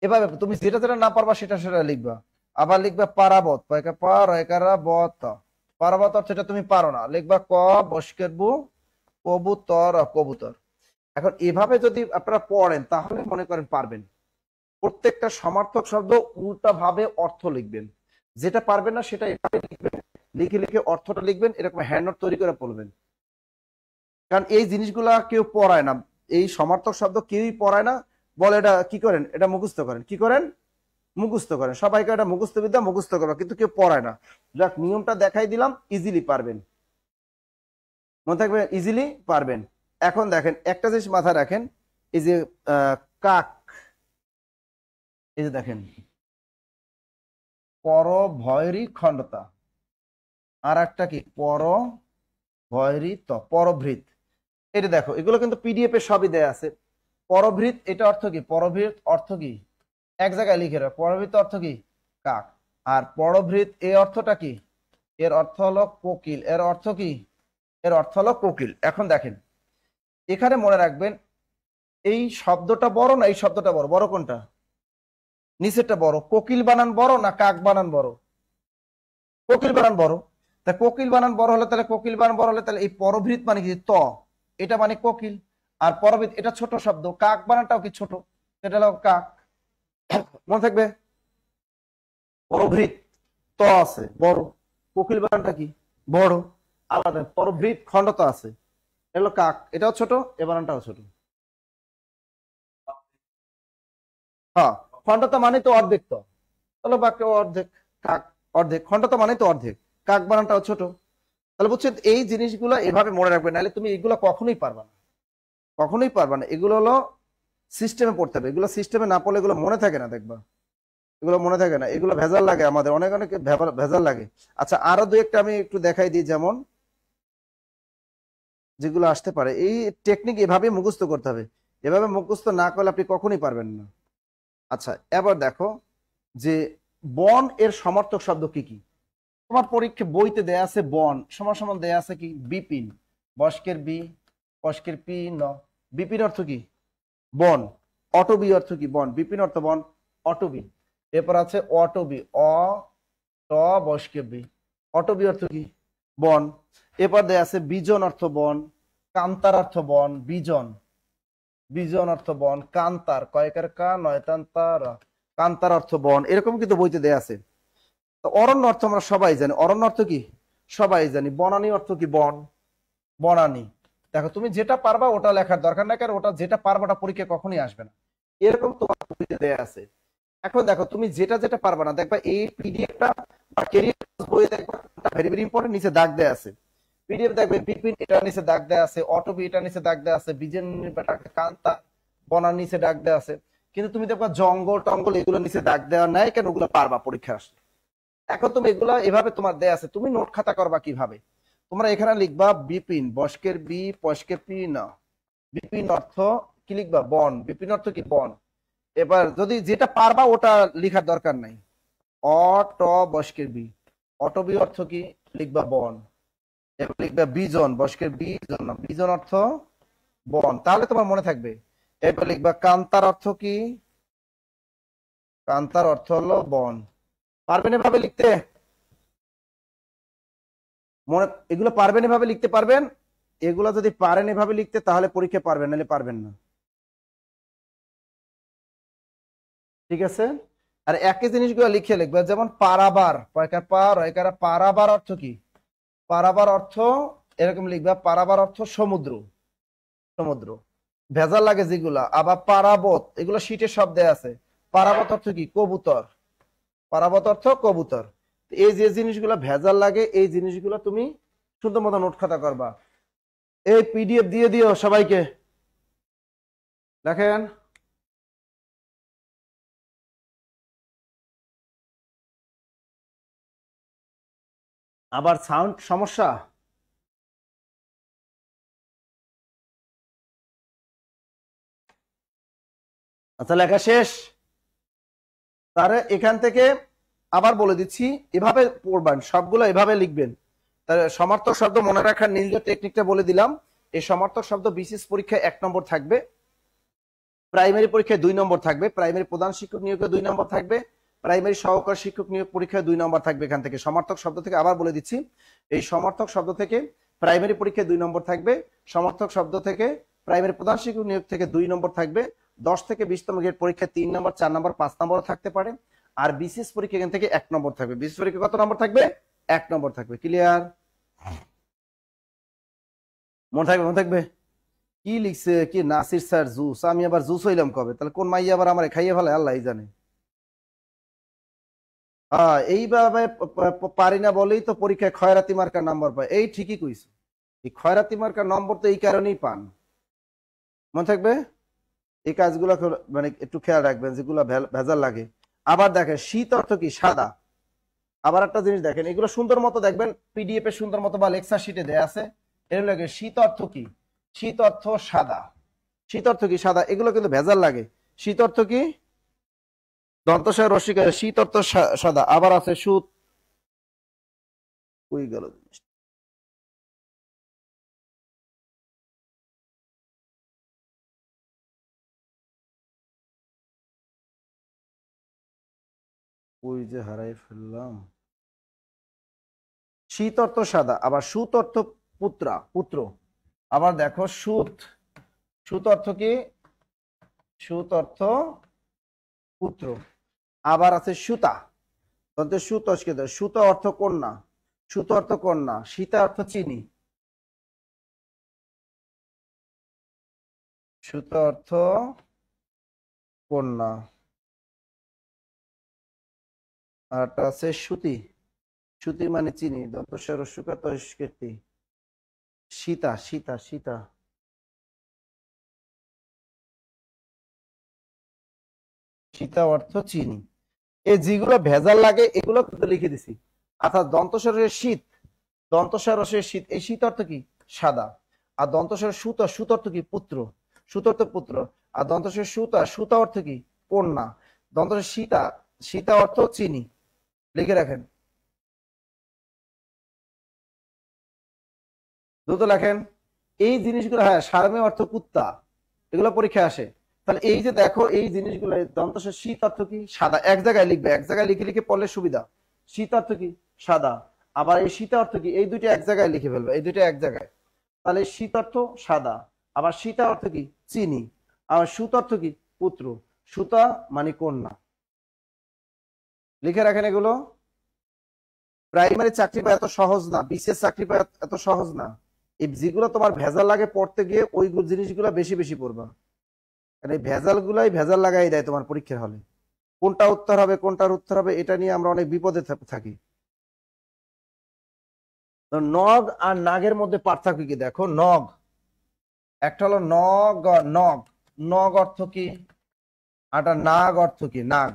এভাবে তুমি যেটা যেটা না পারবা সেটা সেটা লিখবা। আবার লিখবা পারাবত, কয়কা পা রয়কারা বত, পারাবত অর্থ এটা তুমি পারো না, লিখবা ক বস্কেরবু কবুতর, কবুতর। এখন এভাবে যদি আপনারা পড়েন তাহলে মনে করেন পারবেন। প্রত্যেকটা সমার্থক শব্দ উল্টা ভাবে অর্থ লিখবেন, যেটা পারবেন না সেটা এভাবে লিখবেন, লিখে লিখে অর্থটা লিখবেন, এরকম হ্যান্ড নোট তৈরি করে পড়বেন। কারণ এই জিনিসগুলা কেউ পড়ায় না, এই সমার্থক শব্দ কেউই পড়ায় না, বলে এটা কি করেন, এটা মুখস্থ করেন, কি করেন, মুখস্থ করেন, সবাইকে এটা মুখস্থ বিদ্যা মুখস্থ করবে, কিন্তু কেউ পড়ায় না। যাক, নিয়মটা দেখাই দিলাম, ইজিলি পারবেন, মনে থাকবে, ইজিলি পারবেন। এখন দেখেন একটা জিনিস মাথায় রাখেন, এই যে কাক, এই যে দেখেন পর ভয়েরই খণ্ডতা, আর একটা কি পর ভয়রিত পরভৃত। এটা দেখো এগুলো কিন্তু পিডিএফ এ সবই দেয়া আছে। পরভৃত এটা অর্থ কি? পরভৃত অর্থ কি? এক জায়গায় লিখে রাখ, পরভৃত অর্থ কি? কাক। আর পরভৃত এই অর্থটা কি? এর অর্থ হলো কোকিল। এর অর্থ কি? এর অর্থ হলো কোকিল। এখন দেখেন এখানে মনে রাখবেন এই শব্দটা বড় না এই শব্দটা বড়? বড় কোনটা? নিচেরটা বড়। কোকিল বানান বড় না কাক বানান বড়? কোকিল বানান বড়। তা কোকিল বানান বড় হলে তাহলে কোকিল বানান বড় হলে তাহলে এই পরভৃত মানে কি? ত, এটা মানে কোকিল। আর পরভৃত এটা ছোট শব্দ। কাক বানানটাও কি ছোট? এটা হলো কাক। মনে থাকবে পরভৃত ত আছে বড়, কোকিল বানানটা কি? বড়। আলাদা পরভৃত খণ্ডতা আছে, এটা হলো কাক, এটাও ছোট, এ বানানটাও ছোট। হ্যাঁ, খণ্ডতা মানে তো অর্ধেক, তো তাহলে বাক্য অর্ধেক। কাক অর্ধেক, খণ্ডতা মানে তো অর্ধেক, কাক বানানটাও ছোট। তাহলে বুঝছেন এই জিনিসগুলো এভাবে মনে রাখবে, নাহলে তুমি এগুলো কখনোই পারবা না, কখনোই পারবা না। এগুলো হলো সিস্টেমে পড়তে হবে, এগুলো সিস্টেমে না পড়লে এগুলো মনে থাকে না, দেখবা এগুলো মনে থাকে না, এগুলো ভেজাল লাগে আমাদের, অনেক অনেক ভেজাল লাগে। আচ্ছা আরো দুই একটা আমি একটু দেখাই দিই, যেমন যেগুলো আসতে পারে। এই টেকনিক এভাবে মুখস্থ করতে হবে, এভাবে মুখস্থ না করলে আপনি কখনোই পারবেন না। আচ্ছা এবার দেখো যে বন এর সমর্থক শব্দ কি কি? তোমার পরীক্ষা বইতে দেয়া আছে বন সমান সমান দেয়া আছে কি? বিপিন, বস্কের বি, বস্কের পি ন। বিপিন অর্থ কি? বন। অটবি অর্থ কি? বন। বিপিন অর্থ বন, অটবি। এরপর আছে অটবি, অ ট বস্কের বি, অটবি অর্থ কি? বন। এরপর দেয়া আছে বিজন অর্থ বন, কান্তার অর্থ বন, বিজন, বিজন অর্থ বন, কান্তার কয়কার কা নয়তান্তার, কান্তার অর্থ বন। এরকম কিন্তু বইতে দেয়া আছে। তো অরণ্য অর্থ আমরা সবাই জানি, অরণ্য অর্থ কি? সবাই জানি। বনানী অর্থ কি? বন, বনানী। দেখো তুমি যেটা পারবা ওটা লেখার দরকার নাই, কারণ ওটা যেটা পারবা ওটা পরীক্ষা কখনোই আসবে না, এরকম তোমার বইতে দেয়া আছে। এখন দেখো তুমি যেটা যেটা পারবা না, দেখবা এই পিডিএফটা বা ক্যারিয়ার বইয়ে দেখবা ভেরি ভেরি ইম্পর্টেন্ট, নিচে দাগ দেয়া আছে। পিডিএফ দেখবে বিপিন এটা নিচে দাগ দেয়া আছে, অটোবি এটা নিচে দাগ দেয়া আছে, বিজেন কান্তা বনার নিচে দাগ দেয়া আছে। কিন্তু তুমি দেখবা জঙ্গল টঙ্গল এগুলো নিচে দাগ দেওয়া নাই, কেন? ওগুলো পারবা পরীক্ষা আসলে। এখন তুমি এগুলা এভাবে তোমার দেয়া আছে, তুমি নোট খাতা করবা কিভাবে? তোমরা এখানে লিখবা বিপিন, বস্কের বি পস্কের পি না, বিপিন অর্থ কি লিখবা? বন। বিপিন অর্থ কি? বন। এবার যদি যেটা পারবা ওটা লিখার দরকার নাই। অ ট বস্কের বি, অটবি অর্থ কি? লিখবা বন। এবার লিখবা বিজন, বস্কের বিজন, বিজন অর্থ বন, তাহলে তোমার মনে থাকবে। এরপর লিখবা কান্তার অর্থ কি? কান্তার অর্থ হলো বন। পারবেন এভাবে লিখতে? মনে এগুলো পারবেন এভাবে লিখতে? পারবেন? এগুলো যদি পারেন এভাবে লিখতে তাহলে পরীক্ষা পারবেন, নাহলে পারবেন না, ঠিক আছে? আর একই জিনিসগুলো লিখে লিখবে, যেমন পারাবার, পয়কার পার একার পারাবার অর্থ কি? পারাবার অর্থ এরকম লিখবা, পারাবার অর্থ সমুদ্র, সমুদ্র। ভেজাল লাগে যেগুলা। আবার পারাবত, এগুলো শীটের শব্দে আছে। পারাবত অর্থ কি? কবুতর, পারাবত অর্থ কবুতর। এই যে জিনিসগুলো ভেজাল লাগে এই জিনিসগুলো তুমি সুন্দর মতো নোট খাতা করবা। এই পিডিএফ দিয়ে দিও সবাইকে, দেখেন। আবার সাউন্ড সমস্যা? আচ্ছা লেখা শেষ? তাহলে এখান থেকে আবার বলে দিচ্ছি, এভাবে পড়বেন সবগুলো, এভাবে লিখবেন। তাহলে সমার্থক শব্দ মনে রাখার নির্দিষ্ট টেকনিকটা বলে দিলাম। এই সমার্থক শব্দ বিশেষ পরীক্ষায় 1 নম্বর থাকবে, প্রাইমারি পরীক্ষায় 2 নম্বর থাকবে, প্রাইমারি প্রধান শিক্ষক নিয়োগে 2 নম্বর থাকবে, প্রাইমারি সহকারী শিক্ষক নিয়োগ পরীক্ষায় 2 নম্বর থাকবে। এখান থেকে সমার্থক শব্দ থেকে আবার বলে দিচ্ছি, এই সমার্থক শব্দ থেকে প্রাইমারি পরীক্ষায় 2 নম্বর থাকবে, সমার্থক শব্দ থেকে প্রাইমারি প্রধান শিক্ষক নিয়োগ থেকে 2 নম্বর থাকবে, 10 থেকে 20তম গ্রেড পরীক্ষায় 3 নম্বর, 4 নম্বর, 5 নম্বর থাকতে পারে। আর বিশেষ পরীক্ষা এখান থেকে 1 নম্বর থাকবে। বিশেষ পরীক্ষা কত নম্বর থাকবে? 1 নম্বর থাকবে। ক্লিয়ার? মনে থাকবে? মনে থাকবে? কি লিখছে কি নাসির স্যার জুস, আমি আবার জুস হইলাম কবে? তাহলে কোন মাইয়া আবার আমার খাইয়ে ফেলে আল্লাহ জানে। এইভাবে পারি না বলেই তো পরীক্ষায় খয়রাতি মার্কার নম্বর পায়। এই ঠিকই কইছো, এই খয়রাতি মার্কার নম্বর তো এই কারণেই পান। মনে থাকবে? এই কাজগুলো মানে একটু খেয়াল রাখবেন, যেগুলো ভেজাল লাগে। আবার দেখেন শীত অর্থ কি? সাদা। আবার একটা জিনিস দেখেন, এগুলো সুন্দর মতো দেখবেন পিডিএফ এ সুন্দর মতো বা লেকচার শিটে দেয়া আছে, এর লাগে শীত অর্থ কি? শীত অর্থ সাদা। শীত অর্থ কি? সাদা। এগুলো কিন্তু ভেজাল লাগে। শীত অর্থ কি? দন্তস্বয় রসিকার শীত অর্থ সাদা। আবার আছে সুত। কই গেল? ওই যে হারাই ফেললাম। শীত অর্থ সাদা, আবার সুত অর্থ পুত্রা, পুত্র। আবার দেখো সুত। সুত অর্থ কি? সুত অর্থ পুত্র। আবার আছে সুতা। সুত সুতা অর্থ কন্যা। সুত অর্থ কন্যা। সীতা অর্থ চিনি। সুত অর্থ কন্যা। আর আছে সুতি। সুতি মানে চিনি। দন্তস্বর রস্যকার তস্কীর্তি। সীতা, সীতা, সীতা। সীতা অর্থ চিনি। এই যেগুলো ভেজাল লাগে এগুলো কিন্তু লিখে দিছি। অর্থাৎ দন্তস্বরের শীত, দন্তস্বর রসের শীত, এই শীত অর্থ কি? সাদা। আর দন্তস্বরের সুত, সুত অর্থ কি? পুত্র। সুত অর্থ পুত্র। আর দন্তস্বরের সুতা, সুতা অর্থ কি? কন্যা। দন্তস্বরের সীতা, সীতা অর্থ চিনি। লিখে রাখেন, দ্রুত লেখেন। এই জিনিসগুলো, হ্যাঁ, সারমে অর্থ কুত্তা, এগুলো পরীক্ষায় আসে। তাহলে এই যে দেখো এই জিনিসগুলো, দন্তস্বর শীত অর্থ কি? সাদা। এক জায়গায় লিখবে, এক জায়গায় লিখে লিখে পড়লে সুবিধা। শীত অর্থ কি? সাদা। আবার এই সীতা অর্থ কি? এই দুইটা এক জায়গায় লিখে ফেলবে, এই দুইটা এক জায়গায়। তাহলে শীত অর্থ সাদা। আবার সীতা অর্থ কি? চিনি। আবার সুত অর্থ কি? পুত্র। সুতা মানে কন্যা। লিখে রাখেন এগুলো। প্রাইমারি চাকরি পাওয়া এত সহজ না, বিসিএস চাকরি পাওয়া এত সহজ না। এই যেগুলো তোমার ভেজাল লাগে পড়তে গিয়ে, ওই জিনিসগুলো বেশি বেশি পড়বা। কারণ এই ভেজাল গুলাই ভেজাল লাগাই দেয় তোমার পরীক্ষার হলে। কোনটা উত্তর হবে, কোনটার উত্তর হবে, এটা নিয়ে আমরা অনেক বিপদে থাকি। তো নগ আর নাগের মধ্যে পার্থক্য কি দেখো। নগ, একটা হলো নগ, নগ। নগ অর্থ কি? আর নাগ অর্থ কি? নাগ।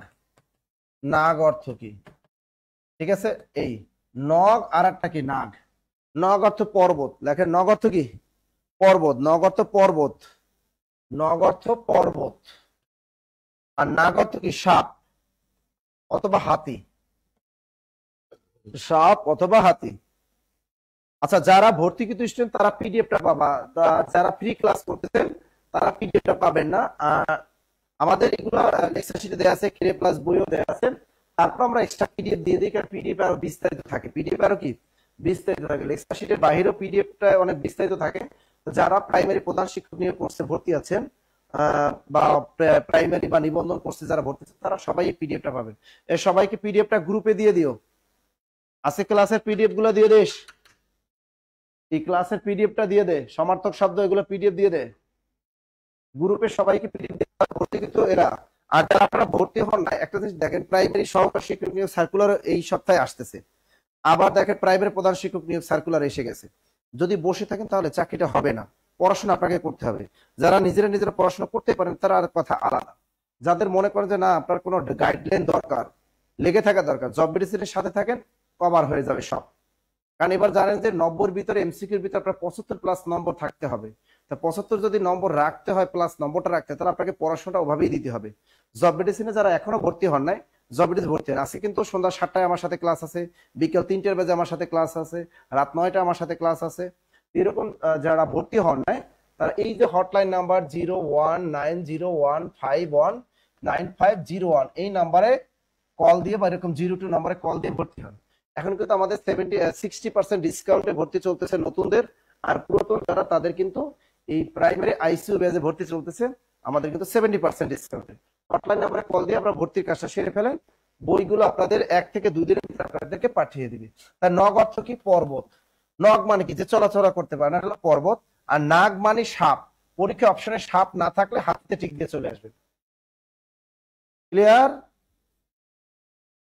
নাগ অর্থ কি? ঠিক আছে, এই নগ আর একটা কি? নাগ। নগ অর্থ পর্বত। লেখেন নগ অর্থ কি? পর্বত। নগ অর্থ পর্বত। নগ অর্থ পর্বত। আর নাগ অর্থ কি? সাপ অথবা হাতি। সাপ অথবা হাতি। আচ্ছা, যারা ভর্তিকৃত স্টুডেন্ট তারা পিডিএফটা পাবা, যারা ফ্রি ক্লাস করতেছেন তারা পিডিএফটা পাবেন না। আমাদের এগুলো লেকচার শিটে দেওয়া আছে, ক্রিয়া প্লাস বইও দেওয়া আছে। তারপর আমরা এক্সট্রা পিডিএফ দিয়ে দিই, কারণ পিডিএফ আরো বিস্তারিত থাকে। পিডিএফ আরো কি বিস্তারিত থাকে, লেকচার শিটের বাইরেও পিডিএফটা অনেক বিস্তারিত থাকে। যারা প্রাইমারি প্রধান শিক্ষক নিয়ে কোর্সে ভর্তি আছেন, বা প্রাইমারি বা নিবন্ধন কোর্সে যারা ভর্তি আছেন, তারা সবাই এই পিডিএফটা পাবেন। সবাইকে পিডিএফটা গ্রুপে দিয়ে দিও। আছে ক্লাসের পিডিএফ গুলো দিয়ে দিস। এই ক্লাসের পিডিএফটা দিয়ে দে, সমার্থক শব্দ এগুলো পিডিএফ দিয়ে দে গ্রুপে সবাইকে। পিডিএফ ভর্তি কিন্তু এরা। আর যারা আপনারা ভর্তি হন না, একটা জিনিস দেখেন, প্রাইমারি সহকারী শিক্ষক নিয়োগ সার্কুলার এই সপ্তাহে আসতেছে। আবার দেখেন প্রাইমারি প্রধান শিক্ষক নিয়োগ সার্কুলার এসে গেছে। যদি বসে থাকেন তাহলে চাকরিটা হবে না, পড়াশোনা আপনাকে করতে হবে। যারা নিজেরা নিজেরা পড়াশোনা করতে পারেন তারা আর কথা আলাদা। যাদের মনে করেন যে না আপনার কোনো গাইডলাইন দরকার, লেগে থাকা দরকার, জব মেডিসিনের সাথে থাকেন, কভার হয়ে যাবে সব। কারণ এবার জানেন যে 90-র ভিতরে এমসিকিউর ভিতরে আপনার 75+ নম্বর থাকতে হবে। তা 75 যদি নম্বর রাখতে হয়, প্লাস নম্বরটা রাখতে হয়, তাহলে আপনাকে পড়াশোনাটা ওভাবেই দিতে হবে। জব মেডিসিনে যারা এখনো ভর্তি হন নাই, জব মেডিসিন ভর্তি হন। আজকে কিন্তু সন্ধ্যা 7টায় আমার সাথে ক্লাস আছে, বিকেল 3টের বাজে আমার সাথে ক্লাস আছে, রাত 9টায় আমার সাথে ক্লাস আছে। এরকম যারা ভর্তি হন নাই, তারা এই যে হটলাইন নাম্বার 01901519501 এই নাম্বারে কল দিয়ে, বা এরকম 02 নাম্বারে কল দিয়ে ভর্তি হন। এখন কিন্তু আমাদের 60% ডিসকাউন্টে ভর্তি চলতেছে নতুনদের। আর পুরাতন যারা, তাদের কিন্তু এই প্রাইমারি আইসিইউ ব্যাচে ভর্তি চলতেছে আমাদের কিন্তু 70% ডিসকাউন্টে। হটলাইন নাম্বারে কল দিয়ে আপনারা ভর্তির কাজটা সেরে ফেলেন। বইগুলো আপনাদের 1 থেকে 2 দিনের ভিতরে আপনাদেরকে পাঠিয়ে দিবে। তার নগ অর্থ কি? পর্বত। নগ মানে কি? যে চলাচলা করতে পারে না, হলো পর্বত। আর নাগ মানে সাপ। পরীক্ষা অপশনে সাপ না থাকলে হাতিতে টিক দিয়ে চলে আসবে। ক্লিয়ার?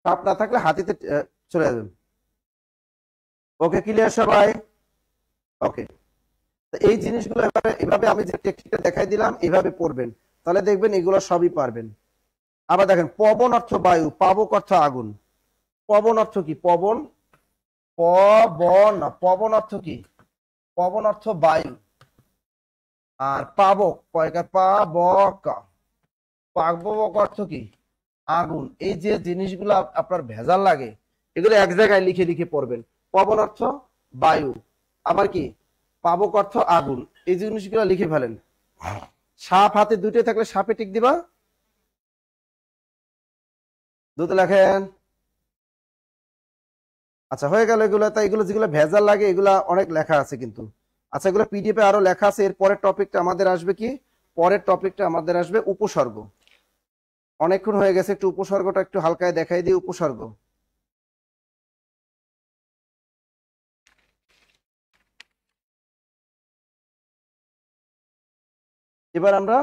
সাপ না থাকলে হাতিতে চলে আসবেন। ওকে, ক্লিয়ার সবাই? ওকে, এই জিনিসগুলো এভাবে আমি যে টেকনিকটা দেখাই দিলাম এভাবে পড়বেন, তাহলে দেখবেন এগুলো সবই পারবেন। আবার দেখেন পবন অর্থ বায়ু, পাবক অর্থ আগুন। পবন অর্থ কি? পবন, পবন, পবন অর্থ কি? পবন অর্থ বায়ু, আর পাবক কয়কার পাবক, পাবক অর্থ কি আগুন। এই যে জিনিসগুলো আপনার ভেজাল লাগে এগুলো এক জায়গায় লিখে লিখে পড়বেন। পবন অর্থ বায়ু, আবার কি পাবক অর্থ আগুন, এই জিনিসগুলো লিখে ফেলেন। সাপ হাতে দুটো থাকলে সাপে টিক দিবা, দুটো লেখেন। আচ্ছা হয়ে গেল এগুলো। তাই এগুলো যেগুলো ভেজাল লাগে এগুলা অনেক লেখা আছে কিন্তু। আচ্ছা এগুলো পিডিএফ এ আরো লেখা আছে। এর পরের টপিকটা আমাদের আসবে কি, পরের টপিকটা আমাদের আসবে উপসর্গ। অনেকক্ষণ হয়ে গেছে, একটু উপসর্গটা একটু হালকায় দেখাই দিই। উপসর্গ, এবার আমরা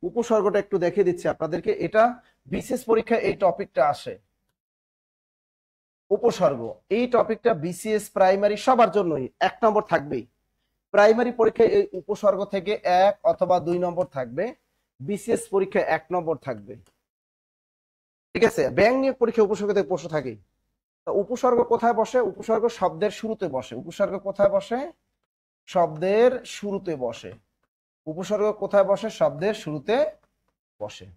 উপসর্গটা একটু দেখে দিচ্ছি আপনাদেরকে। এটা বিশেষ পরীক্ষায় এই টপিকটা আসে, উপসর্গ। এই টপিকটা বিসিএস প্রাইমারি সবার জন্যই 1 নম্বর থাকবেই। প্রাইমারি পরীক্ষায় এই উপসর্গ থেকে 1 অথবা 2 নম্বর থাকবে, বিসিএস পরীক্ষায় 1 নম্বর থাকবে। ঠিক আছে, ব্যাংক নিয়োগ পরীক্ষায় উপসর্গ থেকে প্রশ্ন থাকে। তো উপসর্গ কোথায় বসে? উপসর্গ শব্দের শুরুতে বসে। উপসর্গ কোথায় বসে? শব্দের শুরুতে বসে। উপসর্গ কোথায় বসে? শব্দের শুরুতে বসে।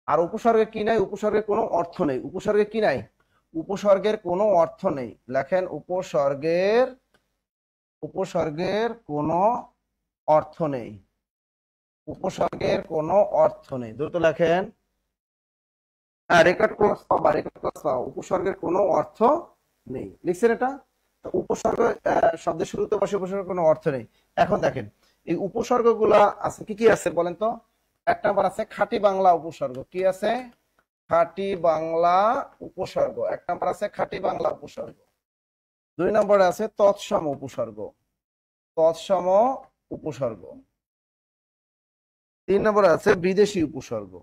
আর উপসর্গে কি নাই? উপসর্গের কোনো অর্থ নেই। উপসর্গে কি নাই? উপসর্গের কোনো অর্থ নেই। লেখেন উপসর্গের কোনো অর্থ নেই। উপসর্গের কোনো অর্থ নেই, দ্রুত লেখেন। হ্যাঁ, রেকর্ড ক্লাস পাবা, রেকর্ড ক্লাস পাবা। উপসর্গের কোনো অর্থ নেই, লিখছেন এটা? তো উপসর্গ শব্দের শুরুতে বসে, উপসর্গের কোনো অর্থ নেই। এখন দেখেন এই উপসর্গগুলা আছে কি কি আছে বলেন তো। 1 নম্বর আছে খাঁটি বাংলা উপসর্গ। কি আছে? খাঁটি বাংলা উপসর্গ। 1 নম্বর আছে খাঁটি বাংলা উপসর্গ। 2 নম্বরে আছে তৎসম উপসর্গ। তৎসম উপসর্গ। 3 নম্বরে আছে বিদেশি উপসর্গ।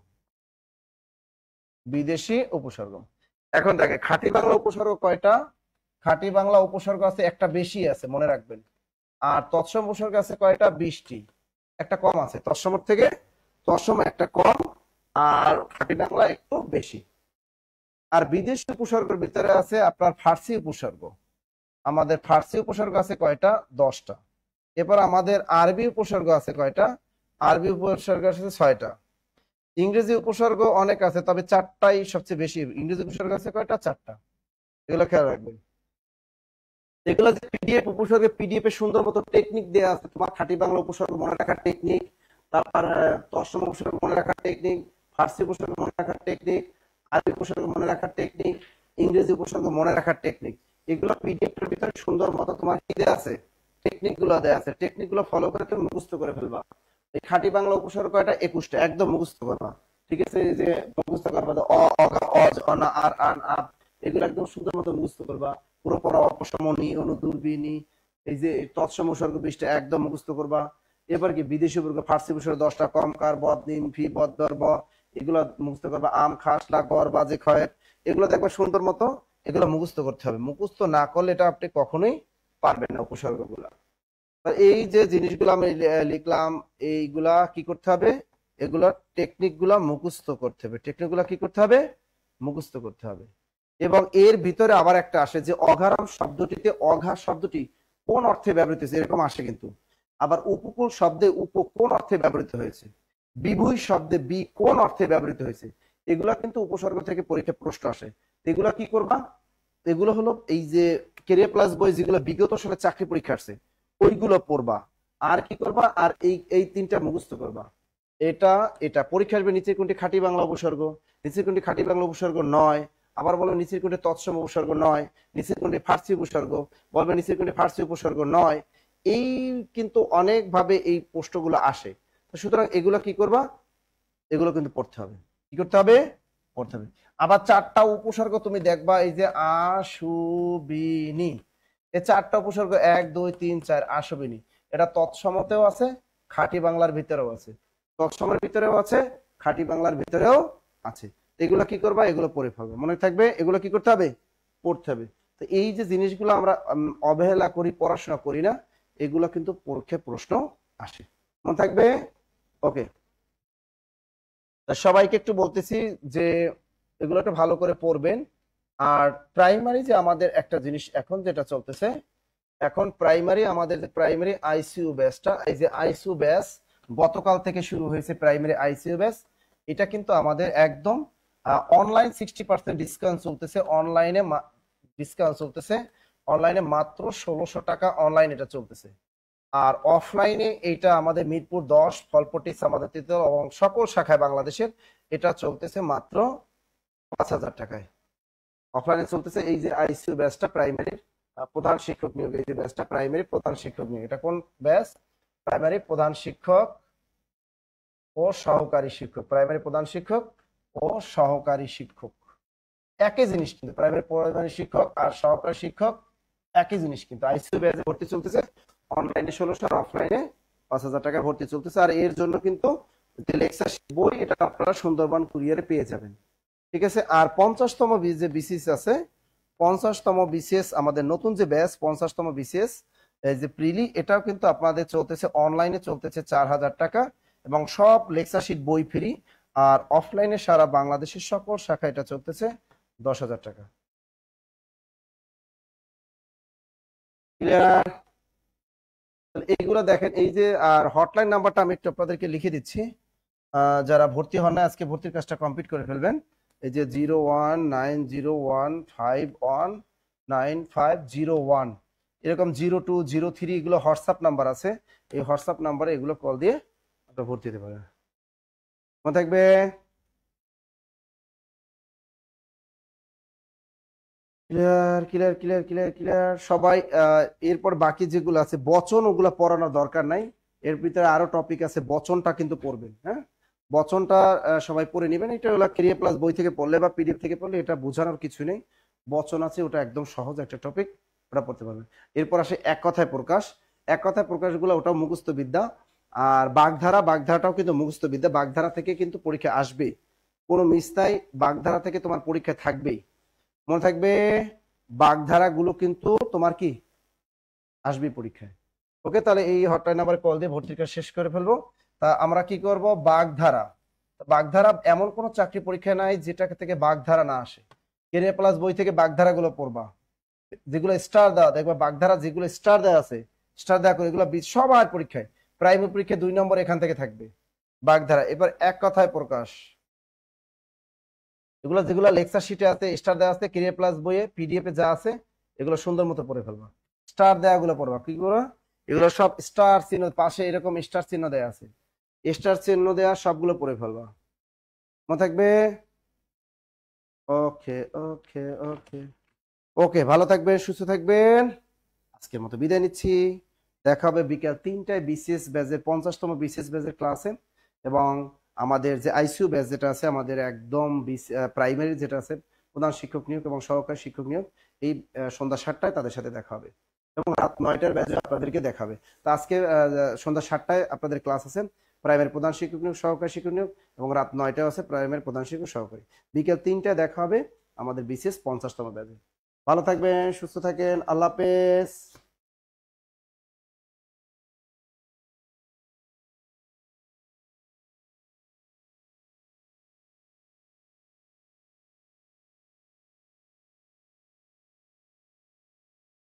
বিদেশি উপসর্গ। এখন দেখে খাঁটি বাংলা উপসর্গ কয়টা? খাঁটি বাংলা উপসর্গ আছে একটা, বেশি আছে মনে রাখবেন। আর তৎসম উপসর্গ আছে কয়টা? 20টি, একটা কম আছে। তৎসম থেকে তৎসম একটা কম, আর খাঁটি বাংলা একটু বেশি। আর বিদেশি উপসর্গের ভিতরে আছে আপনার ফার্সি উপসর্গ। আমাদের ফার্সি উপসর্গ আছে কয়টা? 10টা। এরপর আমাদের আরবি উপসর্গ আছে কয়টা? আরবি উপসর্গ আছে 6টা। ইংরেজি উপসর্গ অনেক আছে, তবে 4টাই সবচেয়ে বেশি। ইংরেজি উপসর্গ আছে কয়টা? 4টা। এগুলো খেয়াল রাখবেন। এগুলো যে পিডিএফ উপসর্গে, পিডিএফ এ সুন্দর মতো টেকনিক দেওয়া আছে। তোমার খাঁটি বাংলা উপসর্গ মনে রাখার টেকনিক, তারপর তৎসম উপসর্গ মনে রাখার টেকনিক, ফার্সি উপসর্গ মনে রাখার টেকনিক, আরবি উপসর্গ মনে রাখার টেকনিক, ইংরেজি উপসর্গ মনে রাখার টেকনিক। এগুলো পিডিএফ এর ভিতরে সুন্দর মতো তোমার কি দেওয়া আছে? টেকনিক গুলো দেওয়া আছে। টেকনিক গুলো ফলো করে তুমি মুখস্থ করে ফেলবা। এই খাঁটি বাংলা উপসর্গ কয়টা? 21টা, একদম মুখস্থ করবা। ঠিক আছে, এই যে মুখস্থ করবা অ, অগা, অজ, অনা, আর, আন, আপ, এগুলো একদম সুন্দর মতো মুখস্থ করবা। পুরো পড়া, অপসম, নি, অনু, দুর্বিনী, এই যে তৎসম উপসর্গ 20টা একদম মুখস্থ করবা। এবার কি বিদেশি উপসর্গ, ফার্সি উপসর্গ 10টা, কম, কার, বদ, নিম, ফি, বদ, দর, ব, এগুলো মুখস্থ করবা। আম, খাস, লা, গর, বাজে, খয়ের, এগুলো দেখবা সুন্দর মতো এগুলো মুখস্থ করতে হবে। মুখস্থ না করলে এটা আপনি কখনোই পারবেন না উপসর্গগুলা। এই যে জিনিসগুলো আমি লিখলাম, এইগুলা কি করতে হবে? এগুলা টেকনিক গুলা মুখস্থ করতে হবে। টেকনিক গুলা কি করতে হবে? মুখস্থ করতে হবে। এবং এর ভিতরে আবার একটা আসে যে অঘারাম শব্দটিতে অঘা শব্দটি কোন অর্থে ব্যবহৃত হয়েছে, এরকম আসে কিন্তু। আবার উপকূল শব্দে উপ কোন অর্থে ব্যবহৃত হয়েছে, বিভূই শব্দে বি কোন অর্থে ব্যবহৃত হয়েছে, এগুলা কিন্তু উপসর্গ থেকে পরীক্ষা প্রশ্ন আসে। এগুলা কি করবা? এগুলো হলো এই যে কেরিয়ার প্লাস বই যেগুলো বিগত সালে চাকরি পরীক্ষা আসছে ওইগুলো পড়বা। আর কি করবা? আর এই 3টা মুখস্থ করবা। এটা এটা পরীক্ষা আসবে। নিচের কোনটি খাঁটি বাংলা উপসর্গ? নিচের কোনটি খাঁটি বাংলা উপসর্গ নয়? আবার বলো নিচের কোনটি তৎসম উপসর্গ নয়? নিচের কোনটি ফার্সি উপসর্গ? বলবে নিচের কোনটি ফার্সি উপসর্গ নয়? এই কিন্তু অনেক ভাবে এই প্রশ্নগুলো আসে। তো সুতরাং এগুলো কি করবা? এগুলো কিন্তু পড়তে হবে। কি করতে হবে? পড়তে হবে। আবার 4টা উপসর্গ তুমি দেখবা, এই যে আশুবিনী, এই 4টা উপসর্গ 1, 2, 3, 4 আশুবিনী। এটা তৎসমতেও আছে, খাঁটি বাংলার ভিতরেও আছে। তৎসমের ভিতরেও আছে, খাঁটি বাংলার ভিতরেও আছে। এগুলো কি করবা? এগুলো পড়ে ফেলবে, মনে থাকবে। এগুলো কি করতে হবে? পড়তে হবে। তো এই যে জিনিসগুলো আমরা অবহেলা করি, পড়াশোনা করি না, এগুলো কিন্তু পরীক্ষায় প্রশ্ন আসে, মনে থাকবে। ওকে, সবাইকে একটু বলতেছি যে এগুলো একটু ভালো করে পড়বেন। আর প্রাইমারি যে আমাদের একটা জিনিস এখন যেটা চলতেছে, এখন প্রাইমারি, আমাদের যে প্রাইমারি আইসিইউ ব্যাচটা, এই যে আইসিইউ ব্যাচ গতকাল থেকে শুরু হয়েছে প্রাইমারি আইসিইউ ব্যাচ, এটা কিন্তু আমাদের একদম অনলাইন 60% ডিসকাউন্ট চলতেছে, অনলাইনে ডিসকাউন্ট চলতেছে, অনলাইনে মাত্র 1600 টাকা অনলাইন এটা চলতেছে। আর অফলাইনে এইটা আমাদের মিরপুর 10, ফলপট্টি, সামাদার তিতুল এবং সকল শাখায় বাংলাদেশের এটা চলতেছে মাত্র 5000 টাকায়। অফলাইনে চলতেছে এই যে আইসিইউ ব্যাচটা প্রাইমারির প্রধান শিক্ষক নিয়োগ, এই যে ব্যাচটা প্রাইমারি প্রধান শিক্ষক নিয়োগ, এটা কোন ব্যাচ? প্রাইমারি প্রধান শিক্ষক ও সহকারী শিক্ষক, প্রাইমারি প্রধান শিক্ষক ও সহকারী শিক্ষক একই জিনিস কিন্তু, প্রাইমারি শিক্ষক আর সহকারী শিক্ষক একই জিনিস কিন্তু। আইসিইউ ব্যাচে ভর্তি চলতেছে, অনলাইনে 1600 আর অফলাইনে 5000 টাকা ভর্তি চলতেছে। আর এর জন্য কিন্তু যে লেকচার বই এটা আপনারা সুন্দরবন কুরিয়ারে পেয়ে যাবেন, ঠিক আছে। আর 50তম যে বিসিএস আছে, 50তম বিসিএস আমাদের নতুন যে ব্যাচ 50তম বিসিএস এই যে প্রিলি, এটাও কিন্তু আপনাদের চলতেছে অনলাইনে চলতেছে 4000 টাকা এবং সব লেকচার শিট বই ফ্রি। আর অফলাইনে সারা বাংলাদেশের সকল শাখা এটা চলতেছে 10,000 টাকা। ক্লিয়ার? এইগুলো দেখেন, এই যে আর হটলাইন নাম্বারটা আমি একটু আপনাদেরকে লিখে দিচ্ছি, যারা ভর্তি হন না আজকে ভর্তির কাজটা কমপ্লিট করে ফেলবেন। এই যে 019015195001, এরকম 0203 এগুলো হোয়াটসঅ্যাপ নাম্বার আছে, এই হোয়াটসঅ্যাপ নাম্বারে এগুলো কল দিয়ে আপনারা ভর্তি হতে পারেন। মনে থাকবে। Clear clear clear clear clear সবাই। এরপর বাকি যেগুলো আছে বচন, ওগুলো পড়ানোর দরকার নাই, এর ভিতরে আরো টপিক আছে, বচনটা কিন্তু পড়বেন। হ্যাঁ, বচনটা সবাই পড়ে নেবেন। এটা হলো ক্যারিয়ার প্লাস বই থেকে পড়লে বা পিডিএফ থেকে পড়লে এটা বোঝানোর কিছু নেই, বচন আছে, ওটা একদম সহজ একটা টপিক, ওটা পড়তে পারবেন। এরপর আসে এক কথায় প্রকাশ, এক কথায় প্রকাশগুলো ওটাও মুখস্থ বিদ্যা। আর বাগধারা, বাগধারাটাও কিন্তু মুখস্থ বিদ্যা, বাগধারা থেকে কিন্তু পরীক্ষা আসবে, কোনো মিস নাই, বাগধারা থেকে তোমার পরীক্ষা থাকবেই, মনে থাকবে। বাগধারা গুলো কিন্তু তোমার কি আসবে পরীক্ষায়। ওকে, তাহলে এই হটলাইন নাম্বারে কল দিয়ে ভর্তির কাজ শেষ করে ফেলবো। তা আমরা কি করব? বাগধারা, বাগধারা এমন কোন চাকরি পরীক্ষা নাই যেটা থেকে বাগধারা না আসে। ক্যারিয়ার প্লাস বই থেকে বাগধারা গুলো পড়বা, যেগুলো স্টার দেওয়া, দেখবা বাগধারা যেগুলো স্টার দেওয়া আছে, স্টার দেওয়া করে এগুলো সবার পরীক্ষায়, প্রাইমারি পরীক্ষায় 2 নম্বর এখান থেকে থাকবে বাগধারা। এবার এক কথায় প্রকাশ, এগুলো যেগুলো লেকচার শিটে আছে, স্টার দেওয়া আছে, ক্যারিয়ার প্লাস বইয়ে পিডিএফ এ যা আছে এগুলো সুন্দর মতো পড়ে ফেলবা, স্টার দেওয়া গুলো পড়বা। কি করো? এগুলো সব স্টার চিহ্ন পাশে এরকম স্টার চিহ্ন দেওয়া আছে, স্টার চিহ্ন দেওয়া সবগুলো পড়ে ফেলবা, মনে থাকবে। ওকে ওকে ওকে ওকে, ভালো থাকবেন, সুস্থ থাকবেন, আজকের মতো বিদায় নিচ্ছি। দেখা হবে বিকেল 3টায় বিসিএস ব্যাচের 50তম বিসিএস ব্যাচের ক্লাসে, এবং আমাদের যে আইসিইউ ব্যাচ যেটা আছে, আমাদের একদম প্রাইমারি যেটা আছে প্রধান শিক্ষক নিয়োগ এবং সহকারী শিক্ষক নিয়োগ, এই সন্ধ্যা 7টায় তাদের সাথে দেখা হবে এবং রাত 9টার ব্যাচে আপনাদেরকে দেখাবে। তো আজকে সন্ধ্যা 7টায় আপনাদের ক্লাস আছে প্রাইমারি প্রধান শিক্ষক নিয়োগ, সহকারী শিক্ষক নিয়োগ, এবং রাত 9টায় আছে প্রাইমারি প্রধান শিক্ষক সহকারী। বিকেল 3টায় দেখা হবে আমাদের বিসিএস 50তম ব্যাচে। ভালো থাকবেন, সুস্থ থাকেন, আল্লাহ হাফেজ।